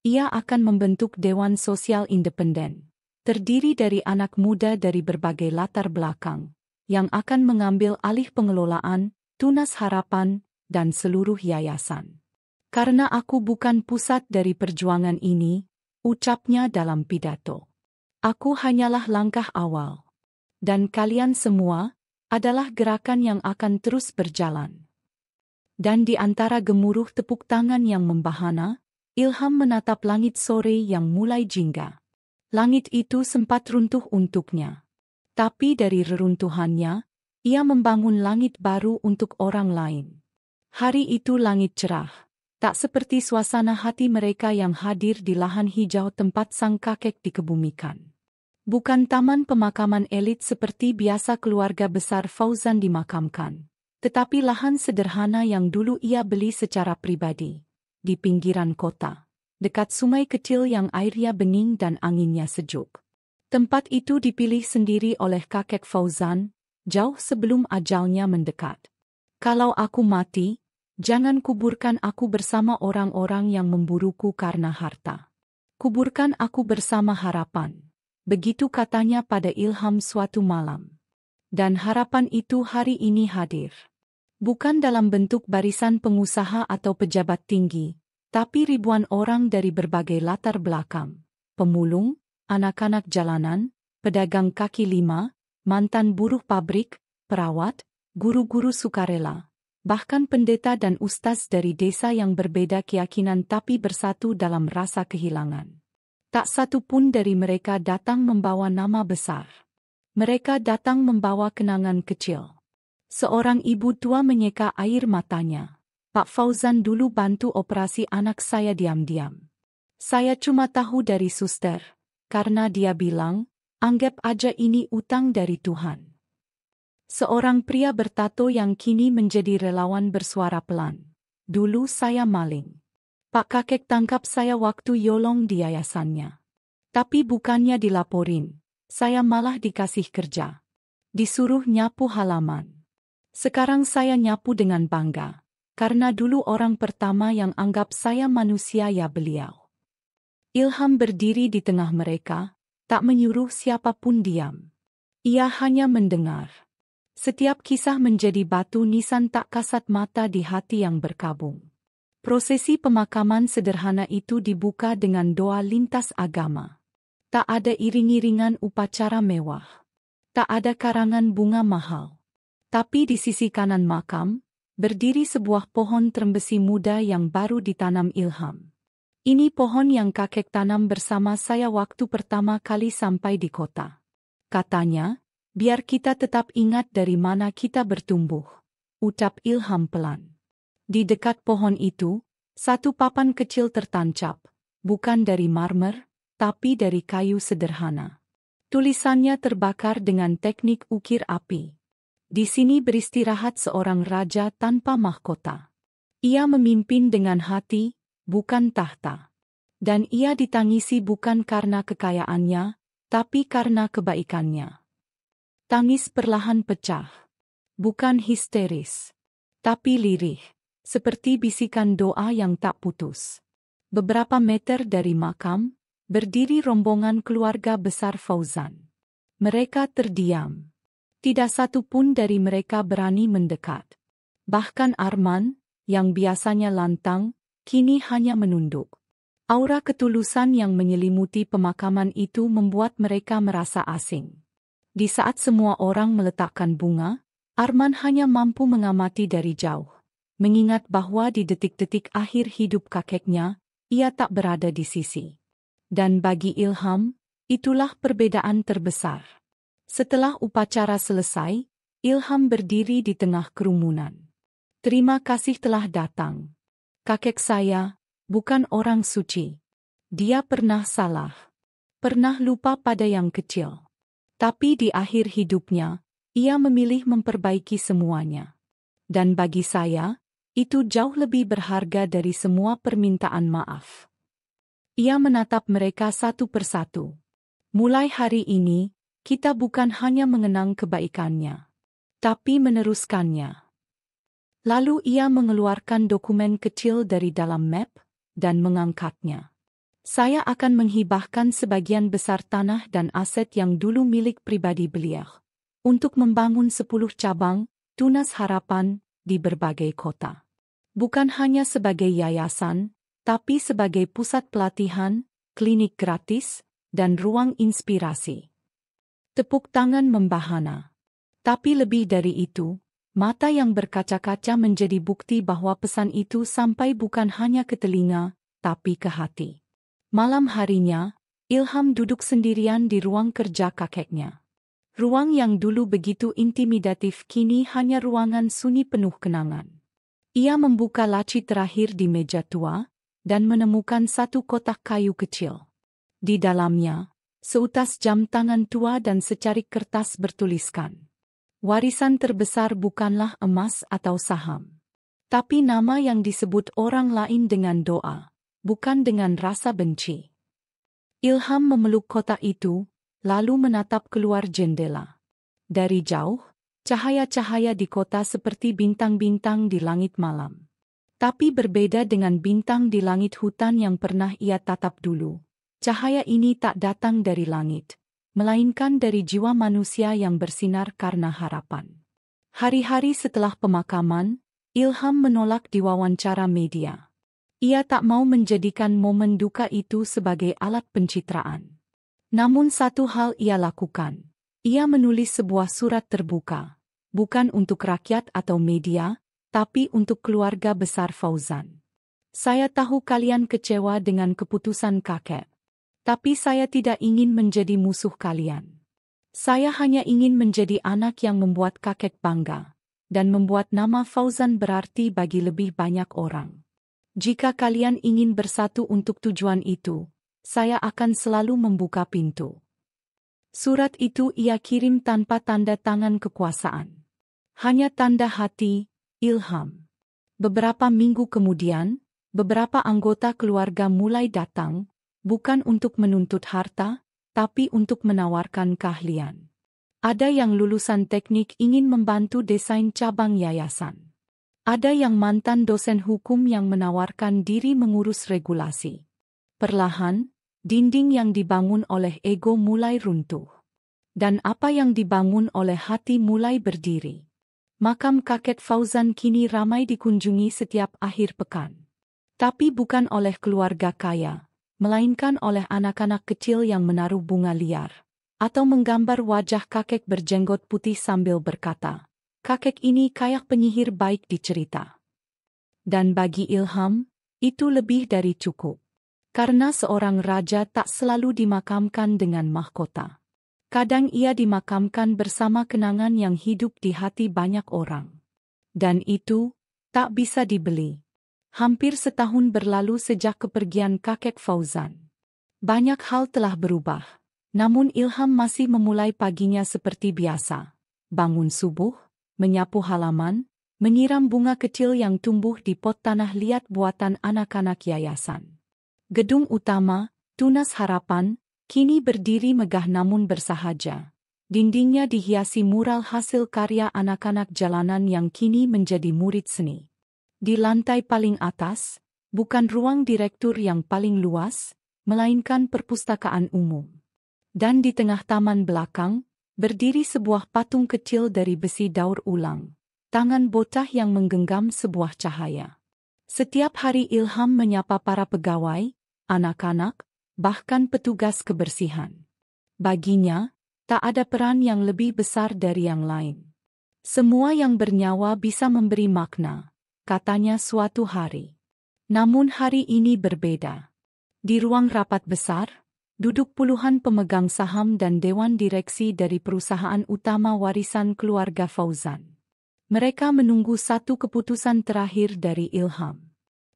A: Ia akan membentuk Dewan Sosial Independen, terdiri dari anak muda dari berbagai latar belakang, yang akan mengambil alih pengelolaan, Tunas Harapan, dan seluruh yayasan. Karena aku bukan pusat dari perjuangan ini, ucapnya dalam pidato. Aku hanyalah langkah awal. Dan kalian semua adalah gerakan yang akan terus berjalan. Dan di antara gemuruh tepuk tangan yang membahana, Ilham menatap langit sore yang mulai jingga. Langit itu sempat runtuh untuknya. Tapi dari reruntuhannya, ia membangun langit baru untuk orang lain. Hari itu langit cerah, tak seperti suasana hati mereka yang hadir di lahan hijau tempat sang kakek dikebumikan. Bukan taman pemakaman elit seperti biasa keluarga besar Fauzan dimakamkan, tetapi lahan sederhana yang dulu ia beli secara pribadi, di pinggiran kota, dekat sungai kecil yang airnya bening dan anginnya sejuk. Tempat itu dipilih sendiri oleh kakek Fauzan, jauh sebelum ajalnya mendekat. Kalau aku mati, jangan kuburkan aku bersama orang-orang yang memburuku karena harta. Kuburkan aku bersama harapan. Begitu katanya pada Ilham suatu malam. Dan harapan itu hari ini hadir. Bukan dalam bentuk barisan pengusaha atau pejabat tinggi, tapi ribuan orang dari berbagai latar belakang. Pemulung, anak-anak jalanan, pedagang kaki lima, mantan buruh pabrik, perawat, guru-guru sukarela, bahkan pendeta dan ustaz dari desa yang berbeda keyakinan tapi bersatu dalam rasa kehilangan. Tak satu pun dari mereka datang membawa nama besar. Mereka datang membawa kenangan kecil. Seorang ibu tua menyeka air matanya. Pak Fauzan dulu bantu operasi anak saya diam-diam. Saya cuma tahu dari suster, karena dia bilang, anggap aja ini utang dari Tuhan. Seorang pria bertato yang kini menjadi relawan bersuara pelan. Dulu saya maling. Pak kakek tangkap saya waktu yolong di yayasannya. Tapi bukannya dilaporin, saya malah dikasih kerja. Disuruh nyapu halaman. Sekarang saya nyapu dengan bangga, karena dulu orang pertama yang anggap saya manusia ya beliau. Ilham berdiri di tengah mereka, tak menyuruh siapapun diam. Ia hanya mendengar. Setiap kisah menjadi batu nisan tak kasat mata di hati yang berkabung. Prosesi pemakaman sederhana itu dibuka dengan doa lintas agama. Tak ada iring-iringan upacara mewah. Tak ada karangan bunga mahal. Tapi di sisi kanan makam, berdiri sebuah pohon trembesi muda yang baru ditanam Ilham. Ini pohon yang kakek tanam bersama saya waktu pertama kali sampai di kota. Katanya, biar kita tetap ingat dari mana kita bertumbuh, ucap Ilham pelan. Di dekat pohon itu, satu papan kecil tertancap, bukan dari marmer, tapi dari kayu sederhana. Tulisannya terbakar dengan teknik ukir api. Di sini beristirahat seorang raja tanpa mahkota. Ia memimpin dengan hati, bukan tahta. Dan ia ditangisi bukan karena kekayaannya, tapi karena kebaikannya. Tangis perlahan pecah. Bukan histeris, tapi lirih. Seperti bisikan doa yang tak putus. Beberapa meter dari makam, berdiri rombongan keluarga besar Fauzan. Mereka terdiam. Tidak satu pun dari mereka berani mendekat. Bahkan Arman, yang biasanya lantang, kini hanya menunduk. Aura ketulusan yang menyelimuti pemakaman itu membuat mereka merasa asing. Di saat semua orang meletakkan bunga, Arman hanya mampu mengamati dari jauh. Mengingat bahwa di detik-detik akhir hidup kakeknya, ia tak berada di sisi. Dan bagi Ilham, itulah perbedaan terbesar. Setelah upacara selesai, Ilham berdiri di tengah kerumunan. Terima kasih telah datang. Kakek saya, bukan orang suci. Dia pernah salah. Pernah lupa pada yang kecil. Tapi di akhir hidupnya, ia memilih memperbaiki semuanya. Dan bagi saya, itu jauh lebih berharga dari semua permintaan maaf. Ia menatap mereka satu persatu. Mulai hari ini, kita bukan hanya mengenang kebaikannya, tapi meneruskannya. Lalu ia mengeluarkan dokumen kecil dari dalam map dan mengangkatnya. Saya akan menghibahkan sebagian besar tanah dan aset yang dulu milik pribadi beliau untuk membangun 10 cabang Tunas Harapan di berbagai kota. Bukan hanya sebagai yayasan, tapi sebagai pusat pelatihan, klinik gratis, dan ruang inspirasi. Tepuk tangan membahana. Tapi lebih dari itu, mata yang berkaca-kaca menjadi bukti bahwa pesan itu sampai bukan hanya ke telinga, tapi ke hati. Malam harinya, Ilham duduk sendirian di ruang kerja kakeknya. Ruang yang dulu begitu intimidatif kini hanya ruangan sunyi penuh kenangan. Ia membuka laci terakhir di meja tua dan menemukan satu kotak kayu kecil. Di dalamnya, seutas jam tangan tua dan secarik kertas bertuliskan, "Warisan terbesar bukanlah emas atau saham, tapi nama yang disebut orang lain dengan doa, bukan dengan rasa benci." Ilham memeluk kotak itu, lalu menatap keluar jendela. Dari jauh, cahaya-cahaya di kota seperti bintang-bintang di langit malam. Tapi berbeda dengan bintang di langit hutan yang pernah ia tatap dulu. Cahaya ini tak datang dari langit, melainkan dari jiwa manusia yang bersinar karena harapan. Hari-hari setelah pemakaman, Ilham menolak diwawancara media. Ia tak mau menjadikan momen duka itu sebagai alat pencitraan. Namun satu hal ia lakukan. Ia menulis sebuah surat terbuka, bukan untuk rakyat atau media, tapi untuk keluarga besar Fauzan. "Saya tahu kalian kecewa dengan keputusan kakek. Tapi saya tidak ingin menjadi musuh kalian. Saya hanya ingin menjadi anak yang membuat kakek bangga, dan membuat nama Fauzan berarti bagi lebih banyak orang. Jika kalian ingin bersatu untuk tujuan itu, saya akan selalu membuka pintu." Surat itu ia kirim tanpa tanda tangan kekuasaan. Hanya tanda hati, Ilham. Beberapa minggu kemudian, beberapa anggota keluarga mulai datang, bukan untuk menuntut harta, tapi untuk menawarkan keahlian. Ada yang lulusan teknik ingin membantu desain cabang yayasan. Ada yang mantan dosen hukum yang menawarkan diri mengurus regulasi. Perlahan, dinding yang dibangun oleh ego mulai runtuh. Dan apa yang dibangun oleh hati mulai berdiri. Makam kakek Fauzan kini ramai dikunjungi setiap akhir pekan. Tapi bukan oleh keluarga kaya, melainkan oleh anak-anak kecil yang menaruh bunga liar, atau menggambar wajah kakek berjenggot putih sambil berkata, "Kakek ini kayak penyihir baik di cerita." Dan bagi Ilham, itu lebih dari cukup. Karena seorang raja tak selalu dimakamkan dengan mahkota. Kadang ia dimakamkan bersama kenangan yang hidup di hati banyak orang. Dan itu tak bisa dibeli. Hampir setahun berlalu sejak kepergian kakek Fauzan. Banyak hal telah berubah, namun Ilham masih memulai paginya seperti biasa. Bangun subuh, menyapu halaman, menyiram bunga kecil yang tumbuh di pot tanah liat buatan anak-anak yayasan. Gedung utama, Tunas Harapan, kini berdiri megah namun bersahaja. Dindingnya dihiasi mural hasil karya anak-anak jalanan yang kini menjadi murid seni. Di lantai paling atas, bukan ruang direktur yang paling luas, melainkan perpustakaan umum. Dan di tengah taman belakang, berdiri sebuah patung kecil dari besi daur ulang, tangan bocah yang menggenggam sebuah cahaya. Setiap hari Ilham menyapa para pegawai, anak-anak, bahkan petugas kebersihan. Baginya, tak ada peran yang lebih besar dari yang lain. Semua yang bernyawa bisa memberi makna, katanya suatu hari. Namun hari ini berbeda. Di ruang rapat besar, duduk puluhan pemegang saham dan dewan direksi dari perusahaan utama warisan keluarga Fauzan. Mereka menunggu satu keputusan terakhir dari Ilham.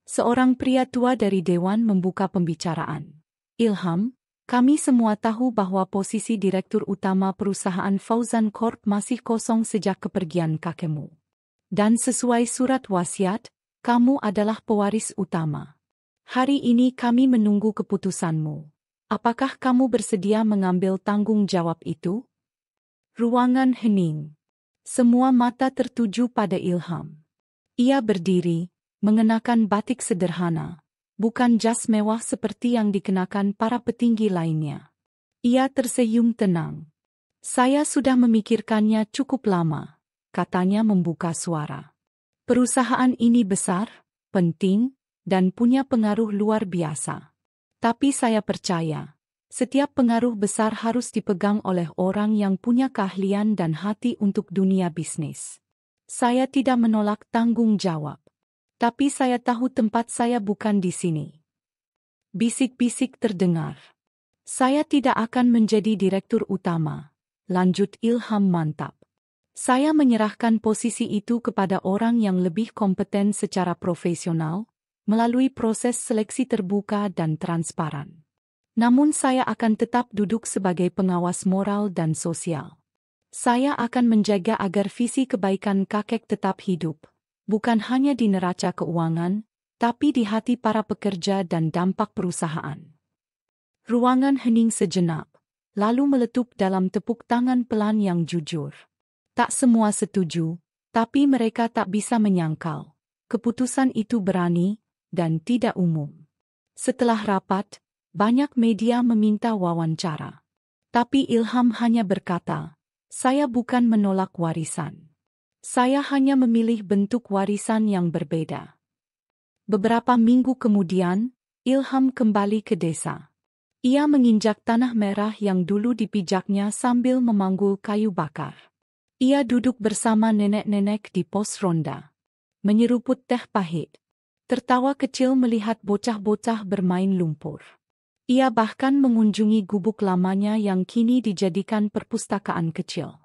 A: Seorang pria tua dari dewan membuka pembicaraan. "Ilham, Kami semua tahu bahwa posisi Direktur Utama perusahaan Fauzan Corp masih kosong sejak kepergian kakekmu. Dan sesuai surat wasiat, kamu adalah pewaris utama. Hari ini kami menunggu keputusanmu. Apakah kamu bersedia mengambil tanggung jawab itu? Ruangan hening. Semua mata tertuju pada Ilham. Ia berdiri, mengenakan batik sederhana, bukan jas mewah seperti yang dikenakan para petinggi lainnya. Ia tersenyum tenang. Saya sudah memikirkannya cukup lama, katanya membuka suara. Perusahaan ini besar, penting, dan punya pengaruh luar biasa. Tapi saya percaya, setiap pengaruh besar harus dipegang oleh orang yang punya keahlian dan hati untuk dunia bisnis. Saya tidak menolak tanggung jawab. Tapi saya tahu tempat saya bukan di sini. Bisik-bisik terdengar. Saya tidak akan menjadi direktur utama, lanjut Ilham mantap. Saya menyerahkan posisi itu kepada orang yang lebih kompeten secara profesional, melalui proses seleksi terbuka dan transparan. Namun saya akan tetap duduk sebagai pengawas moral dan sosial. Saya akan menjaga agar visi kebaikan kakek tetap hidup, bukan hanya di neraca keuangan, tapi di hati para pekerja dan dampak perusahaan. Ruangan hening sejenak, lalu meletup dalam tepuk tangan pelan yang jujur. Tak semua setuju, tapi mereka tak bisa menyangkal. Keputusan itu berani dan tidak umum. Setelah rapat, banyak media meminta wawancara. Tapi Ilham hanya berkata, "Saya bukan menolak warisan. Saya hanya memilih bentuk warisan yang berbeda." Beberapa minggu kemudian, Ilham kembali ke desa. Ia menginjak tanah merah yang dulu dipijaknya sambil memanggul kayu bakar. Ia duduk bersama nenek-nenek di pos ronda, menyeruput teh pahit, tertawa kecil melihat bocah-bocah bermain lumpur. Ia bahkan mengunjungi gubuk lamanya yang kini dijadikan perpustakaan kecil.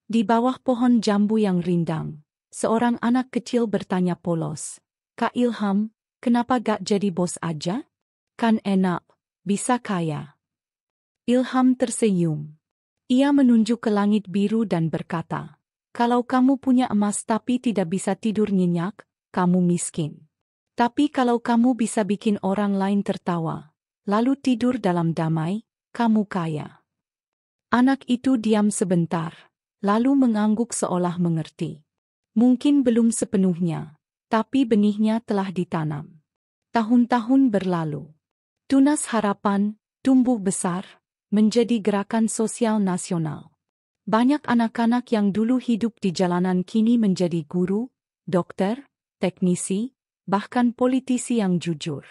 A: Di bawah pohon jambu yang rindang, seorang anak kecil bertanya polos, "Kak Ilham, kenapa gak jadi bos aja? Kan enak, bisa kaya." Ilham tersenyum. Ia menunjuk ke langit biru dan berkata, "Kalau kamu punya emas tapi tidak bisa tidur nyenyak, kamu miskin. Tapi kalau kamu bisa bikin orang lain tertawa, lalu tidur dalam damai, kamu kaya." Anak itu diam sebentar, lalu mengangguk seolah mengerti. Mungkin belum sepenuhnya, tapi benihnya telah ditanam. Tahun-tahun berlalu. Tunas harapan tumbuh besar, menjadi gerakan sosial nasional. Banyak anak-anak yang dulu hidup di jalanan kini menjadi guru, dokter, teknisi, bahkan politisi yang jujur.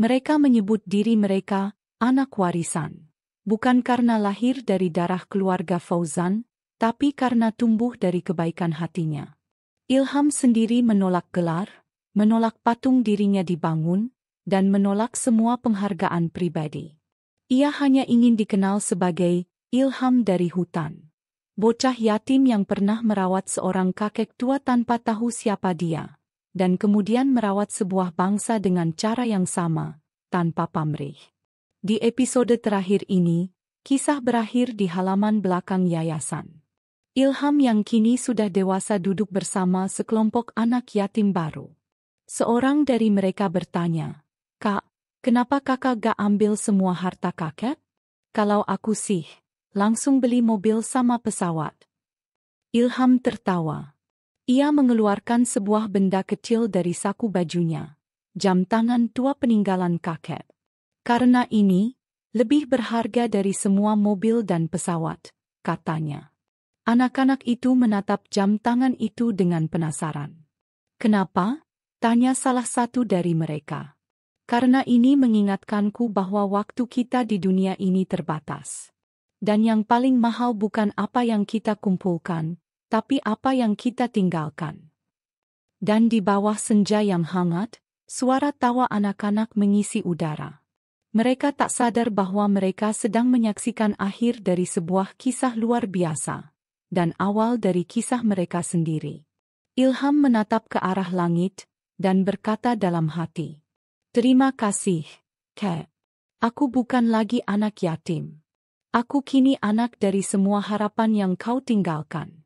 A: Mereka menyebut diri mereka anak warisan. Bukan karena lahir dari darah keluarga Fauzan, tapi karena tumbuh dari kebaikan hatinya. Ilham sendiri menolak gelar, menolak patung dirinya dibangun, dan menolak semua penghargaan pribadi. Ia hanya ingin dikenal sebagai Ilham dari hutan. Bocah yatim yang pernah merawat seorang kakek tua tanpa tahu siapa dia, dan kemudian merawat sebuah bangsa dengan cara yang sama, tanpa pamrih. Di episode terakhir ini, kisah berakhir di halaman belakang yayasan. Ilham yang kini sudah dewasa duduk bersama sekelompok anak yatim baru. Seorang dari mereka bertanya, "Kak, kenapa kakak gak ambil semua harta kakek? Kalau aku sih, langsung beli mobil sama pesawat." Ilham tertawa. Ia mengeluarkan sebuah benda kecil dari saku bajunya, jam tangan tua peninggalan kakek. "Karena ini, lebih berharga dari semua mobil dan pesawat," katanya. Anak-anak itu menatap jam tangan itu dengan penasaran. "Kenapa?" tanya salah satu dari mereka. "Karena ini mengingatkanku bahwa waktu kita di dunia ini terbatas. Dan yang paling mahal bukan apa yang kita kumpulkan, tapi apa yang kita tinggalkan." Dan di bawah senja yang hangat, suara tawa anak-anak mengisi udara. Mereka tak sadar bahwa mereka sedang menyaksikan akhir dari sebuah kisah luar biasa, dan awal dari kisah mereka sendiri. Ilham menatap ke arah langit, dan berkata dalam hati, "Terima kasih, Kak." Aku bukan lagi anak yatim. Aku kini anak dari semua harapan yang kau tinggalkan.